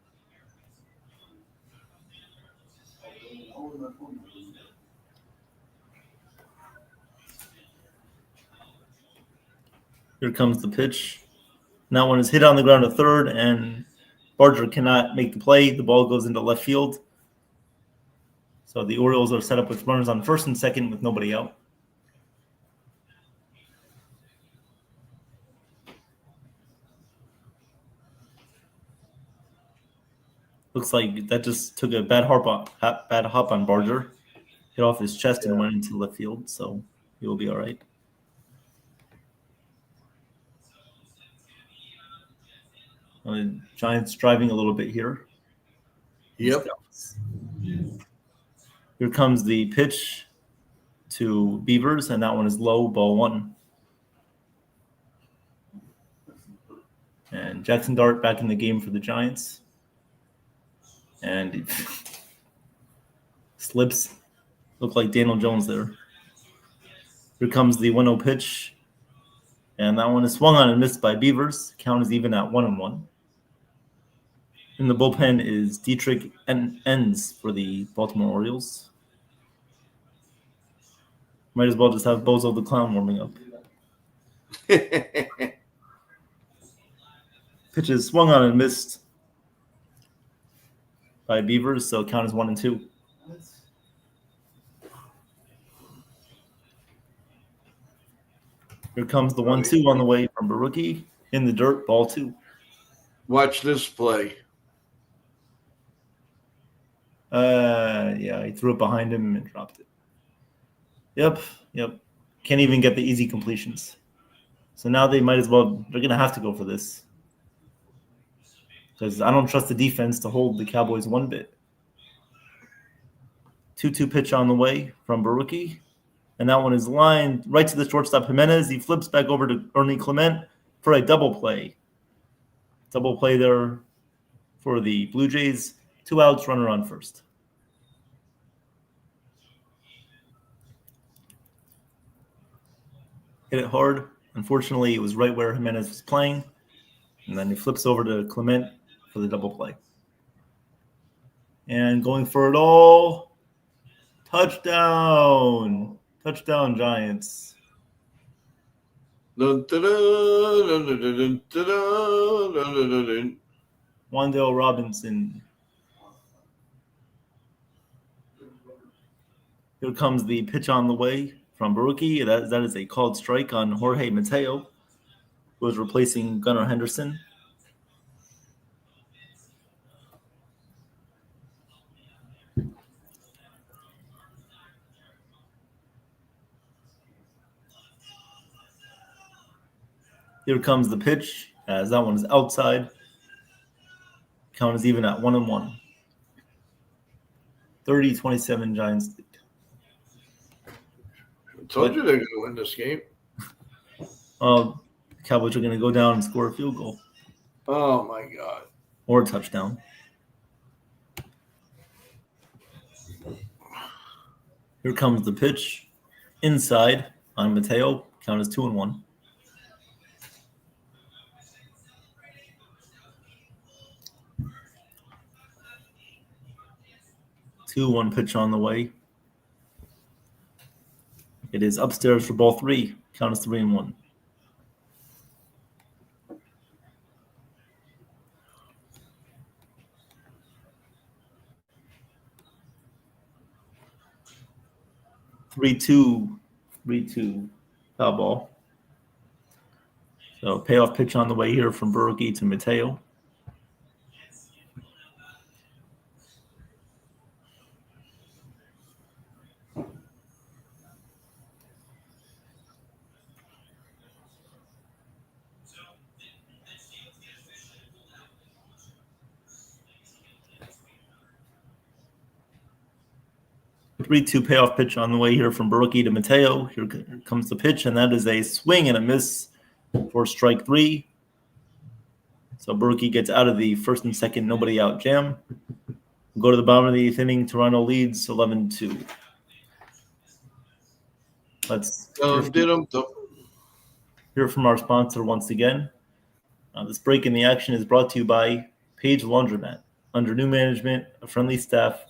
Here comes the pitch. And that one is hit on the ground to third, and Barger cannot make the play. The ball goes into left field. So the Orioles are set up with runners on first and second with nobody out. Looks like that just took a bad hop on Barger. Hit off his chest and went into left field, so he will be all right. Giants driving a little bit here. Yep. Here comes the pitch to Beavers, and that one is low, ball 1. And Jackson Dart back in the game for the Giants. And he slips. Looked like Daniel Jones there. Here comes the 1-0 pitch. And that one is swung on and missed by Beavers. Count is even at 1-1. In the bullpen is Dietrich Enns for the Baltimore Orioles. Might as well just have Bozo the Clown warming up. Pitch is swung on and missed by Beavers, so count is 1-2. Here comes the 1-2 on the way from Barucki. In the dirt, ball 2. Watch this play. Yeah, he threw it behind him and dropped it. Yep. Can't even get the easy completions. So now they might as well, they're going to have to go for this. Because I don't trust the defense to hold the Cowboys one bit. 2-2 pitch on the way from Barucki. And that one is lined right to the shortstop Jimenez. He flips back over to Ernie Clement for a double play. Double play there for the Blue Jays. 2 outs, runner on first. Hit it hard. Unfortunately, it was right where Jimenez was playing. And then he flips over to Clement for the double play. And going for it all. Touchdown. Touchdown, Giants. Dun, dun, dun, dun, dun, dun, dun, dun, dun. Wan'Dale Robinson. Here comes the pitch on the way from Barucki. That is a called strike on Jorge Mateo, who was replacing Gunnar Henderson. Here comes the pitch, as that one is outside. Count is even at 1-1. 30-27 Giants lead. I told you they're going to win this game. Cowboys are going to go down and score a field goal Oh, my God. or a touchdown. Here comes the pitch. Inside on Mateo. Count is 2-1. One pitch on the way. It is upstairs for ball 3. Count is 3-1. 3-2 foul ball. So payoff pitch on the way here from Berkey to Mateo. Three-two payoff pitch on the way here from Berkey to Mateo. Here comes the pitch, and that is a swing and a miss for strike 3. So Berkey gets out of the first and second nobody out jam. We'll go to the bottom of the 8th inning. Toronto leads 11-2. Let's hear from our sponsor once again. This break in the action is brought to you by Page Laundromat. Under new management, a friendly staff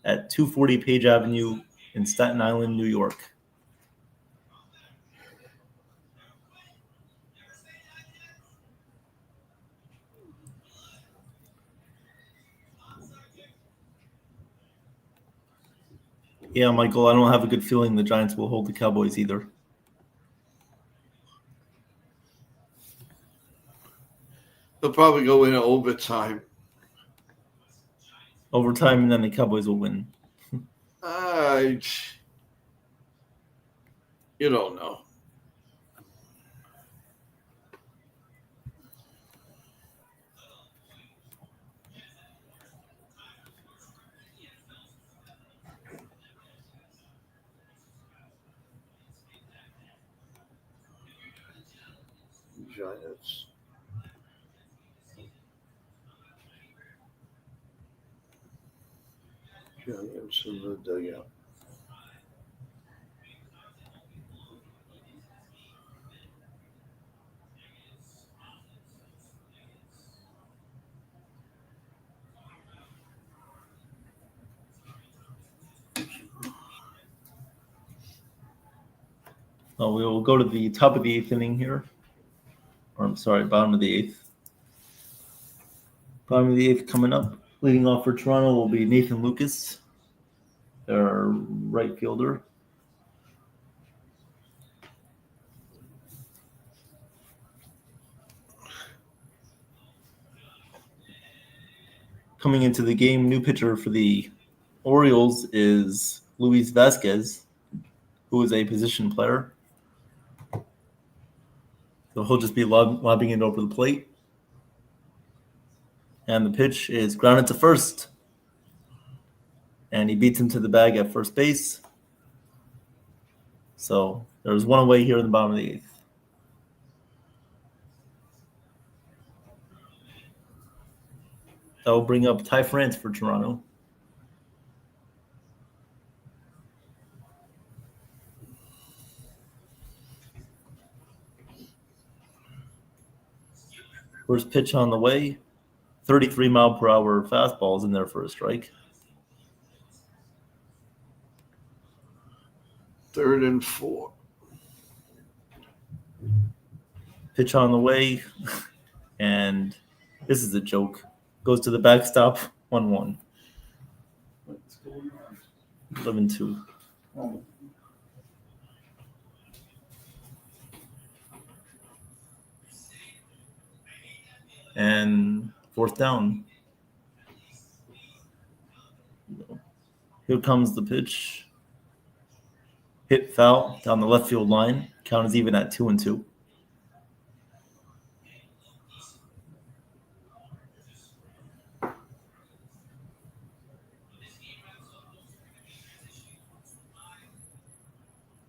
at 240 Page Avenue in Staten Island, New York. Yeah, Michael, I don't have a good feeling the Giants will hold the Cowboys either. They'll probably go into overtime. Overtime, and then the Cowboys will win. You don't know. Giants. Giants in the dugout. We will go to the top of the 8th inning here. Or I'm sorry, bottom of the 8th. Bottom of the 8th coming up. Leading off for Toronto will be Nathan Lucas, their right fielder. Coming into the game, new pitcher for the Orioles is Luis Vasquez, who is a position player. So he'll just be lobbing it over the plate. And the pitch is grounded to first. And he beats him to the bag at first base. So there's one away here in the bottom of the 8th. That will bring up Ty France for Toronto. First pitch on the way. 33-mile-per-hour fastball is in there for a strike. 3rd and 4. Pitch on the way. And this is a joke. Goes to the backstop, 1-1. What's going on? 11-2. Oh, And 4th down. Here comes the pitch. Hit foul down the left field line. Count is even at 2-2.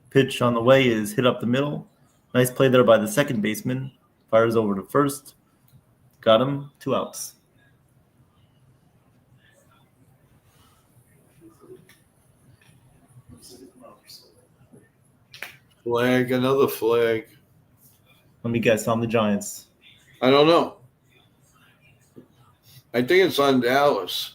Pitch on the way is hit up the middle. Nice play there by the second baseman. Fires over to first. Got him. 2 outs. Flag, another flag. Let me guess, on the Giants. I don't know. I think it's on Dallas.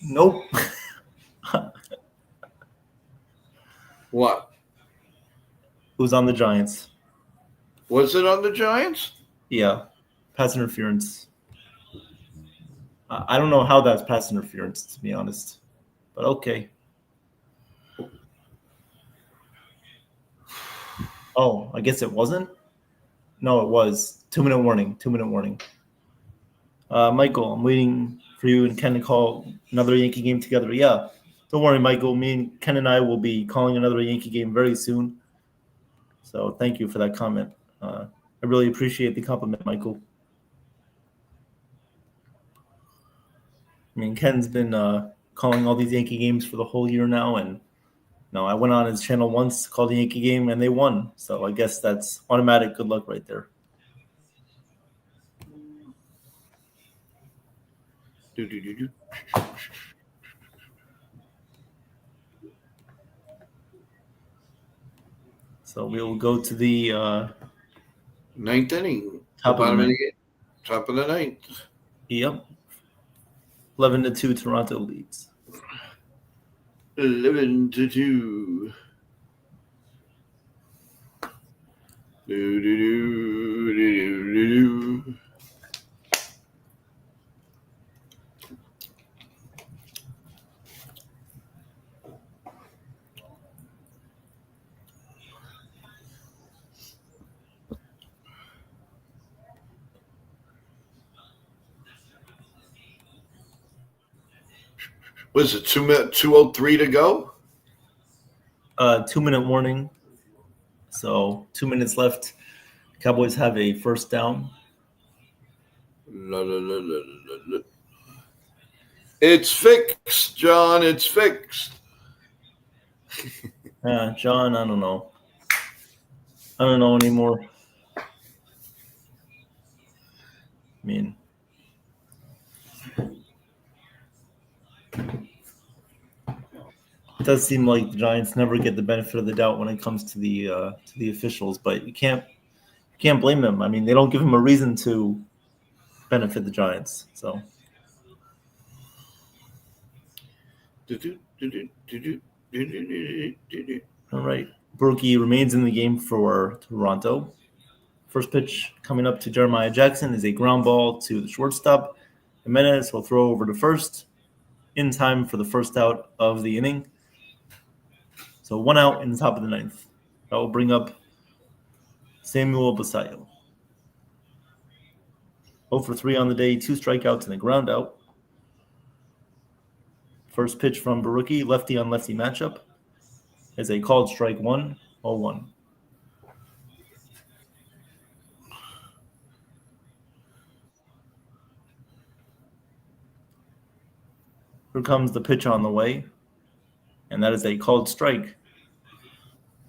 Nope. What? Who's on the Giants? Was it on the Giants? Yeah. Pass interference. I don't know how that's pass interference, to be honest. But okay. Oh, I guess it wasn't? No, it was. 2-minute warning. 2-minute warning. Michael, I'm waiting for you and Ken to call another Yankee game together. Yeah. Don't worry, Michael. Me and Ken and I will be calling another Yankee game very soon. So thank you for that comment. I really appreciate the compliment, Michael. I mean, Ken's been calling all these Yankee games for the whole year now, and I went on his channel once, called a Yankee game, and they won. So I guess that's automatic good luck right there. Do. So we will go to the Ninth inning. Top of the Bottom of ninth. the top of the ninth. Yep. 11-2 Toronto leads. 11-2. Do. Was it 2:03 to go? 2-minute warning. So 2 minutes left. Cowboys have a first down. It's fixed, John. It's fixed. John, I don't know. I don't know anymore. I mean, it does seem like the Giants never get the benefit of the doubt when it comes to the officials, but you can't blame them. I mean, they don't give them a reason to benefit the Giants. So all right, Brookie remains in the game for Toronto. First pitch coming up to Jeremiah Jackson is a ground ball to the shortstop. Jimenez will throw over to first in time for the first out of the inning. So 1 out in the top of the ninth. That will bring up Samuel Basallo. 0 for 3 on the day, 2 strikeouts and a ground out. First pitch from Barucki, lefty on lefty matchup, is a called strike 1, 0-1. Here comes the pitch on the way, and that is a called strike.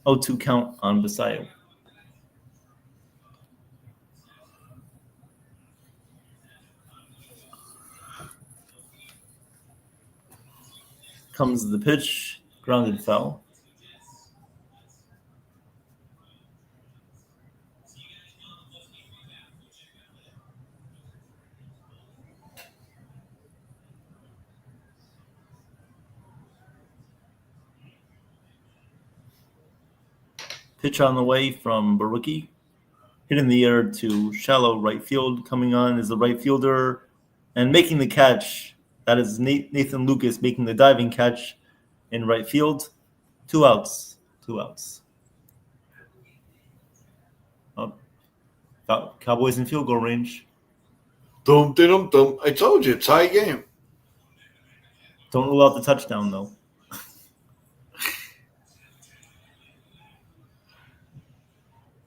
0-2 count on Basallo. Comes the pitch, grounded foul. Pitch on the way from Barucki. Hit in the air to shallow right field. Coming on is the right fielder and making the catch. That is Nathan Lucas making the diving catch in right field. 2 outs. 2 outs. Oh, Cowboys in field goal range. Dum. I told you, tie game. Don't rule out the touchdown, though.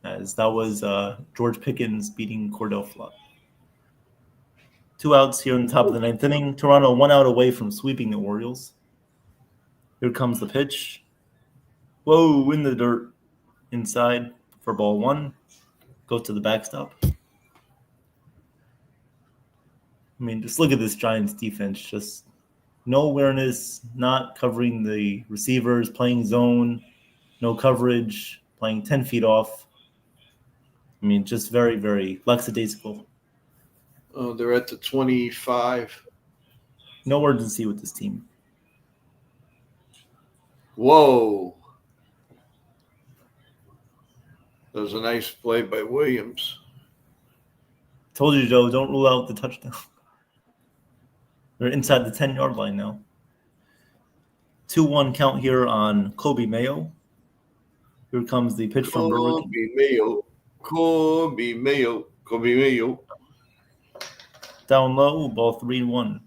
As that was George Pickens beating Cordell Flott. 2 outs here in the top of the ninth inning. Toronto 1 out away from sweeping the Orioles. Here comes the pitch. Whoa, in the dirt. Inside for ball 1. Go to the backstop. I mean, just look at this Giants defense. Just no awareness, not covering the receivers, playing zone, no coverage, playing 10 feet off. I mean, just very, very lackadaisical. Oh, they're at the 25. No urgency with this team. Whoa. That was a nice play by Williams. Told you, Joe, don't rule out the touchdown. They're inside the 10-yard line now. 2-1 count here on Kobe Mayo. Here comes the pitch from Berwick. Kobe Mayo. Down low, ball 3-1.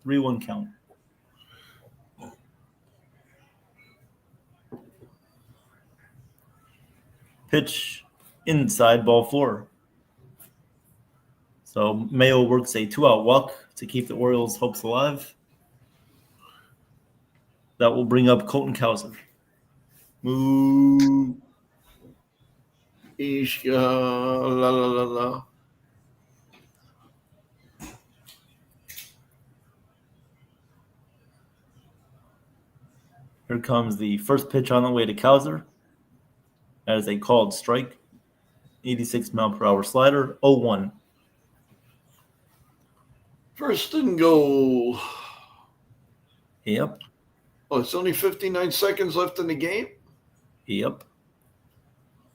3-1 count. Pitch inside, ball 4. So Mayo works a 2-out walk to keep the Orioles' hopes alive. That will bring up Colton Cowser. Moo. La la la la. Here comes the first pitch on the way to Cowser. That is a called strike. 86-mile-per-hour slider. 0-1. First and goal. Yep. Oh, it's only 59 seconds left in the game? Yep.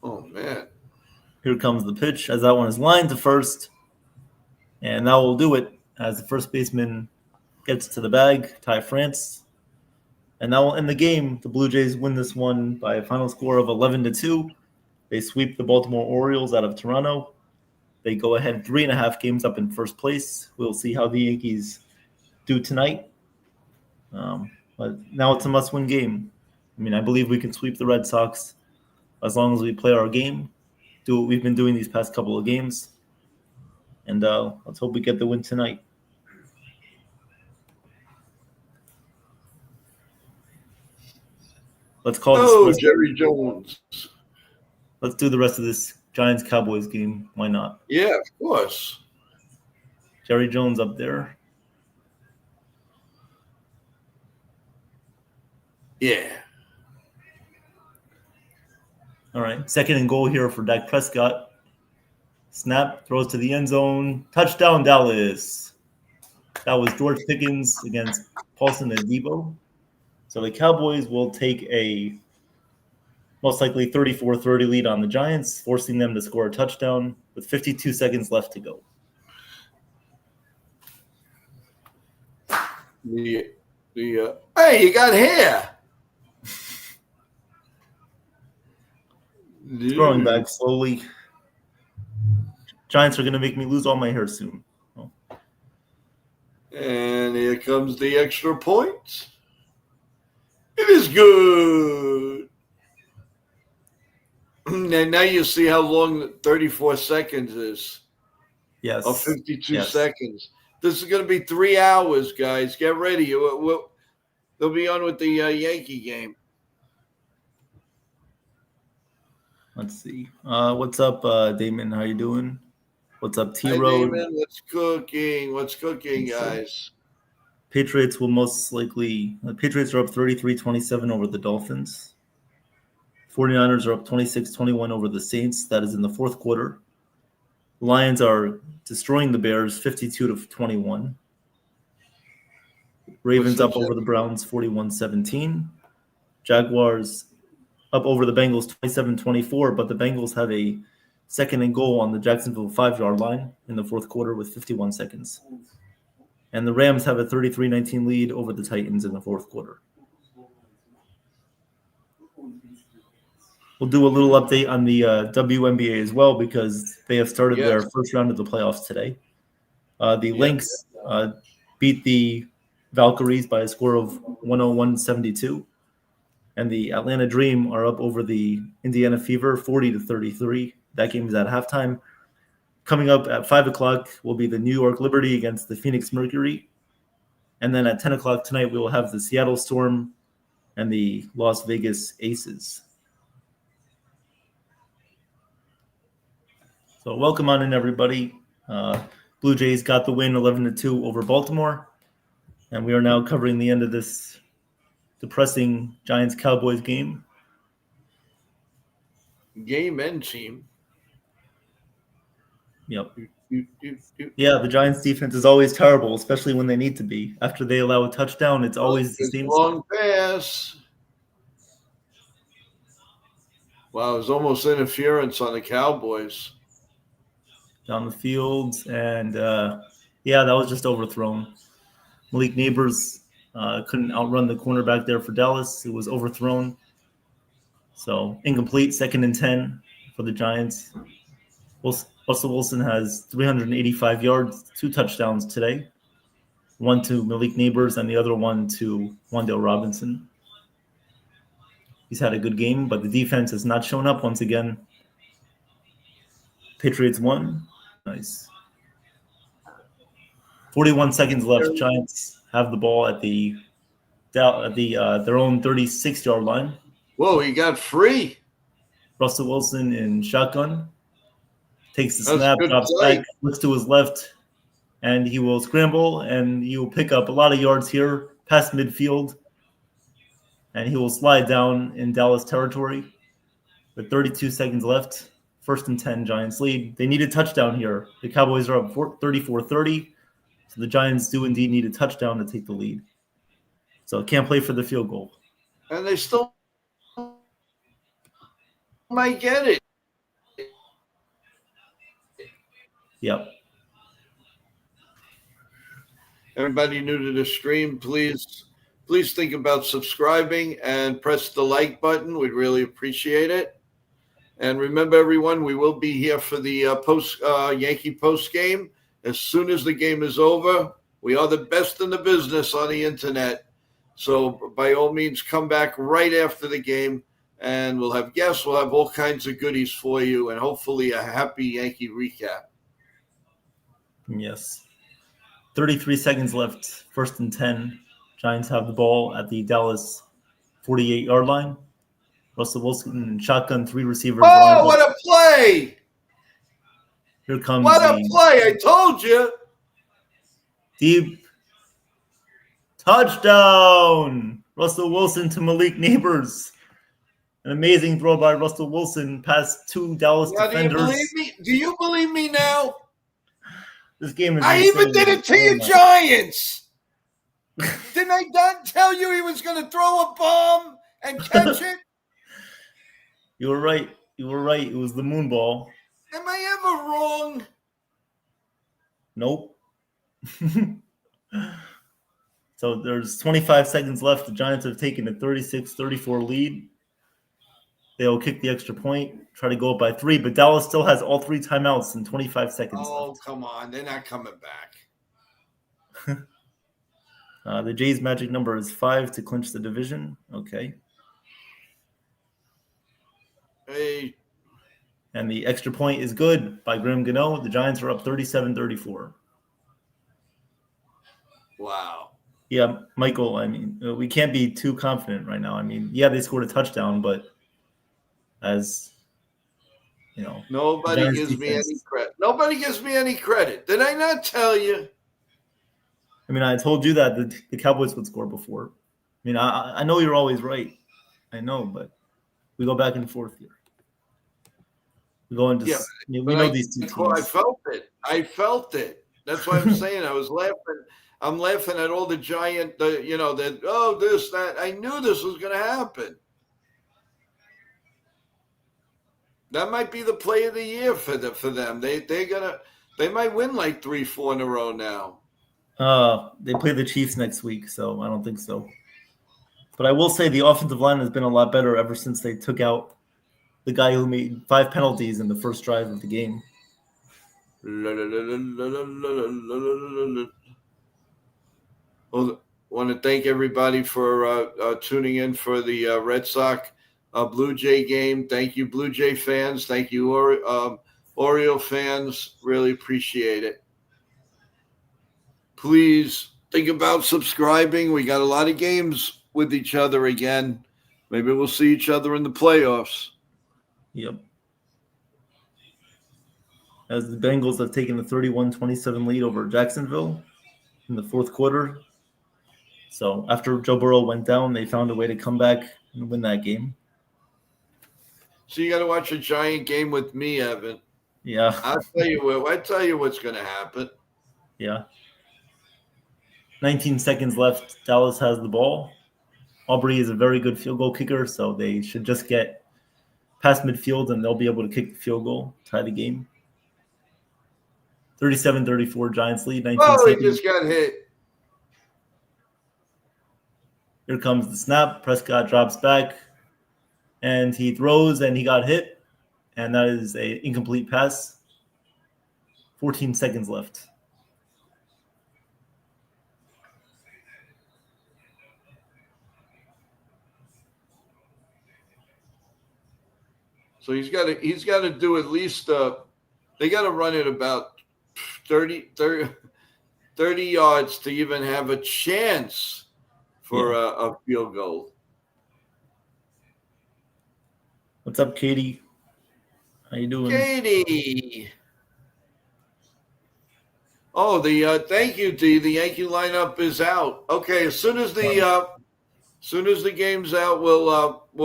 Oh, man. Here comes the pitch as that one is lined to first. And that will do it as the first baseman gets to the bag, Ty France. And that will end the game. The Blue Jays win this one by a final score of 11-2. They sweep the Baltimore Orioles out of Toronto. They go ahead 3.5 games up in first place. We'll see how the Yankees do tonight. But now it's a must-win game. I mean, I believe we can sweep the Red Sox as long as we play our game, do what we've been doing these past couple of games. And let's hope we get the win tonight. Let's call this. Jerry Jones. Let's do the rest of this Giants-Cowboys game. Why not? Yeah, of course. Jerry Jones up there. Yeah. All right. Second and goal here for Dak Prescott. Snap, throws to the end zone. Touchdown, Dallas. That was George Pickens against Paulson Adebo. So the Cowboys will take a most likely 34-30 lead on the Giants, forcing them to score a touchdown with 52 seconds left to go. Hey, you got hair. It's growing back slowly. Giants are going to make me lose all my hair soon. Oh. And here comes the extra point. It is good. And now you see how long 34 seconds is. Yes. Or 52 seconds. This is going to be 3 hours, guys. Get ready. They'll be on with the Yankee game. Let's see. What's up, Damon? How you doing? What's up, T-Road? Hi, Damon. What's cooking? What's cooking, guys? Patriots will most likely – the Patriots are up 33-27 over the Dolphins. 49ers are up 26-21 over the Saints. That is in the fourth quarter. Lions are destroying the Bears 52-21. Ravens up over the Browns 41-17. Jaguars up over the Bengals 27-24, but the Bengals have a second and goal on the Jacksonville 5-yard line in the fourth quarter with 51 seconds. And the Rams have a 33-19 lead over the Titans in the fourth quarter. We'll do a little update on the WNBA as well because they have started their first round of the playoffs today. The Lynx beat the Valkyries by a score of 101-72. And the Atlanta Dream are up over the Indiana Fever 40-33. That game is at halftime. Coming up at 5 o'clock will be the New York Liberty against the Phoenix Mercury. And then at 10 o'clock tonight, we will have the Seattle Storm and the Las Vegas Aces. So welcome on in, everybody. Blue Jays got the win 11-2 over Baltimore. And we are now covering the end of this depressing Giants-Cowboys game. Game and team. Yep. Yeah, the Giants' defense is always terrible, especially when they need to be. After they allow a touchdown, it's always the same long pass. Wow, it was almost interference on the Cowboys. down the field, and yeah, that was just overthrown. Malik Neighbors couldn't outrun the cornerback there for Dallas. It was overthrown. So incomplete, 2nd and 10 for the Giants. Russell Wilson has 385 yards, 2 touchdowns today. One to Malik Neighbors and the other one to Wan'Dale Robinson. He's had a good game, but the defense has not shown up once again. Patriots won. Nice. 41 seconds left. Giants have the ball at their own 36-yard line. Whoa, he got free. Russell Wilson in shotgun. Takes the That's snap, good drops play. back, looks to his left, and he will scramble, and he will pick up a lot of yards here past midfield, and he will slide down in Dallas territory with 32 seconds left. 1st and 10, Giants lead. They need a touchdown here. The Cowboys are up 34-30, so the Giants do indeed need a touchdown to take the lead. So can't play for the field goal. And they still might get it. Yep. Everybody new to the stream, please think about subscribing and press the like button. We'd really appreciate it. And remember, everyone, we will be here for the Yankee post game as soon as the game is over. We are the best in the business on the internet. So by all means, come back right after the game, and we'll have guests. We'll have all kinds of goodies for you, and hopefully a happy Yankee recap. Yes. 33 seconds left. 1st and 10. Giants have the ball at the Dallas 48-yard line. Russell Wilson shotgun, 3 receivers. Oh, what a play! Here comes What a play! I told you. Deep touchdown. Russell Wilson to Malik Neighbors. An amazing throw by Russell Wilson past 2 Dallas Now, defenders. do you believe me? Do you believe me now? This game is I even did it to you, my- Giants. Didn't I not tell you he was going to throw a bomb and catch it? You were right. You were right. It was the moon ball. Am I ever wrong? Nope. So there's 25 seconds left. The Giants have taken a 36-34 lead. They'll kick the extra point, try to go up by 3, but Dallas still has all 3 timeouts and 25 seconds Oh, left. come on. They're not coming back. The Jays' magic number is 5 to clinch the division. Okay. Hey, And the extra point is good by Graham Gano. The Giants are up 37-34. wow. Yeah, Michael, I mean, we can't be too confident right now. I mean, yeah, they scored a touchdown, but as you know, Nobody Giants gives me defense. any credit. Nobody gives me any credit. Did I not tell you? I mean, I told you that the Cowboys would score before. I mean, I know you're always right. I know, but we go back and forth here. We go into we know these two teams. I felt it. I felt it. That's why I'm saying I was laughing. I'm laughing at all the giant, this, that. I knew this was going to happen. That might be the play of the year for them. They might win like 3-4 in a row now. They play the Chiefs next week, so I don't think so. But I will say the offensive line has been a lot better ever since they took out the guy who made 5 penalties in the first drive of the game. Well, I want to thank everybody for tuning in for the Red Sox Blue Jay game. Thank you, Blue Jay fans. Thank you, Oriole fans. Really appreciate it. Please think about subscribing. We got a lot of games with each other again. Maybe we'll see each other in the playoffs. Yep. As the Bengals have taken a 31-27 lead over Jacksonville in the fourth quarter. So after Joe Burrow went down, they found a way to come back and win that game. So you got to watch a Giant game with me, Evan. Yeah. I'll tell you what's going to happen. Yeah. 19 seconds left. Dallas has the ball. Aubrey is a very good field goal kicker, so they should just get past midfield and they'll be able to kick the field goal, tie the game. 37-34 Giants lead. 19 Oh, he seconds. just got hit. Here comes the snap. Prescott drops back, and he throws, and he got hit, and that is a incomplete pass. 14 seconds left. So he's got to do at least they got to run it about 30 yards to even have a chance for a field goal. What's up, Katie? How you doing? Katie. Oh, the thank you, D. The Yankee lineup is out. Okay, as soon as the game's out, we'll have a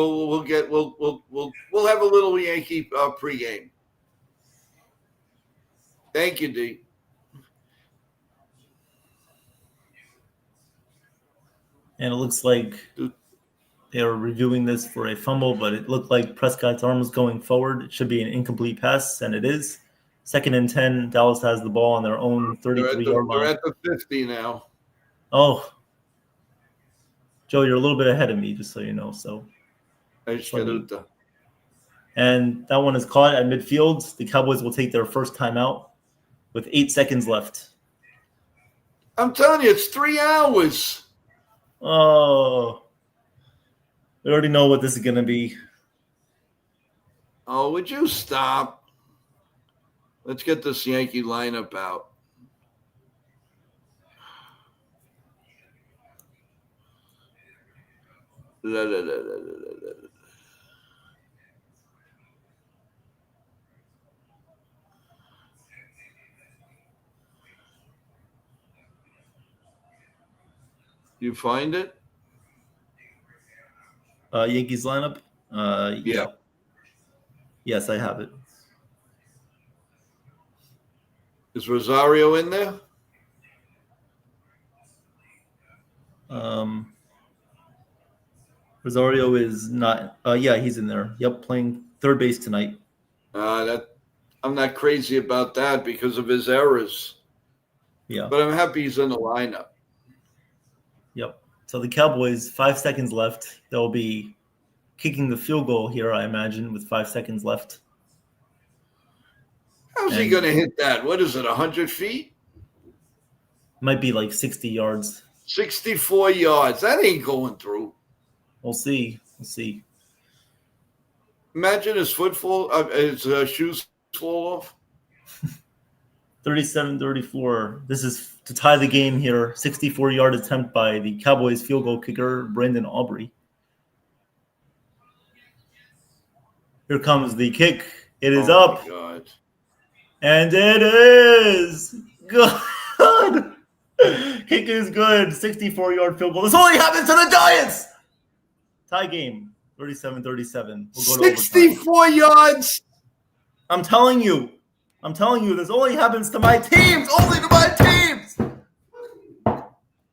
little Yankee pregame. Thank you, D. And it looks like they were reviewing this for a fumble, but it looked like Prescott's arm was going forward. It should be an incomplete pass, and it is. 2nd and 10. Dallas has the ball on their own 33-yard line. They're at the 50 now. Oh, Joe, you're a little bit ahead of me, just so you know. So, and that one is caught at midfield. The Cowboys will take their first timeout with 8 seconds left. I'm telling you, it's 3 hours. Oh, we already know what this is going to be. Oh, would you stop? Let's get this Yankee lineup out. You find it? Yankees lineup? Yeah. Yes, I have it. Is Rosario in there? Rosario is not. Yeah, he's in there. Yep, playing third base tonight. I'm not crazy about that because of his errors. Yeah. But I'm happy he's in the lineup. Yep. So the Cowboys, 5 seconds left. They'll be kicking the field goal here, I imagine, with 5 seconds left. How's he going to hit that? What is it, 100 feet? Might be like 60 yards. 64 yards. That ain't going through. We'll see. We'll see. Imagine his shoes fall off. 37-34. This is to tie the game here. 64-yard attempt by the Cowboys field goal kicker, Brandon Aubrey. Here comes the kick. It is up. God. And it is good. Kick is good. 64-yard field goal. This only happens to the Giants. Tie game. 37-37. We'll go to 64 yards. I'm telling you, this only happens to my teams. Only to my teams.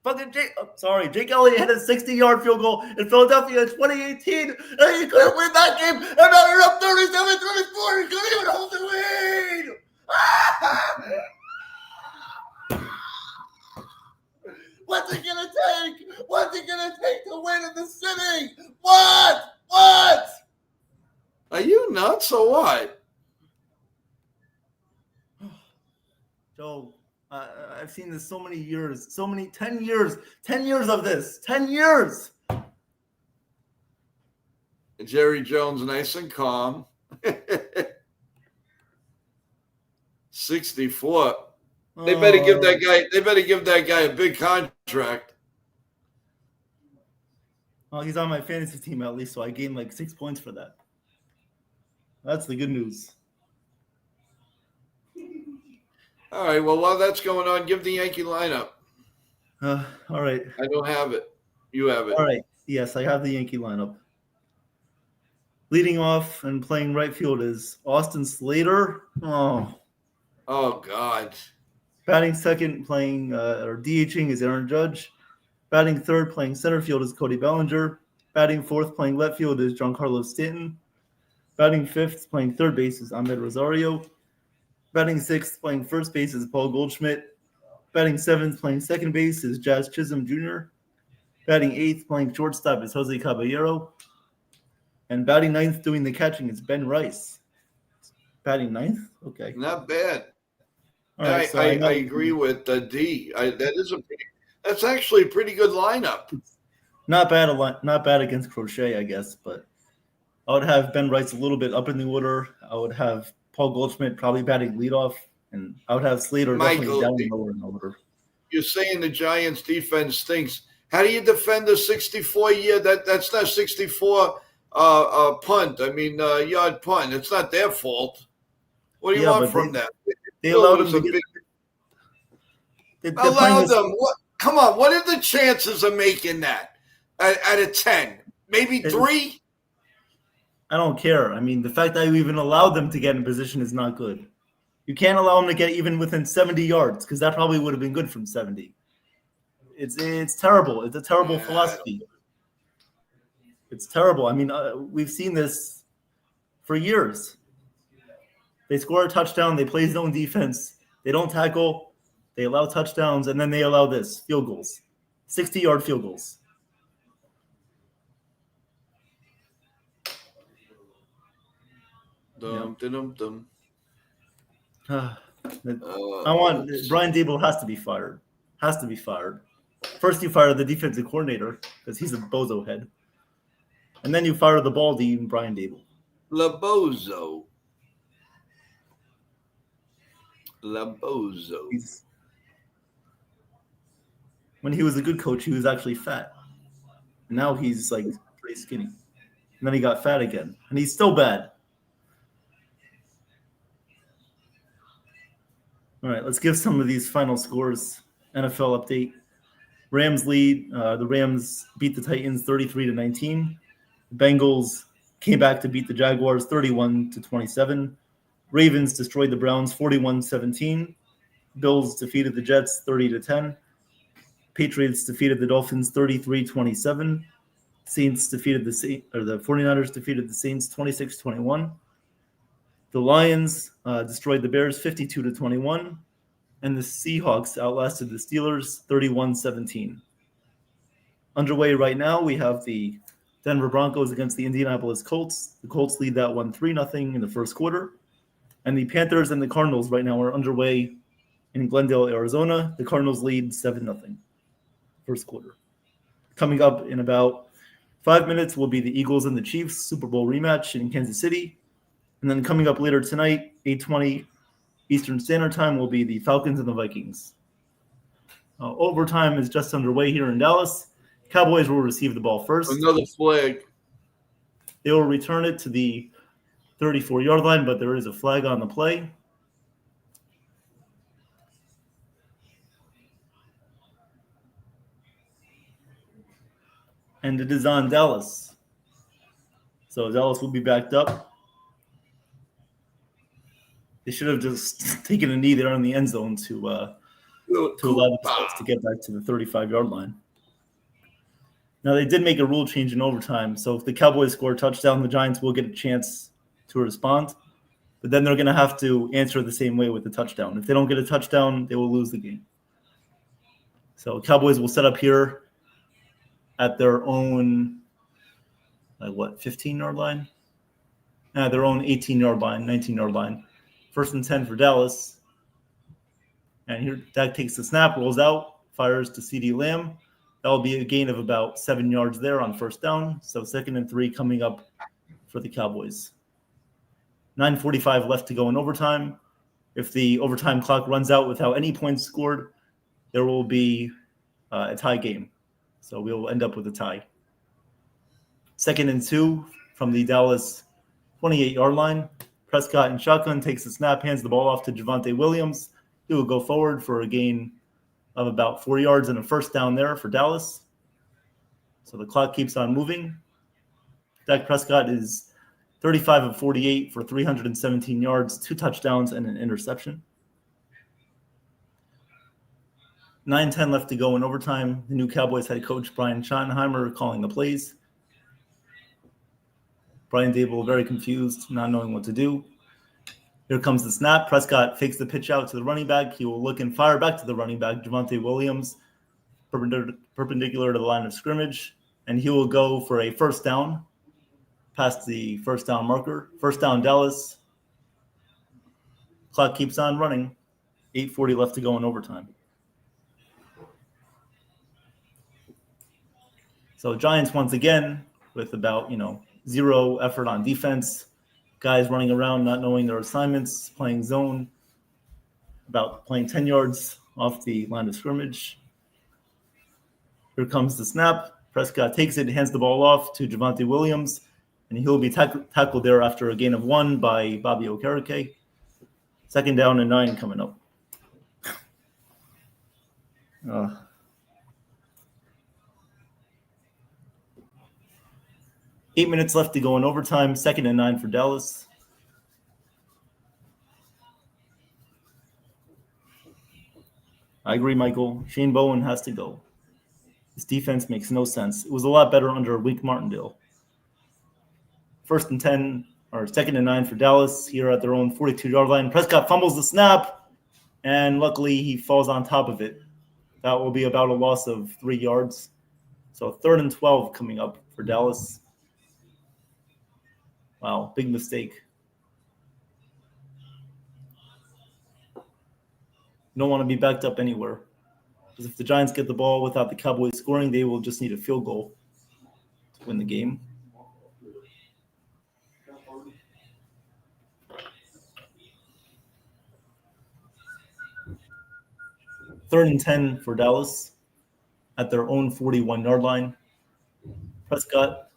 Fucking Jake Elliott had a 60-yard field goal in Philadelphia in 2018, and you couldn't win that game, and now you're up 37-34. You couldn't even hold the lead. What's it gonna take? What's it gonna take to win in the city? What? Are you nuts or what? Joe, I've seen this so many years, 10 years of this, 10 years. Jerry Jones, nice and calm. 64. They better give that guy a big contract. Well, he's on my fantasy team at least, so I gained like 6 points for that. That's the good news. All right. Well, while that's going on, give the Yankee lineup. All right. I don't have it. You have it. All right. Yes, I have the Yankee lineup. Leading off and playing right field is Austin Slater. Oh, God. Batting second, DHing is Aaron Judge. Batting third, playing center field is Cody Bellinger. Batting fourth, playing left field is Giancarlo Stanton. Batting fifth, playing third base is Ahmed Rosario. Batting sixth, playing first base, is Paul Goldschmidt. Batting seventh, playing second base, is Jazz Chisholm Jr. Batting eighth, playing shortstop, is Jose Caballero. And batting ninth, doing the catching, is Ben Rice. Batting ninth? Okay. Not bad. All right. So I know agree with D. That's actually a pretty good lineup. not bad against Crochet, I guess, but I would have Ben Rice a little bit up in the order. I would have Paul Goldschmidt probably batting leadoff, and I would have Slater definitely down lower in the order. You're saying the Giants' defense stinks. How do you defend a 64-year? That's not 64 punt. I mean, yard punt. It's not their fault. What do you want from them? They allowed them to get. Allow them. What? Come on. What are the chances of making that at a 10? Maybe 3? I don't care. I mean, the fact that you even allowed them to get in position is not good. You can't allow them to get even within 70 yards because that probably would have been good from 70. It's terrible. It's a terrible philosophy. It's terrible. I mean, we've seen this for years. They score a touchdown. They play zone defense. They don't tackle. They allow touchdowns, and then they allow this, field goals, 60-yard field goals. I want Brian Daboll has to be fired. Has to be fired. First, you fire the defensive coordinator because he's a bozo head, and then you fire the baldy Brian Daboll. La bozo. When he was a good coach, he was actually fat. And now he's like pretty skinny. And then he got fat again, and he's still bad. All right, let's give some of these final scores. NFL update. Rams lead. The Rams beat the Titans 33-19. The Bengals came back to beat the Jaguars 31-27. Ravens destroyed the Browns 41-17. Bills defeated the Jets 30-10. Patriots defeated the Dolphins 33-27. Saints defeated the 49ers defeated the Saints 26-21. The Lions destroyed the Bears 52-21. And the Seahawks outlasted the Steelers 31-17. Underway right now, we have the Denver Broncos against the Indianapolis Colts. The Colts lead that one 3-0 in the first quarter. And the Panthers and the Cardinals right now are underway in Glendale, Arizona. The Cardinals lead 7-0 first quarter. Coming up in about 5 minutes will be the Eagles and the Chiefs Super Bowl rematch in Kansas City. And then coming up later tonight, 8:20 Eastern Standard Time, will be the Falcons and the Vikings. Overtime is just underway here in Dallas. Cowboys will receive the ball first. Another flag. They will return it to the 34-yard line, but there is a flag on the play. And it is on Dallas. So Dallas will be backed up. They should have just taken a knee there in the end zone to allow themselves to get back to the 35-yard line. Now, they did make a rule change in overtime, so if the Cowboys score a touchdown, the Giants will get a chance to respond. But then they're going to have to answer the same way with the touchdown. If they don't get a touchdown, they will lose the game. So Cowboys will set up here at their own, 15-yard line? Their own 18-yard line, 19-yard line. 1st and 10 for Dallas. And here, Dak takes the snap, rolls out, fires to CeeDee Lamb. That will be a gain of about 7 yards there on first down. So 2nd and 3 coming up for the Cowboys. 9:45 left to go in overtime. If the overtime clock runs out without any points scored, there will be a tie game. So we'll end up with a tie. 2nd and 2 from the Dallas 28-yard line. Prescott in shotgun takes the snap, hands the ball off to Javonte Williams. He will go forward for a gain of about 4 yards and a first down there for Dallas. So the clock keeps on moving. Dak Prescott is 35 of 48 for 317 yards, 2 touchdowns, and an interception. 9:10 left to go in overtime. The new Cowboys head coach, Brian Schottenheimer, calling the plays. Brian Daboll very confused, not knowing what to do. Here comes the snap. Prescott fakes the pitch out to the running back. He will look and fire back to the running back, Javonte Williams, perpendicular to the line of scrimmage, and he will go for a first down past the first down marker. First down, Dallas. Clock keeps on running. 8:40 left to go in overtime. So Giants once again with about, zero effort on defense. Guys running around not knowing their assignments, playing zone, about playing 10 yards off the line of scrimmage. Here comes the snap. Prescott takes it, hands the ball off to Javonte Williams, and he'll be tackled there after a gain of 1 by Bobby Okereke. Second down and 9 coming up. 8 minutes left to go in overtime. Second and 9 for Dallas. I agree, Michael. Shane Bowen has to go. This defense makes no sense. It was a lot better under Wink Martindale. First and 10, or second and 9 for Dallas here at their own 42-yard line. Prescott fumbles the snap, and luckily he falls on top of it. That will be about a loss of 3 yards. So 3rd and 12 coming up for Dallas. Wow, big mistake. You don't want to be backed up anywhere. Because if the Giants get the ball without the Cowboys scoring, they will just need a field goal to win the game. Third and 10 for Dallas at their own 41-yard line. Prescott.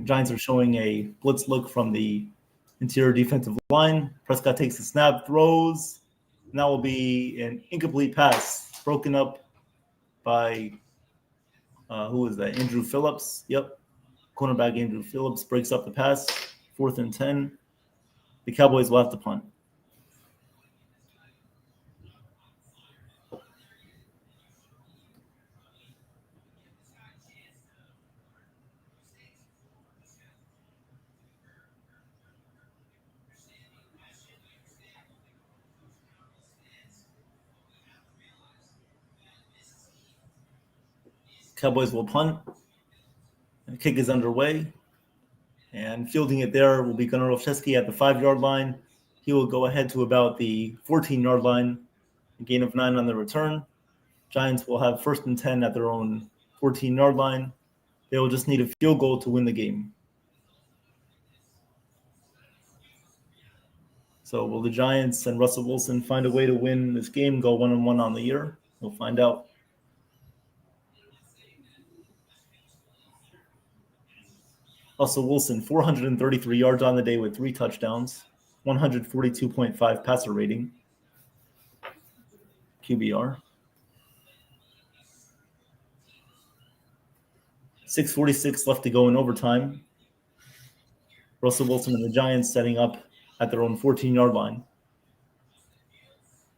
Giants are showing a blitz look from the interior defensive line. Prescott takes the snap, throws, and that will be an incomplete pass broken up by, who is that? Andrew Phillips. Yep. Cornerback Andrew Phillips breaks up the pass. 4th and 10. The Cowboys will have to punt. Cowboys will punt. The kick is underway. And fielding it there will be Gunnar Olszewski at the 5-yard line. He will go ahead to about the 14-yard line. A gain of 9 on the return. Giants will have 1st and 10 at their own 14-yard line. They will just need a field goal to win the game. So will the Giants and Russell Wilson find a way to win this game, go 1-1 on the year? We'll find out. Russell Wilson, 433 yards on the day with 3 touchdowns, 142.5 passer rating, QBR. 6:46 left to go in overtime. Russell Wilson and the Giants setting up at their own 14-yard line.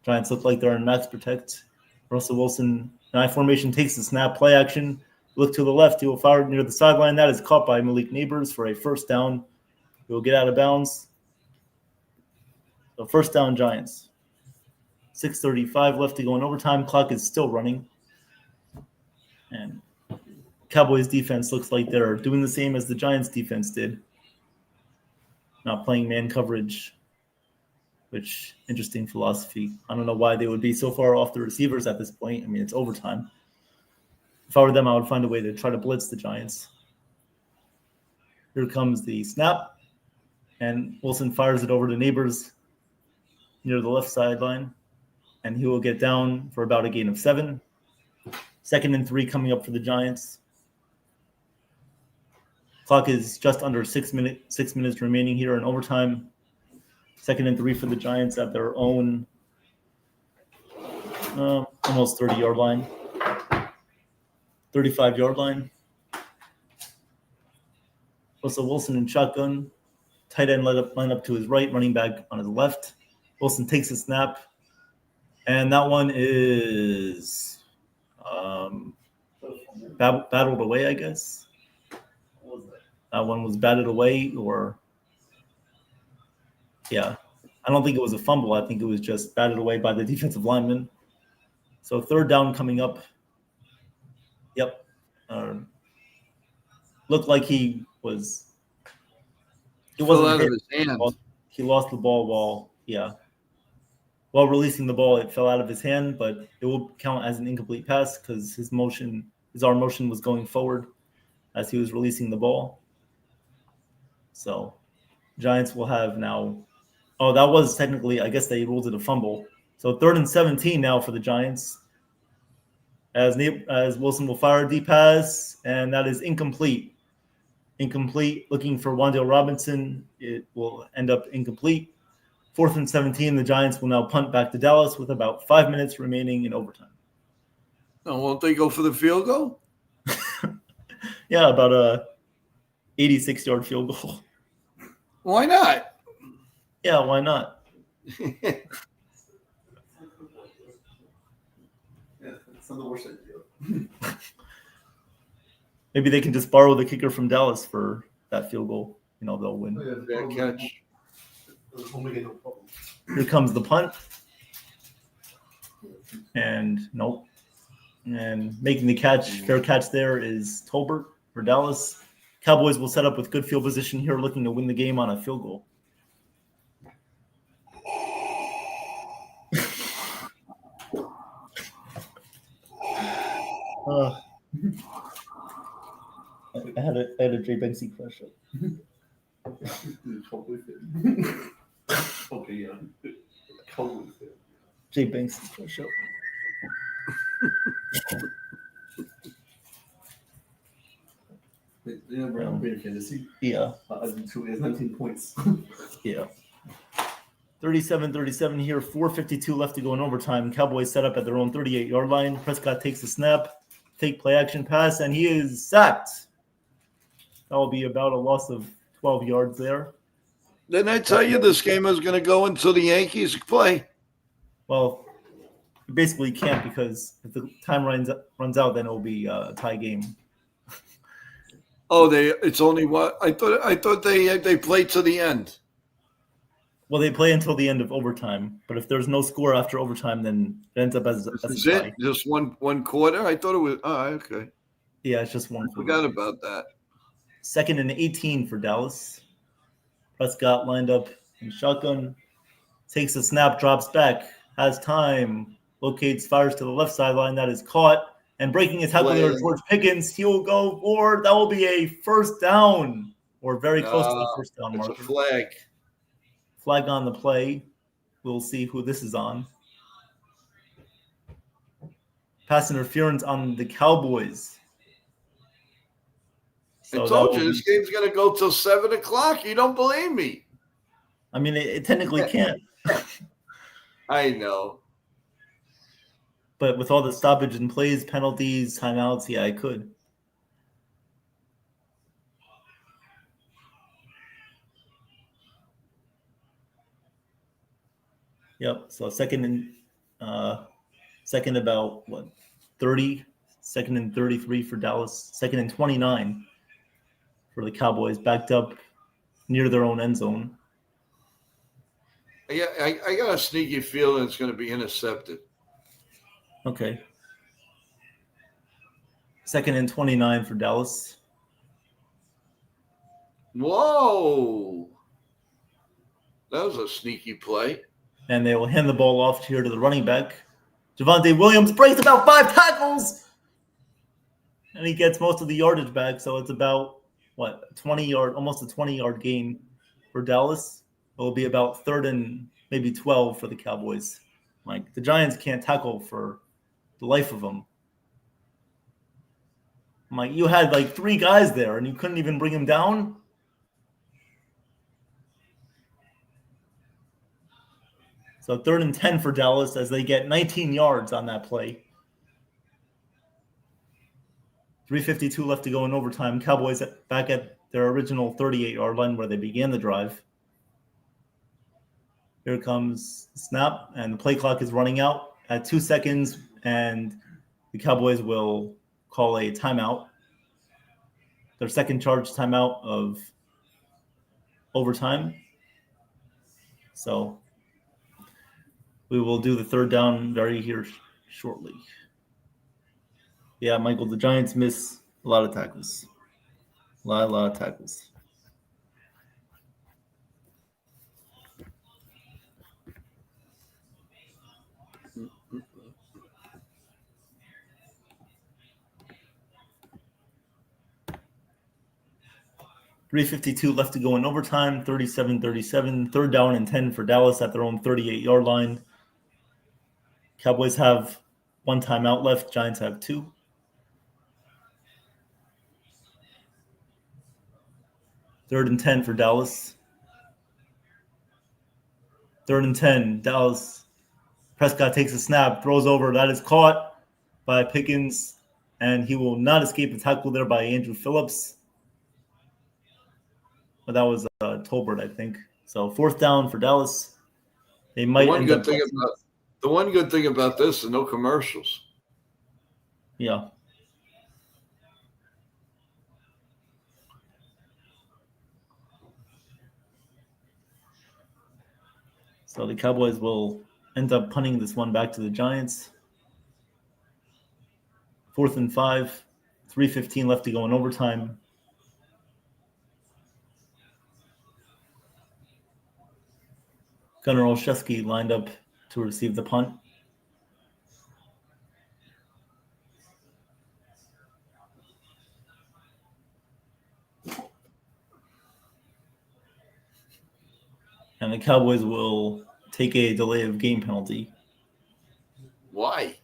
Giants look like they're in max protect. Russell Wilson, in I formation, takes the snap, play action. Look to the left. He will fire near the sideline. That is caught by Malik Neighbors for a first down. He will get out of bounds. So first down, Giants. 6:35 left to go in overtime. Clock is still running. And Cowboys defense looks like they're doing the same as the Giants defense did. Not playing man coverage, which interesting philosophy. I don't know why they would be so far off the receivers at this point. I mean, it's overtime. If I were them, I would find a way to try to blitz the Giants. Here comes the snap, and Wilson fires it over to Neighbors near the left sideline, and he will get down for about a gain of 7. 2nd and 3 coming up for the Giants. Clock is just under 6 minutes remaining here in overtime. 2nd and 3 for the Giants at their own almost 30-yard line. 35-yard line. Russell Wilson in shotgun. Tight end line up to his right, running back on his left. Wilson takes a snap. And that one is battled away, I guess. That one was batted away, or yeah. I don't think it was a fumble. I think it was just batted away by the defensive lineman. So third down coming up. Yep. Looked like he was. It Fell wasn't out hit. of his hand. He lost the ball while releasing the ball. It fell out of his hand, but it will count as an incomplete pass because his arm motion was going forward as he was releasing the ball. So Giants will have now. Oh, that was technically, I guess they ruled it a fumble. So 3rd and 17 now for the Giants. As Wilson will fire a deep pass, and that is incomplete. Incomplete. Looking for Wan'Dale Robinson. It will end up incomplete. 4th and 17. The Giants will now punt back to Dallas with about 5 minutes remaining in overtime. Oh, won't they go for the field goal? Yeah, about a 86-yard field goal. Why not? Yeah, why not? Yeah, it's not the worst idea. Maybe they can just borrow the kicker from Dallas for that field goal. They'll win. Bad catch. Here comes the punt. And nope. And making the fair catch there is Tolbert for Dallas. Cowboys will set up with good field position here, looking to win the game on a field goal. I had a Jay Banksy crush up. Okay, yeah. Totally fair. Jay Banksy crush up. Yeah, bro, I'm playing fantasy. Yeah. I did 2 is 19 points. Yeah. 37-37 here, 4:52 left to go in overtime. Cowboys set up at their own 38-yard line. Prescott takes the snap, fake play action pass, and he is sacked. That will be about a loss of 12 yards there. Didn't I tell you this game is going to go until the Yankees play? Well, you basically can't because if the time runs out, then it will be a tie game. Oh, it's only what? I thought they played to the end. Well, they play until the end of overtime, but if there's no score after overtime, then it ends up as Is a it tie. just one quarter? I thought it was. Oh, okay. Yeah, it's just one. I forgot about that. 2nd and 18 for Dallas. Prescott lined up in shotgun, takes a snap, drops back, has time, locates, fires to the left sideline. That is caught, and breaking his tackle there, George Pickens. He will go forward. That will be a first down, or very close to the first down It's marker. a flag. Flag on the play. We'll see who this is on. Pass interference on the Cowboys. I told you this game's going to go till 7 o'clock. You don't believe me. I mean, it technically can't. I know. But with all the stoppage and plays, penalties, timeouts, yeah, I could. Yep. So second about what 30, 2nd and 33 for Dallas, 2nd and 29 for the Cowboys, backed up near their own end zone. Yeah, I got a sneaky feeling it's going to be intercepted. Okay. 2nd and 29 for Dallas. Whoa. That was a sneaky play. And they will hand the ball off here to the running back. Javonte Williams breaks about 5 tackles. And he gets most of the yardage back. So it's about, almost a 20-yard gain for Dallas. It will be about 3rd and maybe 12 for the Cowboys. Like, the Giants can't tackle for the life of them. Like, you had like 3 guys there and you couldn't even bring him down. So 3rd and 10 for Dallas as they get 19 yards on that play. 3:52 left to go in overtime. Cowboys back at their original 38-yard line where they began the drive. Here comes the snap, and the play clock is running out at 2 seconds, and the Cowboys will call a timeout. Their second charge timeout of overtime. So We will do the third down very here shortly. Yeah, Michael, the Giants miss a lot of tackles. A lot of tackles. .352 left to go in overtime, 37-37. Third down and 10 for Dallas at their own 38-yard line. Cowboys have one timeout left. Giants have two. Third and 10 for Dallas. Third and 10, Dallas. Prescott takes a snap, throws over. That is caught by Pickens, and he will not escape the tackle there by Andrew Phillips. But that was Tolbert, I think. So fourth down for Dallas. They might The one end good up. thing about this is no commercials. Yeah. So the Cowboys will end up punting this one back to the Giants. 4th and 5, 3:15 left to go in overtime. Gunnar Olszewski lined up to receive the punt. And the Cowboys will take a delay of game penalty. Why?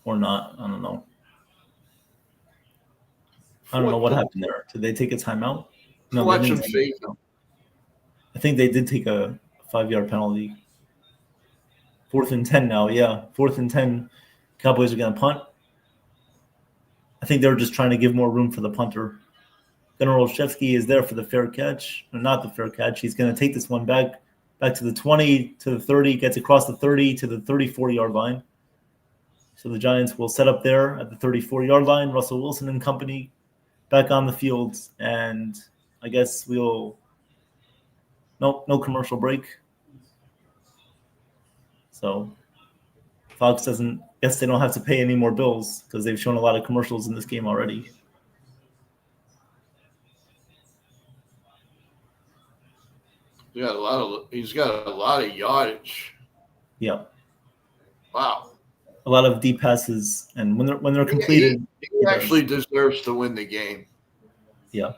Or not. I don't know. I don't know what happened there. Did they take a timeout? No, Watch they them didn't. fake. I think they did take a 5-yard penalty. 4th and 10 now. Yeah, 4th and 10. Cowboys are going to punt. I think they're just trying to give more room for the punter. Gunnar Olszewski is there for the fair catch. Or not the fair catch. He's going to take this one back to the 20, to the 30, gets across the 30 to the 34-yard line. So the Giants will set up there at the 34-yard line. Russell Wilson and company back on the field. And I guess no commercial break. So Fox guess they don't have to pay any more bills because they've shown a lot of commercials in this game already. He's got a lot of yardage. Yeah. Wow. A lot of deep passes, and when they're completed, he actually deserves to win the game. Yeah.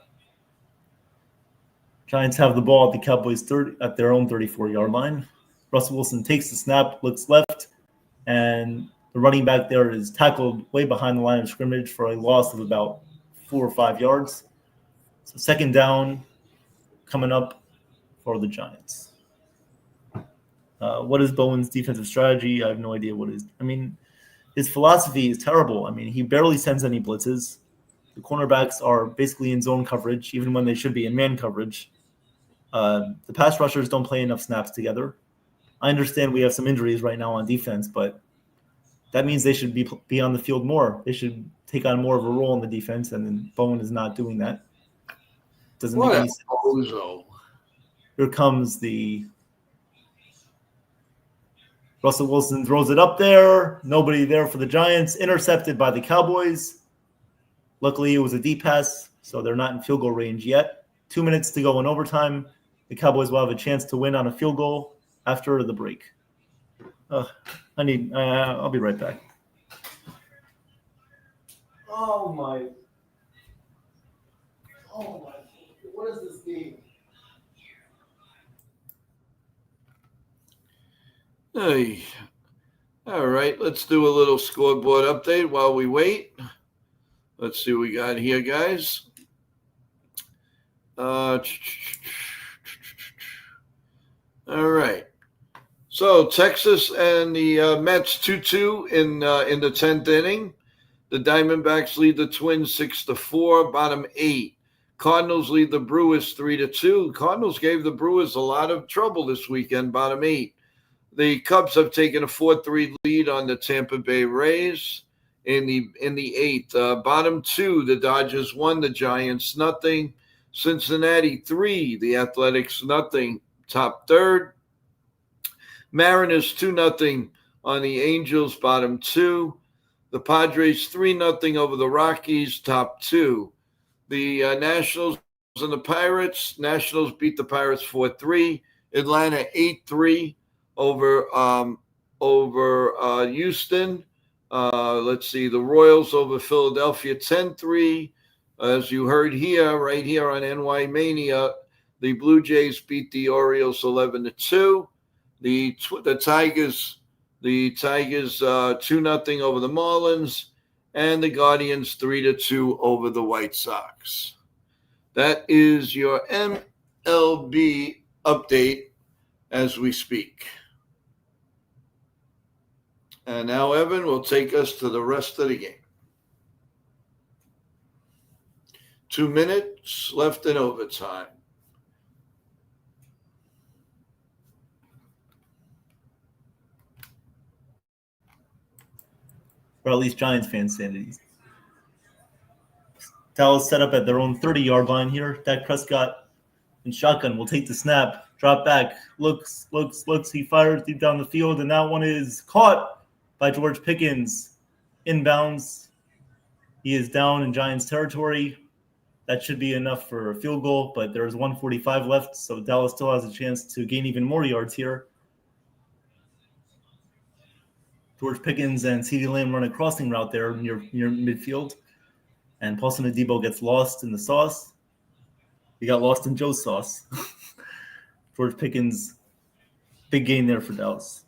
Giants have the ball at the Cowboys' at their own 34-yard line. Russell Wilson takes the snap, looks left, and the running back there is tackled way behind the line of scrimmage for a loss of about 4 or 5 yards. So second down coming up for the Giants. What is Bowen's defensive strategy? I have no idea what is. I mean, his philosophy is terrible. I mean, he barely sends any blitzes. The cornerbacks are basically in zone coverage, even when they should be in man coverage. The pass rushers don't play enough snaps together. I understand we have some injuries right now on defense, but that means they should be on the field more. They should take on more of a role in the defense, and then Bowen is not doing that. Doesn't make any sense. Bozo. Here comes the Russell Wilson, throws it up there. Nobody there for the Giants. Intercepted by the Cowboys. Luckily, it was a deep pass, so they're not in field goal range yet. 2 minutes to go in overtime. The Cowboys will have a chance to win on a field goal after the break. I'll be right back. Oh my. What is this game? Hey. All right, let's do a little scoreboard update while we wait. Let's see what we got here, guys. All right. So Texas and the Mets 2-2 in the 10th inning. The Diamondbacks lead the Twins 6-4, bottom 8. Cardinals lead the Brewers 3-2. Cardinals gave the Brewers a lot of trouble this weekend, bottom 8. The Cubs have taken a 4-3 lead on the Tampa Bay Rays in the 8th. Bottom 2, the Dodgers won, the Giants nothing. Cincinnati 3, the Athletics nothing, top third. Mariners 2-0 on the Angels, bottom 2. The Padres 3-0 over the Rockies, top 2. The Nationals and the Pirates. Nationals beat the Pirates 4-3. Atlanta 8-3 over Houston. Let's see, the Royals over Philadelphia 10-3. As you heard here, right here on NY Mania, the Blue Jays beat the Orioles 11-2. The Tigers 2-0 over the Marlins, and the Guardians 3-2 over the White Sox. That is your MLB update as we speak. And now Evan will take us to the rest of the game. 2 minutes left in overtime. Or at least Giants fans' sanities. Dallas set up at their own 30-yard line here. Dak Prescott in shotgun will take the snap, drop back, looks. He fires deep down the field, and that one is caught by George Pickens. Inbounds. He is down in Giants territory. That should be enough for a field goal, but there's 1:45 left, so Dallas still has a chance to gain even more yards here. George Pickens and CeeDee Lamb run a crossing route there near midfield. And Paulson Adebo gets lost in the sauce. He got lost in Joe's sauce. George Pickens, big gain there for Dallas.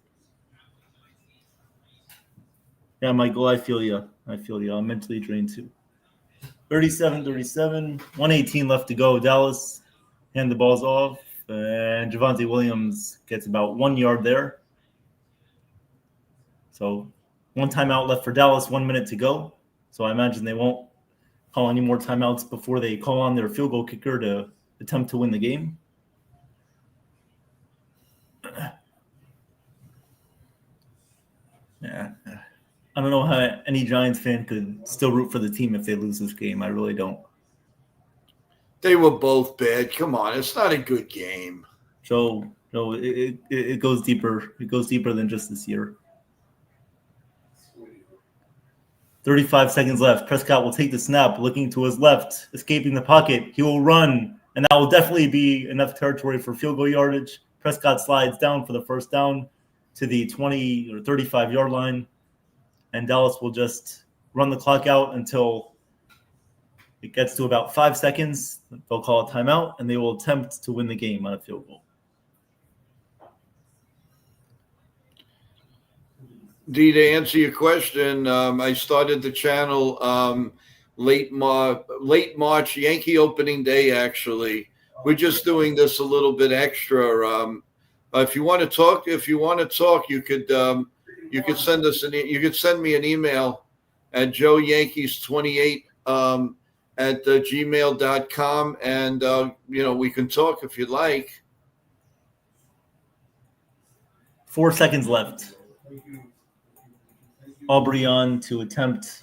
Yeah, Michael, I feel you. I'm mentally drained too. 37-37, 1:18 left to go. Dallas hand the balls off, and Javonte Williams gets about 1 yard there. So 1 timeout left for Dallas, 1 minute to go. So I imagine they won't call any more timeouts before they call on their field goal kicker to attempt to win the game. Yeah. I don't know how any Giants fan could still root for the team if they lose this game. I really don't. They were both bad. Come on, it's not a good game. So it goes deeper. It goes deeper than just this year. 35 seconds left. Prescott will take the snap, looking to his left, escaping the pocket. He will run, and that will definitely be enough territory for field goal yardage. Prescott slides down for the first down to the 20 or 35-yard line, and Dallas will just run the clock out until it gets to about 5 seconds. They'll call a timeout, and they will attempt to win the game on a field goal. D, to answer your question, I started the channel late March, Yankee opening day. Actually, we're just doing this a little bit extra. If you want to talk, you could send us you could send me an email at joeyankees28 at gmail.com, and we can talk if you'd like. 4 seconds left. Aubrey on to attempt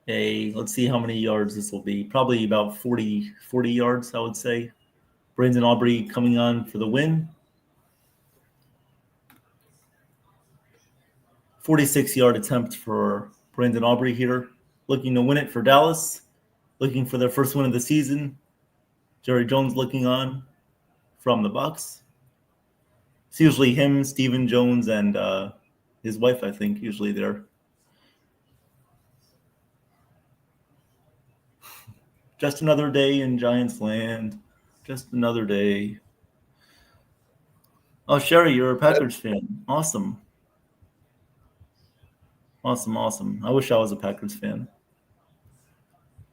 let's see how many yards this will be. Probably about 40 yards, I would say. Brandon Aubrey coming on for the win. 46-yard attempt for Brandon Aubrey here. Looking to win it for Dallas. Looking for their first win of the season. Jerry Jones looking on from the box. It's usually him, Stephen Jones, and his wife, I think, usually there. Just another day in Giants land. Just another day. Oh, Sherry, you're a Packers fan. Awesome. Awesome. I wish I was a Packers fan.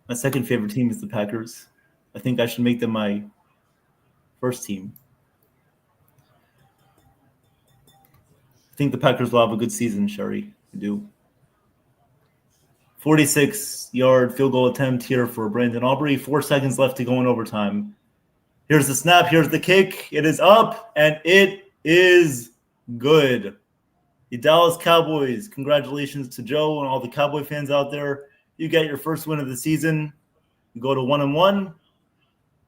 My second favorite team is the Packers. I think I should make them my first team. I think the Packers will have a good season, Sherry. I do. 46-yard field goal attempt here for Brandon Aubrey. 4 seconds left to go in overtime. Here's the snap. Here's the kick. It is up, and it is good. The Dallas Cowboys, congratulations to Joe and all the Cowboy fans out there. You get your first win of the season. go to 1-1.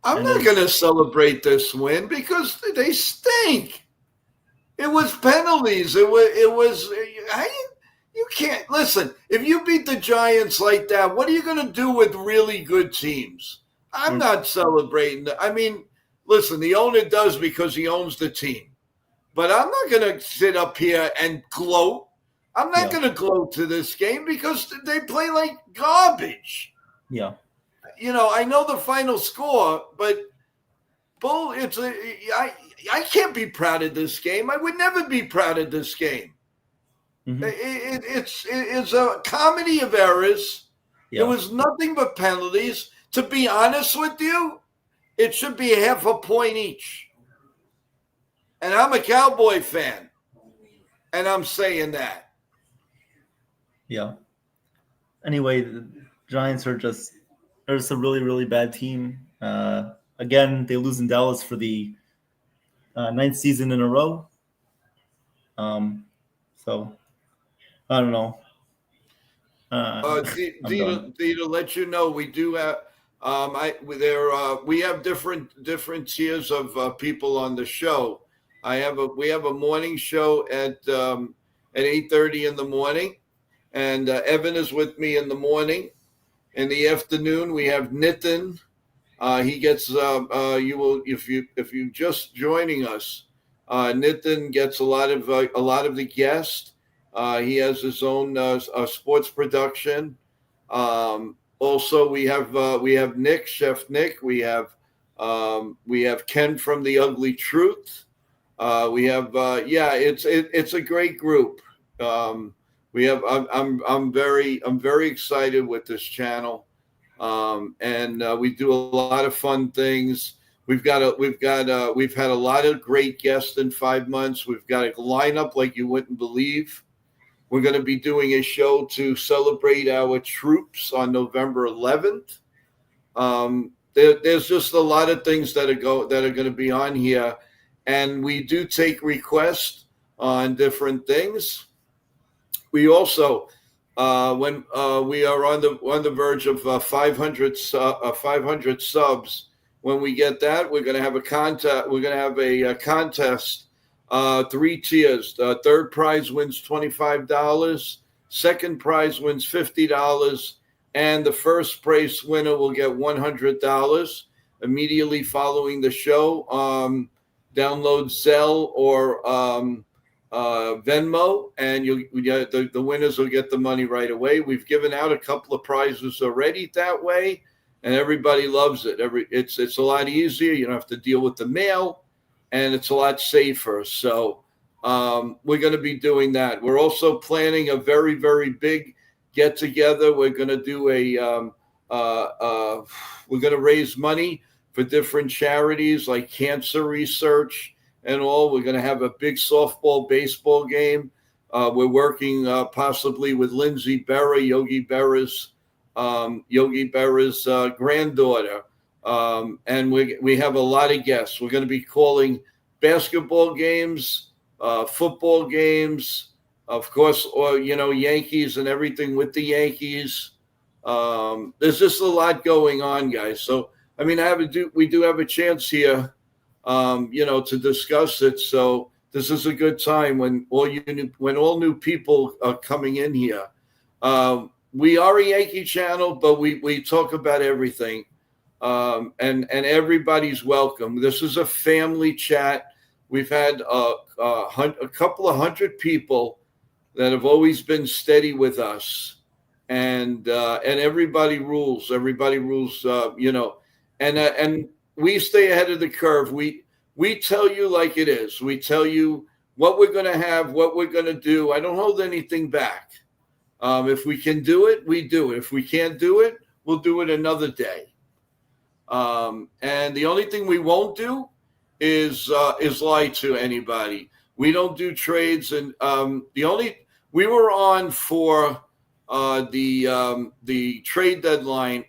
I'm And not then- going to celebrate this win because they stink. It was penalties. It was. You can't listen. If you beat the Giants like that, what are you going to do with really good teams? I'm not celebrating. I mean, listen, the owner does because he owns the team. But I'm not going to sit up here and gloat. I'm not going to gloat to this game because they play like garbage. Yeah. You know, I know the final score, but Bull, I can't be proud of this game. I would never be proud of this game. Mhm. It's a comedy of errors. Yeah. It was nothing but penalties. To be honest with you, it should be half a point each. And I'm a Cowboy fan, and I'm saying that. Yeah. Anyway, the Giants are just a really, really bad team. Again, they lose in Dallas for the 9th season in a row. So I don't know. I'm done. To let you know, we do have we have different tiers of people on the show. We have a morning show at 8:30 in the morning, and Evan is with me in the morning. In the afternoon, we have Nitin. He gets you will if you just joining us. Nitin gets a lot of the guests. He has his own sports production. Also, we have Nick, Chef Nick. We have Ken from The Ugly Truth. We have it's a great group. We have I'm very excited with this channel, and we do a lot of fun things. We've had a lot of great guests in 5 months. We've got a lineup like you wouldn't believe. We're going to be doing a show to celebrate our troops on November 11th. There's just a lot of things that are going to be on here, and we do take requests on different things. We also, when we are on the verge of 500 subs, when we get that, we're going to have a contest. We're going to have a contest. 3 tiers. Third prize wins $25. Second prize wins $50, and the first prize winner will get $100 immediately following the show. Download Zelle or Venmo, and the winners will get the money right away. We've given out a couple of prizes already that way, and everybody loves it. It's a lot easier. You don't have to deal with the mail, and it's a lot safer. So we're going to be doing that. We're also planning a very, very big get together. We're going to do we're going to raise money for different charities like cancer research and all. We're going to have a big softball, baseball game. We're working possibly with Lindsay Berra, Yogi Berra's granddaughter. And we have a lot of guests. We're going to be calling basketball games, football games, of course, or Yankees and everything with the Yankees. There's just a lot going on, guys. So I mean, we do have a chance here, to discuss it. So this is a good time when all new people are coming in here. We are a Yankee channel, but we talk about everything. And everybody's welcome. This is a family chat. We've had a couple of hundred people that have always been steady with us, and everybody rules. Everybody rules. And we stay ahead of the curve. We tell you like it is. We tell you what we're going to have, what we're going to do. I don't hold anything back. If we can do it, we do it. If we can't do it, we'll do it another day. And the only thing we won't do is lie to anybody. We don't do trades, and we were on for the trade deadline.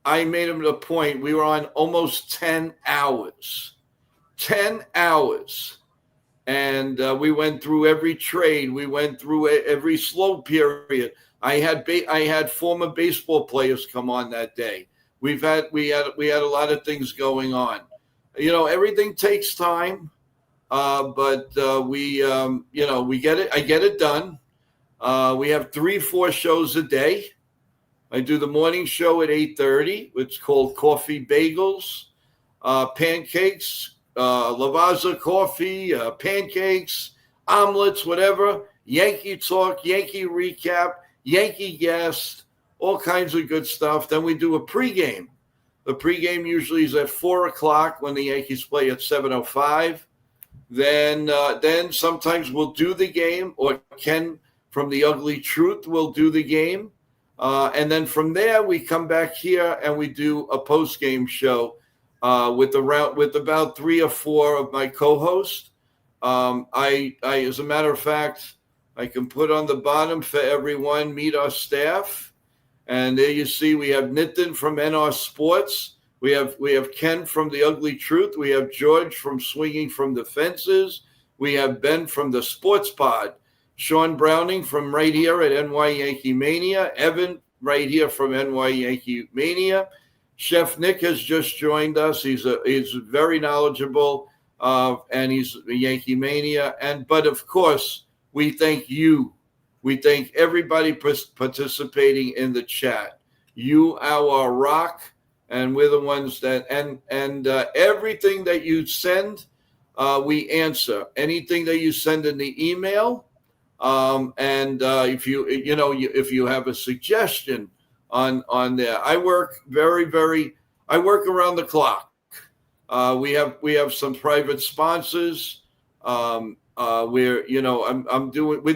I made him a point. We were on almost 10 hours. 10 hours. And we went through every trade. We went through every slow period. I had former baseball players come on that day. we had a lot of things going on. Everything takes time, but we get it. I get it done. We have 3-4 shows a day. I do the morning show at 8:30. It's called Coffee Bagels, pancakes, Lavazza coffee, pancakes, omelets, whatever. Yankee talk, Yankee recap, Yankee guest, all kinds of good stuff. Then we do a pregame. The pregame usually is at 4:00 when the Yankees play at 7:05. Then sometimes we'll do the game, or Ken from The Ugly Truth will do the game. And then from there, we come back here and we do a post-game show with about 3 or 4 of my co-hosts. I, as a matter of fact, I can put on the bottom for everyone, meet our staff. And there you see we have Nitin from NR Sports. We have Ken from The Ugly Truth. We have George from Swinging from the Fences. We have Ben from the Sports Pod. Sean Browning from right here at NY Yankee Mania. Evan right here from NY Yankee Mania. Chef Nick has just joined us. He's very knowledgeable, and he's a Yankee Mania. But of course, we thank you. We thank everybody participating in the chat. You are our rock, and we're the ones that and everything that you send, we answer. Anything that you send in the email. If you have a suggestion on there, I work I work around the clock. We have some private sponsors. We're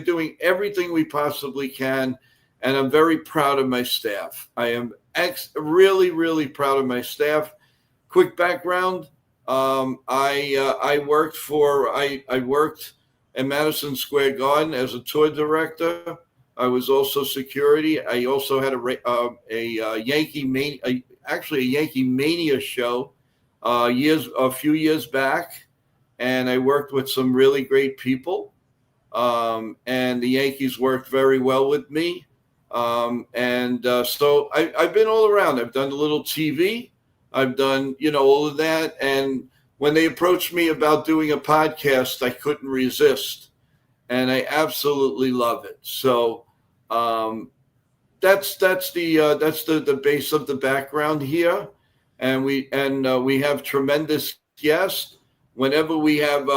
doing everything we possibly can, and I'm very proud of my staff. I am really, really proud of my staff. Quick background. I worked in Madison Square Garden as a tour director. I was also security. I also had a Yankee Mania show a few years back, and I worked with some really great people. And the Yankees worked very well with me. So I've been all around. I've done a little TV. I've done all of that, and when they approached me about doing a podcast, I couldn't resist, and I absolutely love it. So that's the base of the background here, and we have tremendous guests. Whenever we have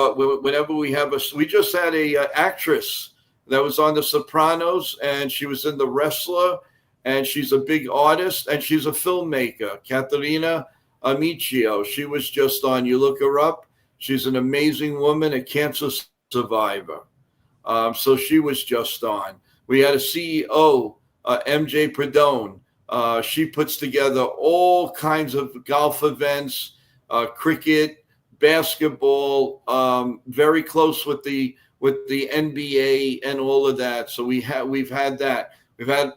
we just had a actress that was on The Sopranos, and she was in The Wrestler, and she's a big artist, and she's a filmmaker, Caterina Amicio. She was just on. You look her up. She's an amazing woman, a cancer survivor. So she was just on. We had a CEO, MJ Perdone. She puts together all kinds of golf events, cricket, basketball, very close with the NBA and all of that. So we've had that.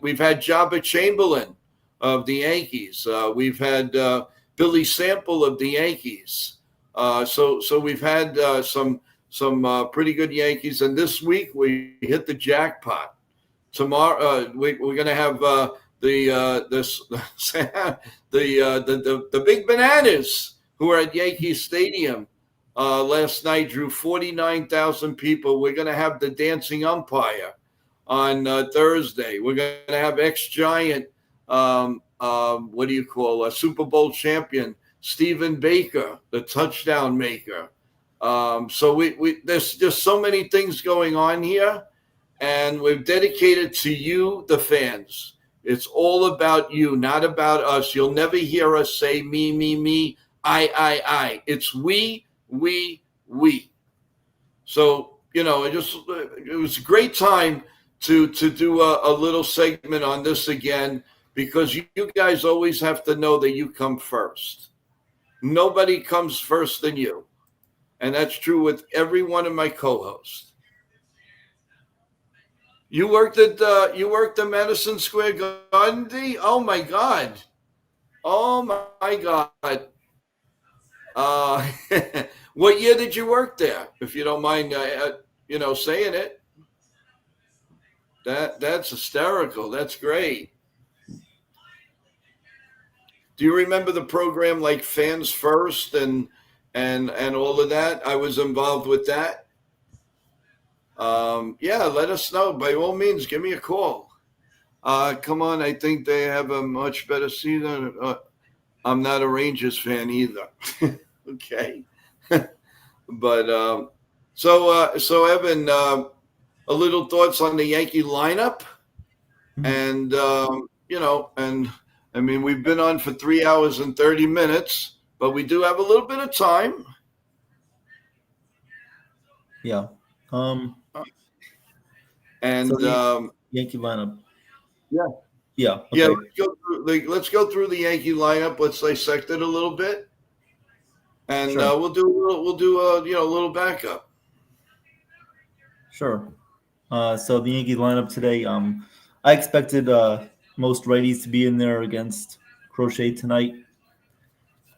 We've had Jabba Chamberlain of the Yankees. We've had Billy Sample of the Yankees. So we've had some pretty good Yankees. And this week we hit the jackpot. Tomorrow we're going to have the Big Bananas, who are at Yankee Stadium. Last night drew 49,000 people. We're going to have the dancing umpire on Thursday. We're going to have ex-Giant, a Super Bowl champion, Stephen Baker, the touchdown maker. So there's just so many things going on here, and we're dedicated to you, the fans. It's all about you, not about us. You'll never hear us say me, I. It's we. So, it was a great time to do a little segment on this again, because you guys always have to know that you come first. Nobody comes first than you. And that's true with every one of my co-hosts. You worked at Madison Square Garden, D? Oh my God. What year did you work there? If you don't mind, saying it. That's hysterical. That's great. Do you remember the program like Fans First and all of that? I was involved with that. Yeah, let us know. By all means, give me a call. Come on, I think they have a much better season. I'm not a Rangers fan either. Okay. But so Evan, a little thoughts on the Yankee lineup, and and I mean we've been on for 3 hours and 30 minutes, but we do have a little bit of time. Yeah. And So the Yankee lineup. Yeah. Yeah. Okay. Yeah, let's go through the Yankee lineup. Let's dissect it a little bit, and Sure. we'll do a little backup. Sure. So the Yankee lineup today, I expected most righties to be in there against Crochet tonight.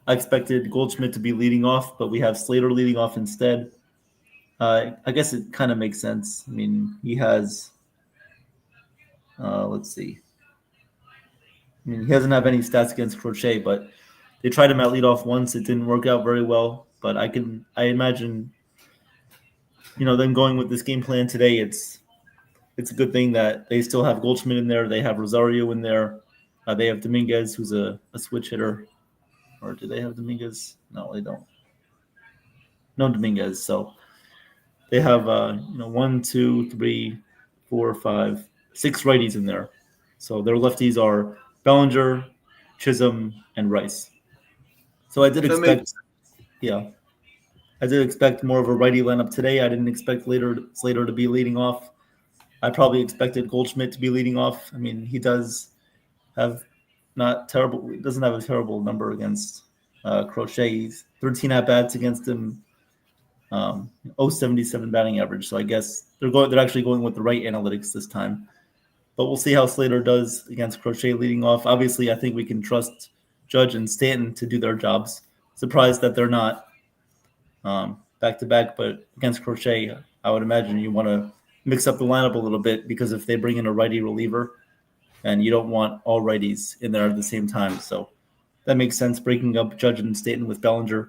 I expected Goldschmidt to be leading off, but we have Slater leading off instead. I guess it kind of makes sense. I mean, he has, let's see. I mean, he doesn't have any stats against Crochet, but they tried him at leadoff once. It didn't work out very well, but I imagine, them going with this game plan today, it's a good thing that they still have Goldschmidt in there. They have Rosario in there. They have Dominguez, who's a switch hitter. Or do they have Dominguez? No, they don't. No Dominguez. So they have 1, 2, 3, 4, 5, 6 righties in there. So their lefties are Bellinger, Chisholm, and Rice. So I did expect, I did expect more of a righty lineup today. I didn't expect Slater to be leading off. I probably expected Goldschmidt to be leading off. I mean, he does have not terrible. He doesn't have a terrible number against Crochet. He's 13 at bats against him, 0.77 batting average. So I guess they're actually going with the right analytics this time. But we'll see how Slater does against Crochet leading off. Obviously, I think we can trust Judge and Stanton to do their jobs. Surprised that they're not back to back, but against Crochet, I would imagine you want to mix up the lineup a little bit because if they bring in a righty reliever, and you don't want all righties in there at the same time. So that makes sense, breaking up Judge and Stanton with Bellinger.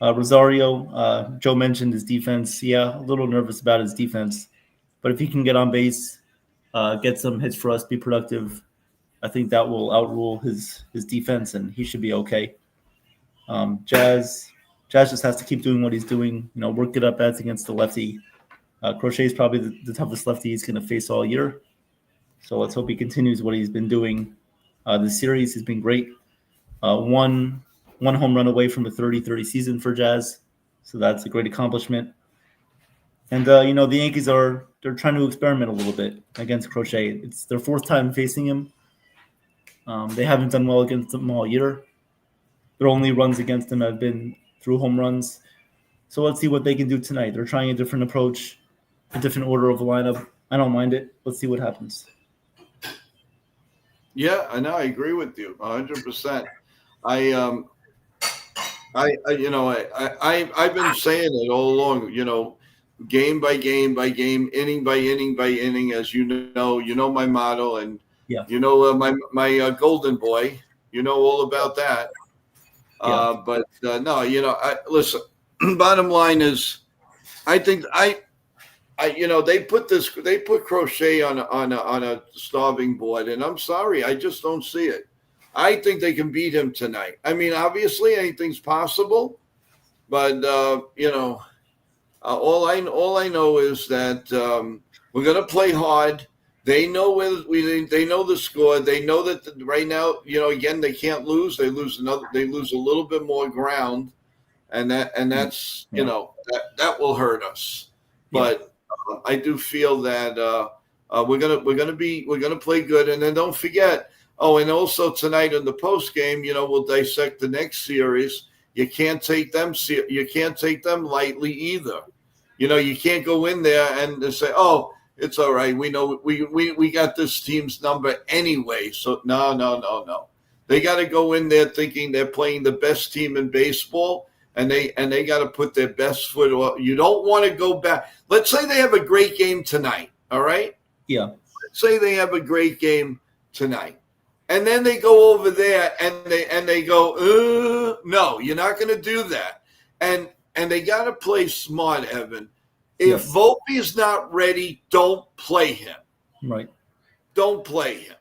Rosario, Joe mentioned his defense. Yeah, a little nervous about his defense. But if he can get on base, get some hits for us, be productive, I think that will outrule his defense, and he should be okay. Jazz just has to keep doing what he's doing, work it up bats against the lefty. Crochet is probably the toughest lefty he's going to face all year. So let's hope he continues what he's been doing. This series has been great. One home run away from a 30-30 season for Jazz. So that's a great accomplishment. And, the Yankees they're trying to experiment a little bit against Crochet. It's their 4th time facing him. They haven't done well against him all year. Their only runs against him have been through home runs. So let's see what they can do tonight. They're trying a different approach, a different order of the lineup. I don't mind it. Let's see what happens. Yeah, I know. I agree with you 100%. I've been saying it all along, game by game by game, inning by inning by inning, as you know my motto, and my golden boy, all about that. But no, listen. Bottom line is, I think they put Crochet on a starving board, and I'm sorry, I just don't see it. I think they can beat him tonight. I mean, obviously anything's possible, but all I know is that we're gonna play hard. They know they know the score. They know that right now, again, they can't lose. They lose a little bit more ground, and that's that will hurt us. But I do feel that we're gonna play good, and then don't forget. Oh, and also tonight in the post game, we'll dissect the next series. You can't take them. You can't take them lightly either. You can't go in there and say, "Oh, it's all right. We know we got this team's number anyway." So no. They got to go in there thinking they're playing the best team in baseball. And they got to put their best foot on. You don't want to go back. Let's say they have a great game tonight. All right. Yeah. Let's say they have a great game tonight, And then they go over there and they go, no, you're not going to do that. And they got to play smart, Evan. If Volpe is not ready, don't play him. Right. Don't play him.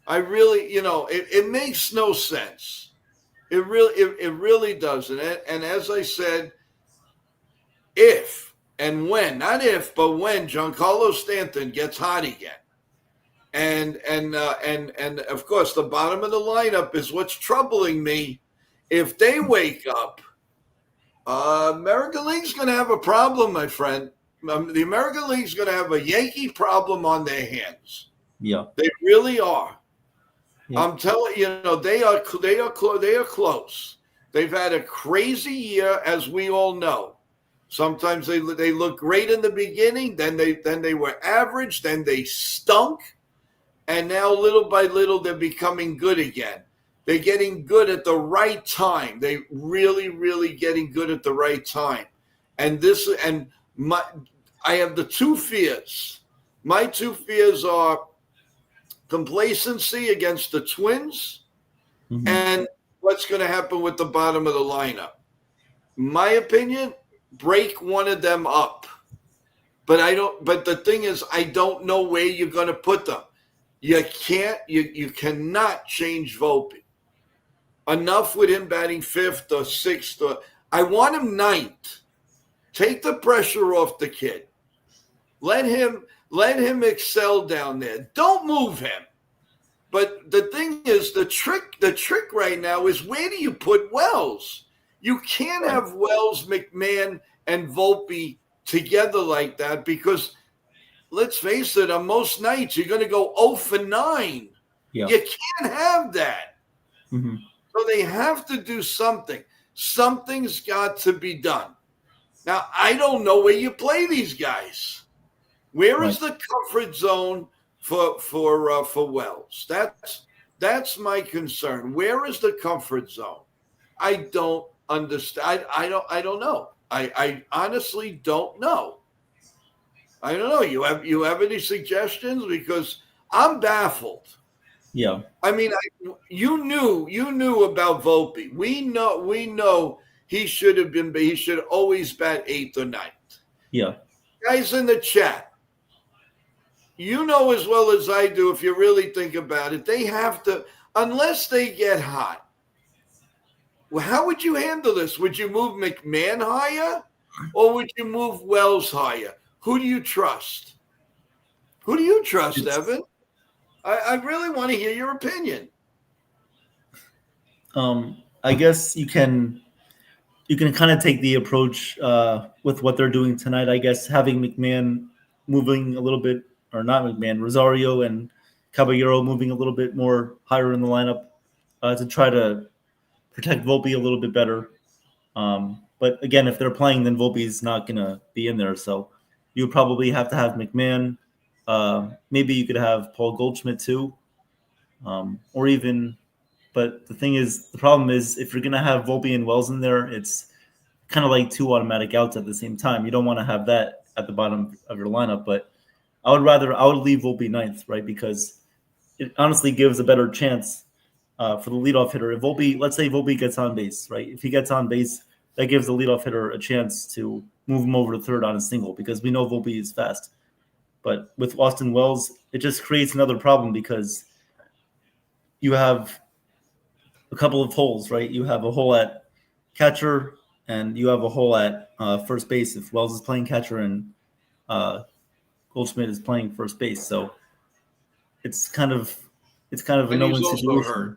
I really, it makes no sense. It really doesn't. And as I said, if and when, not if, but when Giancarlo Stanton gets hot again, and of course the bottom of the lineup is what's troubling me. If they wake up, American League's going to have a problem, my friend. The American League's going to have a Yankee problem on their hands. Yeah, they really are. Yeah. I'm telling you, they are close. They've had a crazy year, as we all know. Sometimes they look great in the beginning, then they were average, then they stunk, and now little by little they're becoming good again. They're getting good at the right time. They really getting good at the right time. I have the two fears. My two fears are complacency against the Twins and what's going to happen with the bottom of the lineup. My opinion, break one of them up. But the thing is, I don't know where you're going to put them. You cannot change Volpe. Enough with him batting fifth or sixth. I want him ninth. Take the pressure off the kid. Let him excel down there. Don't move him. But the thing is, the trick right now is, where do you put Wells? You can't have Wells, McMahon, and Volpe together like that, because let's face it, on most nights you're going to go 0 for 9. Yeah. You can't have that. Mm-hmm. So they have to do something. Something's got to be done. Now, I don't know where you play these guys. Where is the comfort zone for Wells? That's my concern. Where is the comfort zone? I don't understand. I don't know. I honestly don't know. I don't know. You have any suggestions? Because I'm baffled. Yeah. I mean, you knew about Volpe. We know he should always bat 8th or 9th. Yeah. Guys in the chat, you know as well as I do, if you really think about it, they have to, unless they get hot. Well, how would you handle this? Would you move McMahon higher, or would you move Wells higher? Who do you trust? Who do you trust, Evan? I really want to hear your opinion. I guess you can kind of take the approach with what they're doing tonight. I guess having McMahon moving a little bit, or not McMahon, Rosario and Caballero moving a little bit more higher in the lineup to try to protect Volpe a little bit better. But again, if they're playing, then Volpe's not going to be in there. So you would probably have to have McMahon. Maybe you could have Paul Goldschmidt too, or even. But the problem is, if you're going to have Volpe and Wells in there, it's kind of like 2 automatic outs at the same time. You don't want to have that at the bottom of your lineup. But I would leave Volpe 9th, right? Because it honestly gives a better chance for the leadoff hitter. Let's say Volpe gets on base, right? If he gets on base, that gives the leadoff hitter a chance to move him over to third on a single, because we know Volpe is fast. But with Austin Wells, it just creates another problem, because you have a couple of holes, right? You have a hole at catcher, and you have a hole at first base if Wells is playing catcher and Goldschmidt is playing first base. So it's kind of a no-win situation.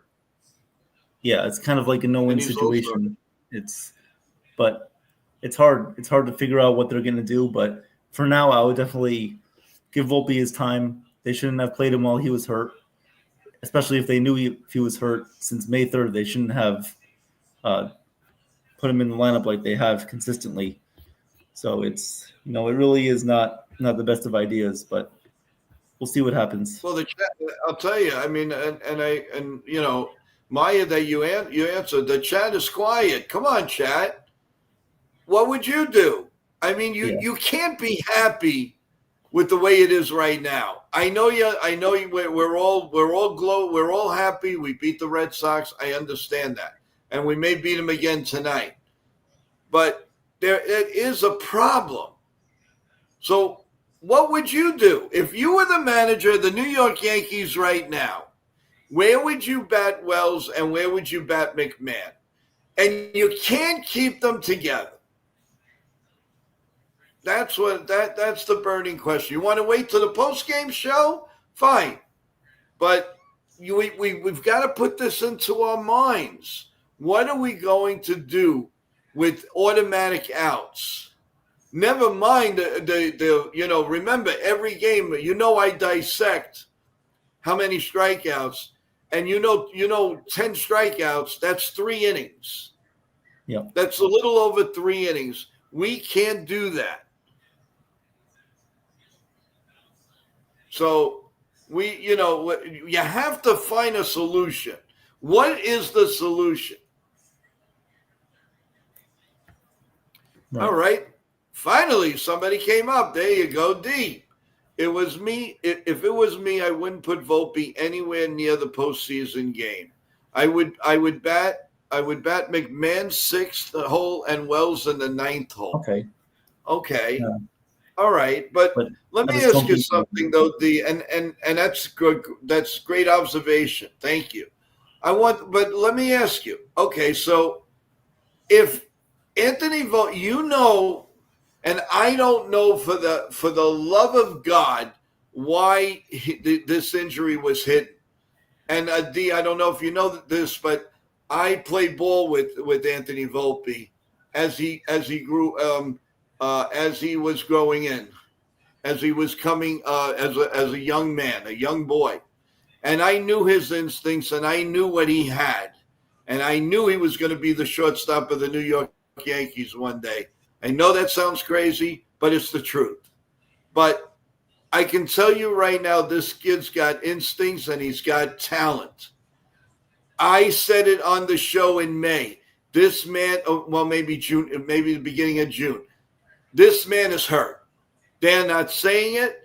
Yeah, it's kind of like a no-win situation. But it's hard. It's hard to figure out what they're going to do. But for now, I would definitely give Volpe his time. They shouldn't have played him while he was hurt, especially if they knew if he was hurt since May 3rd. They shouldn't have put him in the lineup like they have consistently. So it's, it really is not the best of ideas, but we'll see what happens. Well, I'll tell you, I mean, Maya, that you answered, the chat is quiet. Come on, chat. What would you do? I mean, you can't be happy with the way it is right now. I know you. We're all happy. We beat the Red Sox. I understand that, and we may beat them again tonight. But it is a problem. So what would you do if you were the manager of the New York Yankees right now? Where would you bat Wells and where would you bat McMahon? And you can't keep them together. That's the burning question. You want to wait till the post-game show? Fine. But we've got to put this into our minds. What are we going to do with automatic outs? Never mind remember every game, I dissect how many strikeouts, and 10 strikeouts, that's 3 innings. Yep. That's a little over 3 innings. We can't do that. So you have to find a solution. What is the solution? Right. All right. Finally, somebody came up. There you go, D. It was me. If it was me, I wouldn't put Volpe anywhere near the postseason game. I would bat McMahon 6th hole and Wells in the 9th hole. Okay. Yeah. All right, but let me ask you something though, D, and that's good. That's great observation. Thank you. But let me ask you. Okay, so if Anthony Volpe, and I don't know for the love of God why this injury was hidden. And D, I don't know if you know this, but I played ball with Anthony Volpe as he grew. As he was growing in, as he was coming as a young man, a young boy. And I knew his instincts and I knew what he had. And I knew he was going to be the shortstop of the New York Yankees one day. I know that sounds crazy, but it's the truth. But I can tell you right now, this kid's got instincts and he's got talent. I said it on the show in May. This man, maybe June, maybe the beginning of June. This man is hurt. They're not saying it.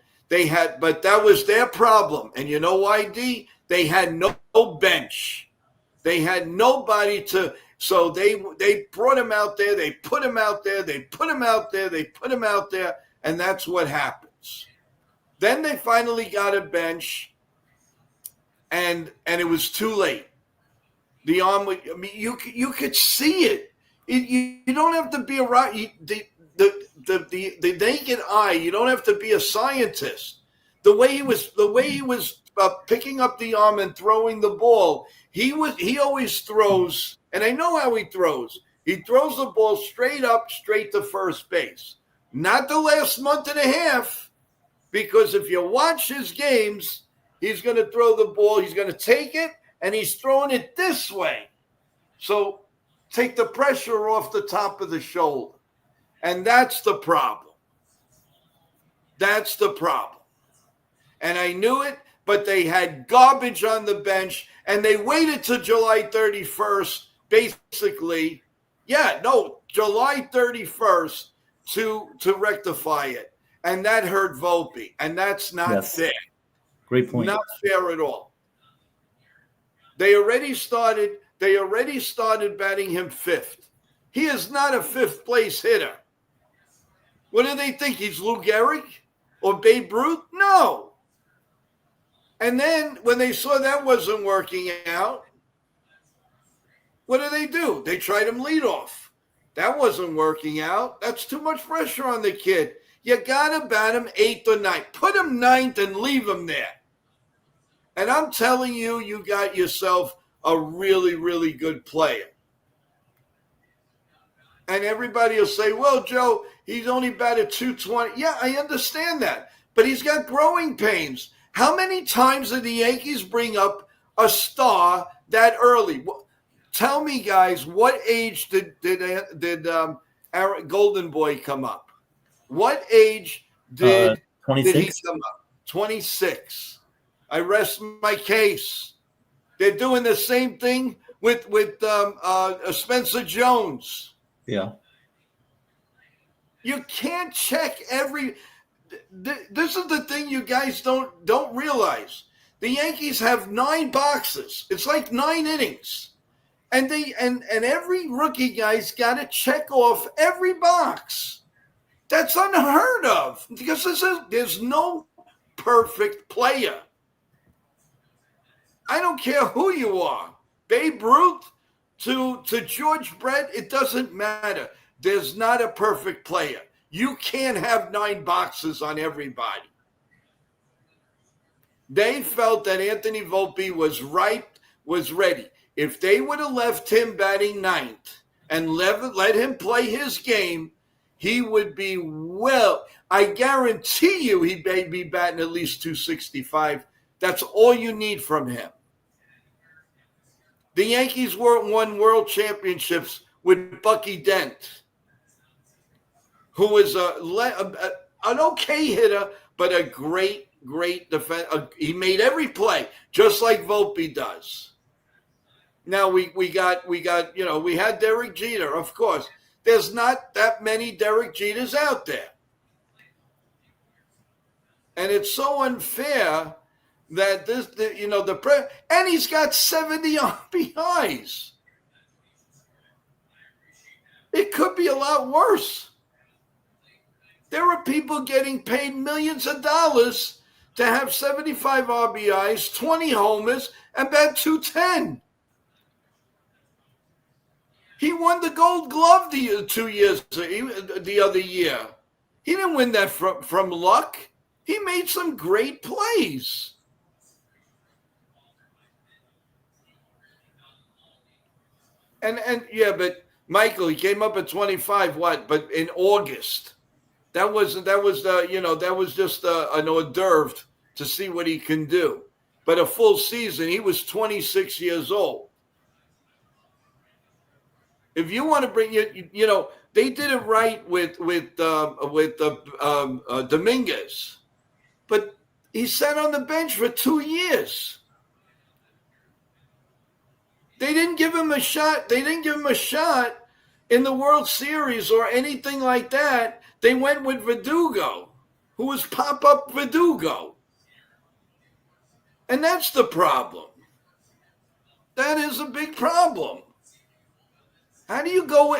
But that was their problem. And you know why, D? They had no bench. They had nobody so they brought him out there. They put him out there. They put him out there. They put him out there. And that's what happens. Then they finally got a bench. And it was too late. The arm, you could see it. You don't have to be a right. The naked eye, you don't have to be a scientist. The way he was picking up the arm and throwing the ball, he always throws, and I know how he throws. He throws the ball straight to first base. Not the last month and a half, because if you watch his games, he's going to throw the ball, he's going to take it, and he's throwing it this way. So take the pressure off the top of the shoulder. And that's the problem. That's the problem. And I knew it, but they had garbage on the bench, and they waited till July 31st, basically. July 31st to rectify it. And that hurt Volpe. And that's not fair. Great point. Not fair at all. They already started batting him 5th. He is not a 5th place hitter. What do they think? He's Lou Gehrig or Babe Ruth? No. And then when they saw that wasn't working out, what do? They tried him leadoff. That wasn't working out. That's too much pressure on the kid. You got to bat him 8th or 9th. Put him 9th and leave him there. And I'm telling you, you got yourself a really, really good player. And everybody will say, well, Joe, he's only batted 220. Yeah, I understand that. But he's got growing pains. How many times did the Yankees bring up a star that early? Tell me, guys, what age did Aaron Golden Boy come up? What age did he come up? 26. I rest my case. They're doing the same thing with Spencer Jones. Yeah. You can't check every. this is the thing you guys don't realize. The Yankees have 9 boxes. It's like 9 innings. And every rookie guy's got to check off every box. That's unheard of because there's no perfect player. I don't care who you are. Babe Ruth to George Brett, it doesn't matter. There's not a perfect player. You can't have 9 boxes on everybody. They felt that Anthony Volpe was ready. If they would have left him batting 9th and let him play his game, he would be I guarantee you he'd be batting at least 265. That's all you need from him. The Yankees won world championships with Bucky Dent, who was an okay hitter, but a great defense. He made every play, just like Volpe does. Now we had Derek Jeter, of course. There's not that many Derek Jeters out there. And it's so unfair that and he's got 70 RBIs. It could be a lot worse. There are people getting paid millions of dollars to have 75 RBIs, 20 homers, and bat 210. He won the Gold Glove the other year. He didn't win that from luck. He made some great plays. And but Michael, he came up at 25. But in August, that was just an hors d'oeuvre to see what he can do. But a full season, he was 26 years old. If you want to bring they did it right with Dominguez, but he sat on the bench for 2 years. They didn't give him a shot. They didn't give him a shot in the World Series or anything like that. They went with Verdugo, who was pop-up Verdugo. And that's the problem. That is a big problem. How do you go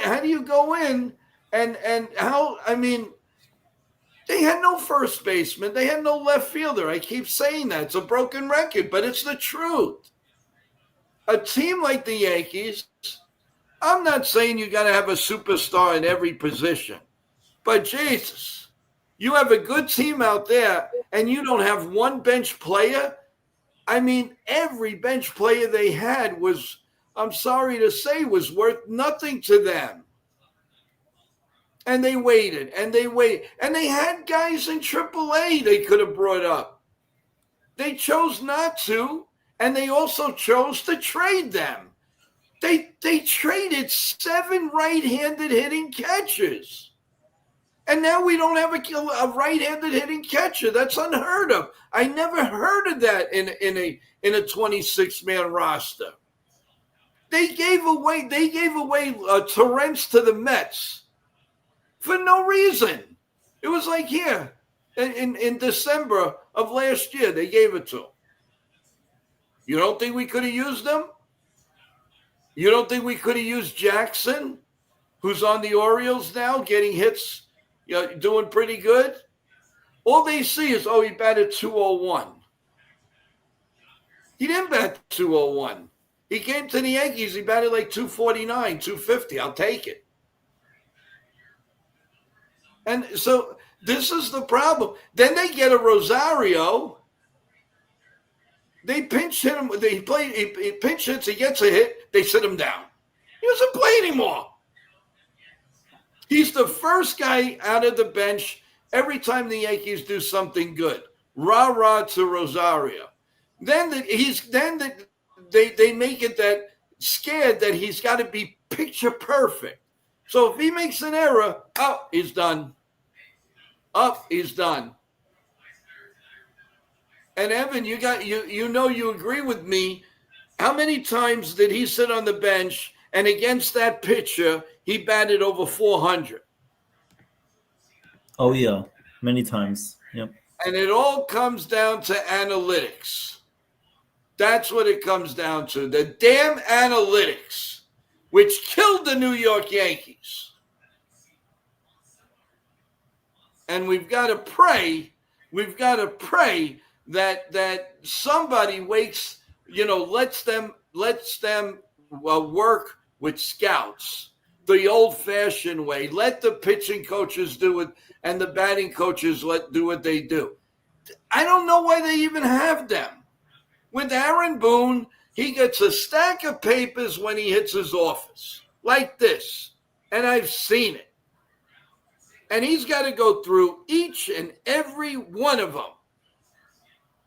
in and how, they had no first baseman. They had no left fielder. I keep saying that. It's a broken record, but it's the truth. A team like the Yankees, I'm not saying you got to have a superstar in every position, but Jesus, you have a good team out there and you don't have one bench player. Every bench player they had was, I'm sorry to say, was worth nothing to them. And they waited. And they had guys in AAA they could have brought up. They chose not to, and they also chose to trade them. They traded 7 right-handed hitting catchers. And now we don't have a right-handed hitting catcher. That's unheard of. I never heard of that in a 26-man roster. They gave away Torrance to the Mets for no reason. It was like here in December of last year, they gave it to him. You don't think we could have used them? You don't think we could have used Jackson, who's on the Orioles now, getting hits, doing pretty good? All they see is, he batted 201. He didn't bat 201. He came to the Yankees. He batted like 249, 250. I'll take it. And so this is the problem. Then they get a Rosario. They pinch hit him. He pinch hits. He gets a hit. They sit him down. He doesn't play anymore. He's the first guy out of the bench every time the Yankees do something good. Rah-rah to Rosario. Then they make it that scared that he's got to be picture perfect. So if he makes an error, he's done. He's done. And Evan, you agree with me. How many times did he sit on the bench and against that pitcher, he batted over 400? Oh, yeah. Many times. Yep. And it all comes down to analytics. That's what it comes down to. The damn analytics, which killed the New York Yankees. And we've got to pray that somebody wakes, lets them work with scouts the old-fashioned way. Let the pitching coaches do it, and the batting coaches do what they do. I don't know why they even have them. With Aaron Boone, he gets a stack of papers when he hits his office, like this, and I've seen it. And he's got to go through each and every one of them.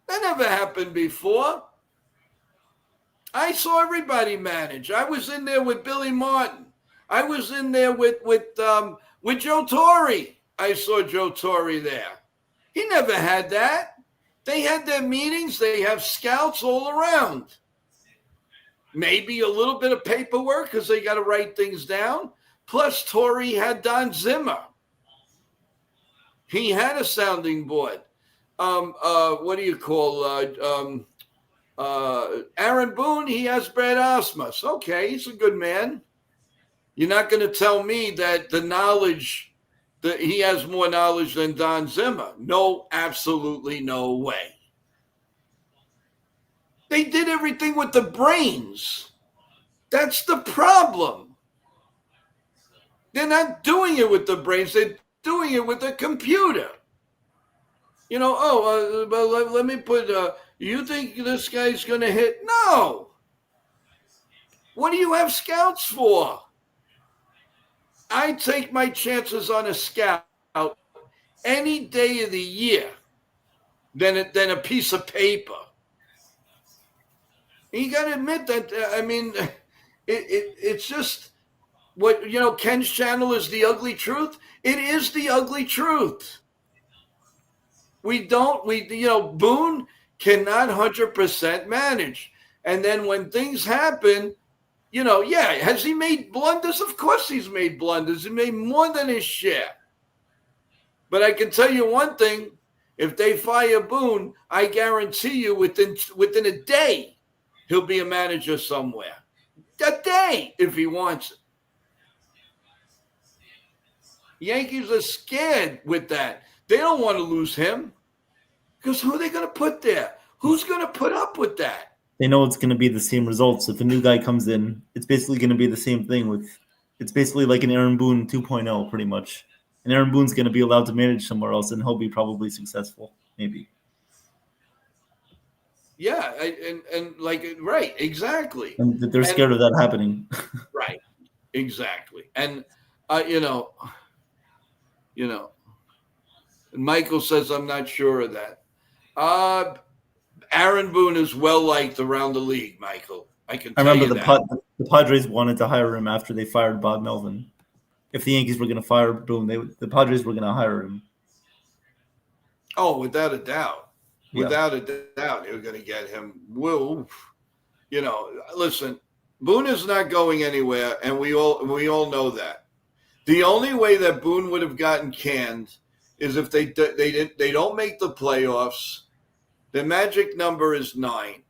That never happened before. I saw everybody manage. I was in there with Billy Martin. I was in there with Joe Torre. I saw Joe Torre there. He never had that. They had their meetings. They have scouts all around. Maybe a little bit of paperwork because they got to write things down. Plus, Torre had Don Zimmer. He had a sounding board. What do you call Aaron Boone? He has Brad Osmus. Okay, he's a good man. You're not going to tell me that that he has more knowledge than Don Zimmer. No, absolutely no way. They did everything with the brains. That's the problem. They're not doing it with the brains. They're doing it with the computer. Let me put, you think this guy's going to hit? No. What do you have scouts for? I take my chances on a scout any day of the year than a piece of paper. And you got to admit that, it's just what, Ken's channel is the ugly truth. It is the ugly truth. Boone cannot 100% manage. And then when things happen, has he made blunders? Of course he's made blunders. He made more than his share. But I can tell you one thing. If they fire Boone, I guarantee you within a day, he'll be a manager somewhere. A day, if he wants it. Yankees are scared with that. They don't want to lose him. Because who are they going to put there? Who's going to put up with that? They know it's going to be the same results. If a new guy comes in, it's basically going to be the same thing. It's basically like an Aaron Boone 2.0, pretty much. And Aaron Boone's going to be allowed to manage somewhere else, and he'll be probably successful, maybe. Yeah, right, exactly. And they're scared of that happening. Right, exactly. And Michael says I'm not sure of that. Aaron Boone is well liked around the league, Michael. I remember the Padres wanted to hire him after they fired Bob Melvin. If the Yankees were going to fire Boone, the Padres were going to hire him. Oh, without a doubt. Yeah. Without a doubt, they were going to get him. Whoa. Listen, Boone is not going anywhere, and we all know that. The only way that Boone would have gotten canned is if they don't make the playoffs. The magic number is 9.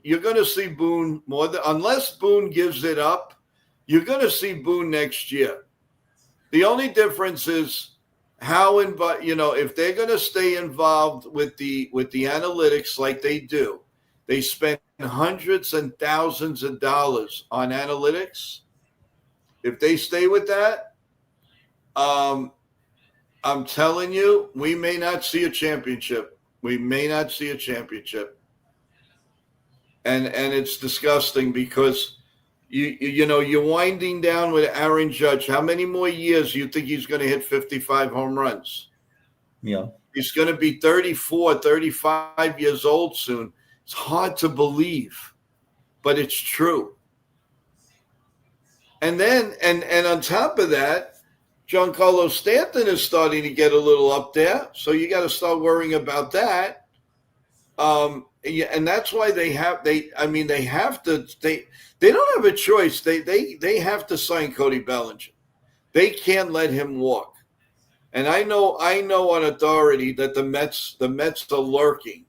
You're going to see Boone unless Boone gives it up, you're going to see Boone next year. The only difference is if they're going to stay involved with the analytics like they do, they spend hundreds and thousands of dollars on analytics. If they stay with that, I'm telling you, we may not see a championship. We may not see a championship. And it's disgusting because you're winding down with Aaron Judge. How many more years do you think he's going to hit 55 home runs? Yeah. He's going to be 34, 35 years old soon. It's hard to believe, but it's true. And then, and on top of that, Giancarlo Stanton is starting to get a little up there, so you got to start worrying about that. And that's why they don't have a choice. They have to sign Cody Bellinger. They can't let him walk. And I know on authority that the Mets are lurking.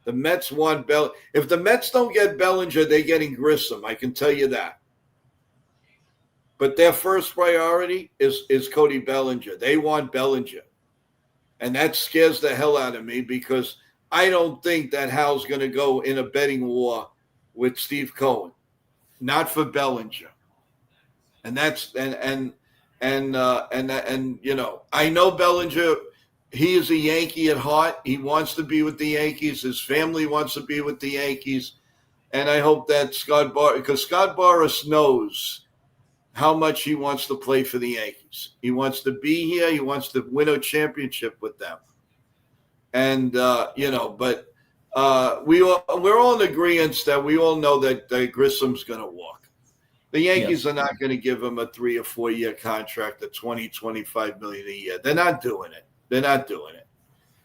The Mets want Bell. If the Mets don't get Bellinger, they're getting Grissom. I can tell you that. But their first priority is Cody Bellinger. They want Bellinger. And that scares the hell out of me because I don't think that Hal's going to go in a betting war with Steve Cohen. Not for Bellinger. And that's and you know, I know Bellinger, he is a Yankee at heart. He wants to be with the Yankees. His family wants to be with the Yankees. And I hope that because Scott Boras knows how much he wants to play for the Yankees. He wants to be here. He wants to win a championship with them. And, you know, but we're all in agreement that we all know that Grissom's going to walk. The Yankees are not going to give him a 3 or 4 year contract at $20-25 million a year. They're not doing it. They're not doing it.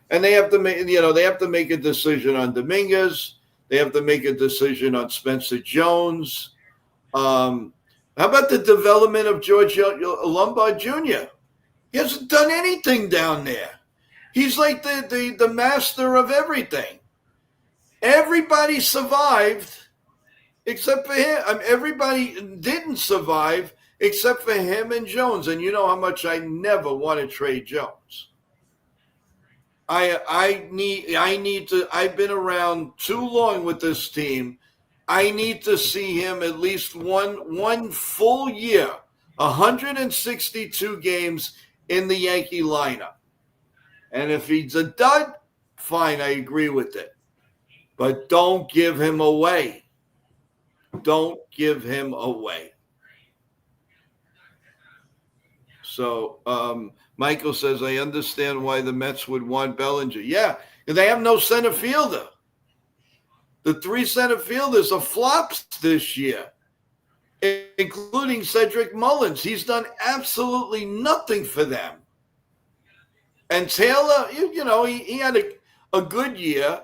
And they have to make, you know, they have to make a decision on Dominguez. They have to make a decision on Spencer Jones. How about the development of George Lombard Jr.? He hasn't done anything down there. He's like the master of everything. Everybody survived except for him. I mean, everybody didn't survive except for him and Jones. And you know how much I never want to trade Jones. I need to. I've been around too long with this team. I need to see him at least one full year, 162 games in the Yankee lineup. And if he's a dud, fine, I agree with it. But don't give him away. Don't give him away. So Michael says, I understand why the Mets would want Bellinger. Yeah, they have no center fielder. The 3 center fielders are flops this year, including Cedric Mullins. He's done absolutely nothing for them. And Taylor, you know, he had a good year,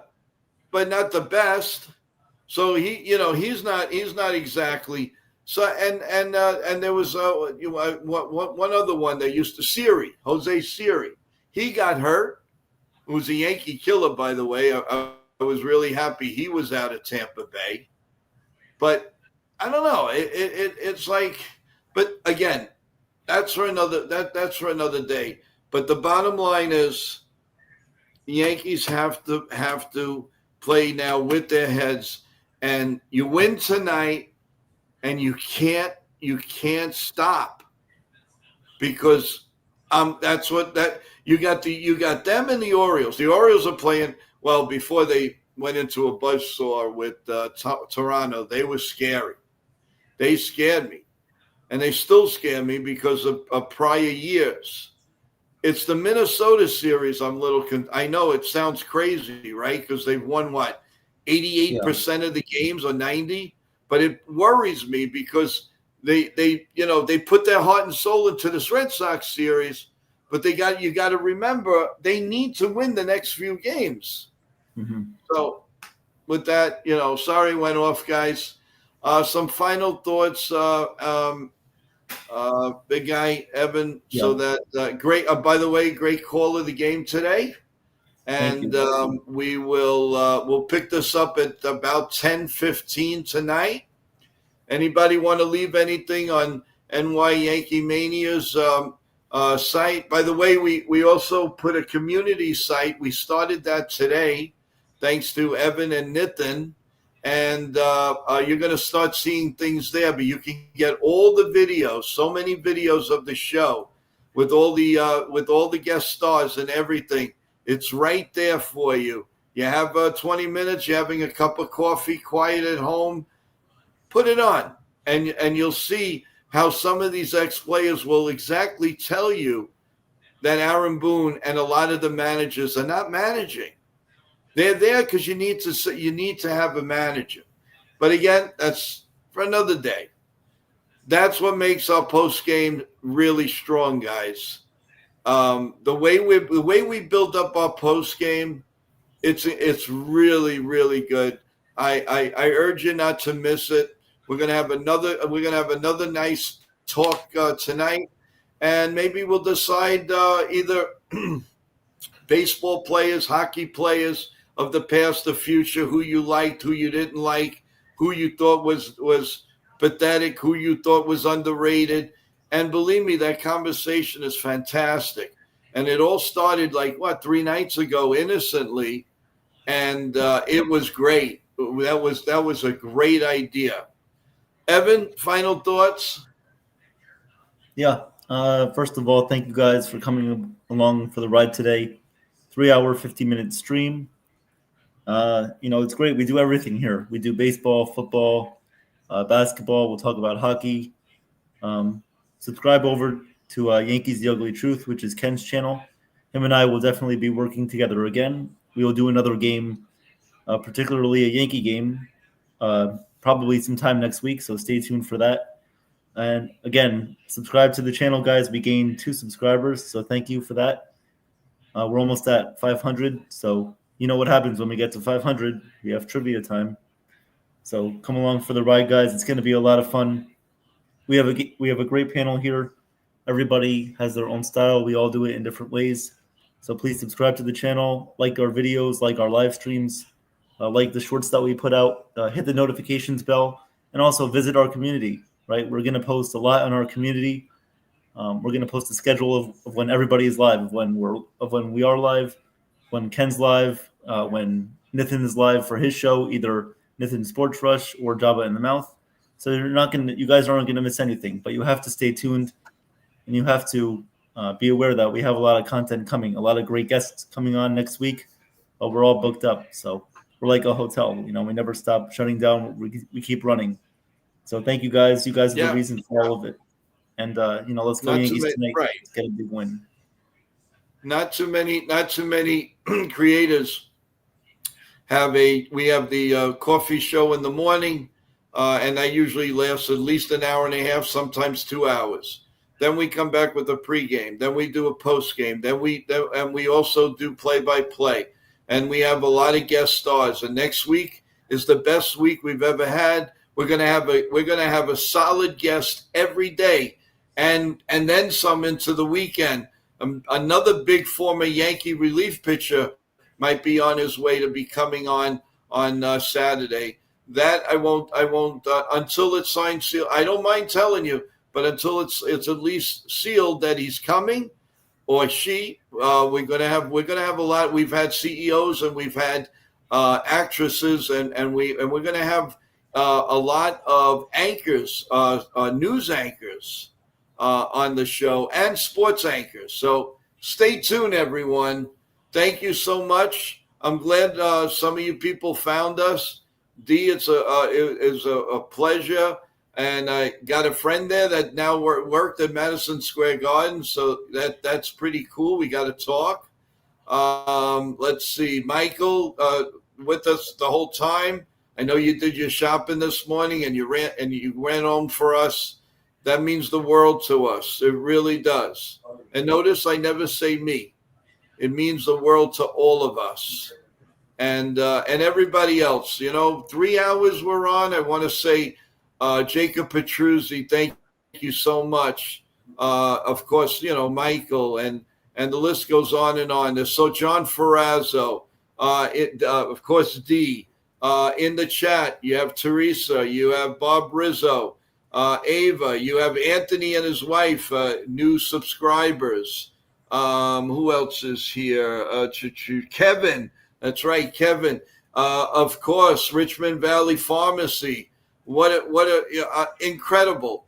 but not the best. So he's not exactly. So and there was one other one that used to Jose Siri. He got hurt. It was a Yankee killer, by the way. I was really happy he was out of Tampa Bay. But I don't know. It's like, but again, that's for another day. But the bottom line is, the Yankees have to play now with their heads, and you win tonight, and you can't stop, because that's what that you got them and the Orioles. The Orioles are playing well. Before they went into a buzzsaw with Toronto, they were scary. They scared me, and they still scare me because of prior years. It's the Minnesota series. I know it sounds crazy, right? Because they've won 88% of the games, or 90. But it worries me because they put their heart and soul into this Red Sox series. But you got to remember, they need to win the next few games. Mm-hmm. So with that, sorry, went off, guys. Some final thoughts. Big guy Evan. Yeah. So that great. By the way, great call of the game today, and we will we'll pick this up at about 10:15 tonight. Anybody want to leave anything on NY Yankee Mania's site? By the way, we also put a community site. We started that today, thanks to Evan and Nitin. And you're going to start seeing things there, but you can get all the videos, so many videos of the show with all the guest stars and everything. It's right there for you. You have 20 minutes, you're having a cup of coffee, quiet at home, put it on, and you'll see how some of these ex-players will exactly tell you that Aaron Boone and a lot of the managers are not managing. They're there because you need to have a manager. But again, that's for another day. That's what makes our post game really strong, guys. The way we build up our post game, it's really, really good. I urge you not to miss it. We're gonna have another nice talk tonight, and maybe we'll decide either baseball players, hockey players of the past, the future, who you liked, who you didn't like, who you thought was pathetic, who you thought was underrated. And believe me, that conversation is fantastic. And it all started 3 nights ago, innocently, and it was great. That was a great idea. Evan, final thoughts? Yeah. First of all, thank you guys for coming along for the ride today. 3-hour, 50-minute stream. It's great. We do everything here. We do baseball, football, basketball. We'll talk about hockey. Subscribe over to Yankees The Ugly Truth, which is Ken's channel. Him and I will definitely be working together again. We will do another game, particularly a Yankee game, probably sometime next week, so stay tuned for that. And again, subscribe to the channel, guys. We gained 2 subscribers, so thank you for that. We're almost at 500, so you know what happens when we get to 500. We have trivia time. So come along for the ride, guys. It's going to be a lot of fun. We have a great panel here. Everybody has their own style. We all do it in different ways. So please subscribe to the channel, like our videos, like our live streams, like the shorts that we put out, hit the notifications bell, and also visit our community, right? We're going to post a lot on our community. We're going to post a schedule of when everybody is live, of when we are live, when Ken's live, when Nathan is live for his show, either Nathan Sports Rush or Java in the Mouth. So you guys aren't going to miss anything, but you have to stay tuned, and you have to be aware that we have a lot of content coming, a lot of great guests coming on next week, but we're all booked up. So we're like a hotel, we never stop shutting down. We keep running. So thank you guys. You guys are the reason for all of it. And let's go Yankees tonight. Right. Let's get a big win. Not too many creators we have the coffee show in the morning, and that usually lasts at least an hour and a half, sometimes 2 hours. Then we come back with a pregame. Then we do a postgame. And we also do play-by-play. And we have a lot of guest stars. And next week is the best week we've ever had. We're gonna have a solid guest every day, and then some into the weekend. Another big former Yankee relief pitcher might be on his way to be coming on Saturday. That I won't until it's signed, sealed. I don't mind telling you, but until it's at least sealed that he's coming or she, we're gonna have a lot. We've had CEOs and we've had actresses, and we're gonna have a lot of anchors, news anchors on the show, and sports anchors. So stay tuned, everyone. Thank you so much. I'm glad some of you people found us. D, it is a pleasure. And I got a friend there that now worked at Madison Square Garden, so that's pretty cool. We got to talk. Let's see, Michael, with us the whole time. I know you did your shopping this morning, and you ran home for us. That means the world to us. It really does. And notice I never say me. It means the world to all of us, and everybody else. 3 hours we're on. I want to say, Jacob Petruzzi, thank you so much. Of course, Michael, and the list goes on and on. So John Ferrazzo, of course, D. In the chat, you have Teresa, you have Bob Rizzo, Ava, you have Anthony and his wife, new subscribers. Who else is here? Kevin. That's right, Kevin. Of course, Richmond Valley Pharmacy. What a incredible.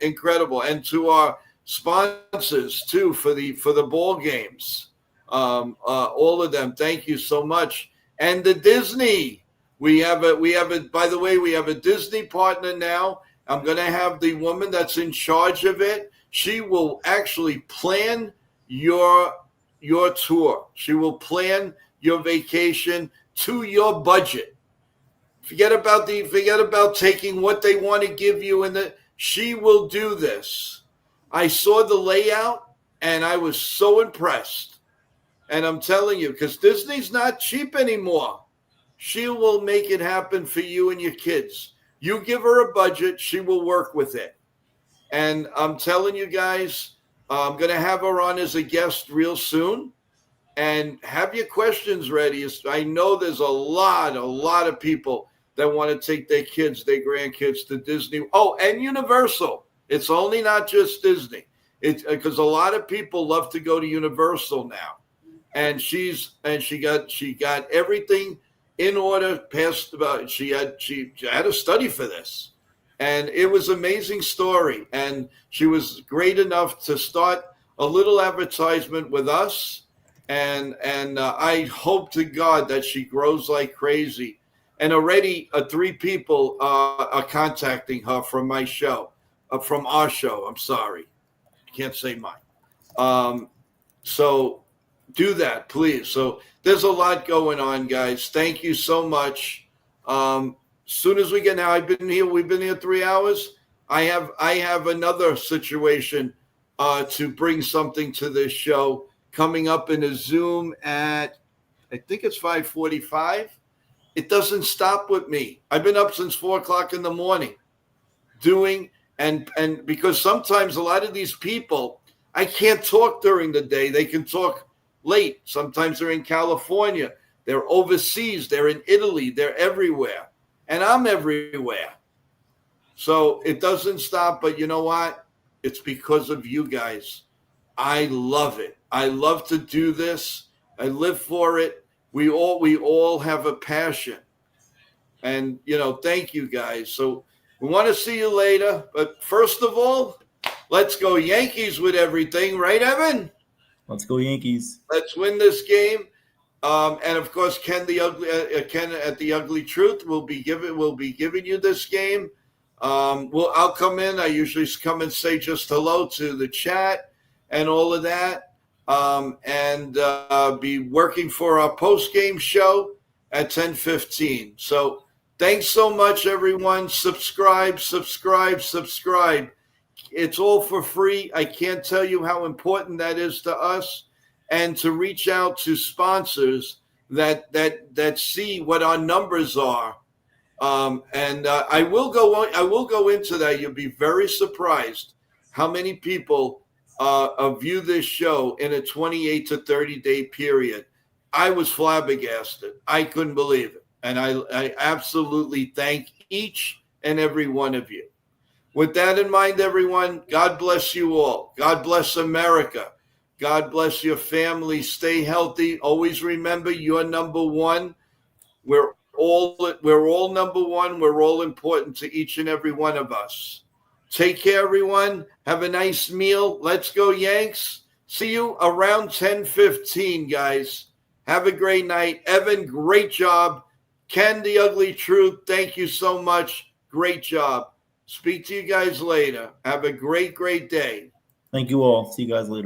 And to our sponsors too for the ball games. All of them. Thank you so much. And the Disney. We have by the way, we have a Disney partner now. I'm going to have the woman that's in charge of it. She will actually plan your tour. She will plan your vacation to your budget. Forget about taking what they want to give you she will do this. I saw the layout and I was so impressed. And I'm telling you, because Disney's not cheap anymore. She will make it happen for you and your kids. You give her a budget, she will work with it. And I'm telling you guys, I'm going to have her on as a guest real soon. And have your questions ready. I know there's a lot of people that want to take their kids, their grandkids to Disney. Oh, and Universal. It's only not just Disney. It's because a lot of people love to go to Universal now. And she got everything in order. She had to study for this, and it was an amazing story. And she was great enough to start a little advertisement with us. And I hope to God that she grows like crazy. And already 3 people are contacting her from my show, from our show. I'm sorry, can't say mine. So do that, please. So there's a lot going on, guys. Thank you so much. Soon as we get now, we've been here 3 hours. I have another situation to bring something to this show coming up in a Zoom at, I think it's 5:45. It doesn't stop with me. I've been up since 4 o'clock in the morning doing, and because sometimes a lot of these people, I can't talk during the day. They can talk late. Sometimes they're in California. They're overseas. They're in Italy. They're everywhere. And I'm everywhere. So it doesn't stop. But you know what? It's because of you guys. I love it. I love to do this. I live for it. We all have a passion. And, thank you guys. So we want to see you later. But first of all, let's go Yankees with everything. Right, Evan? Let's go Yankees. Let's win this game. And of course, Ken at the Ugly Truth will be giving you this game. I'll come in. I usually come and say just hello to the chat and all of that, and be working for our post-game show at 10:15. So thanks so much, everyone. Subscribe. It's all for free. I can't tell you how important that is to us, and to reach out to sponsors that see what our numbers are. I will go into that. You'll be very surprised how many people view this show in a 28 to 30 day period. I was flabbergasted. I couldn't believe it. And I absolutely thank each and every one of you. With that in mind, everyone, God bless you all. God bless America. God bless your family. Stay healthy. Always remember you're number one. We're all number one. We're all important to each and every one of us. Take care, everyone. Have a nice meal. Let's go, Yanks. See you around 10:15, guys. Have a great night. Evan, great job. Ken, the Ugly Truth, thank you so much. Great job. Speak to you guys later. Have a great day. Thank you all. See you guys later.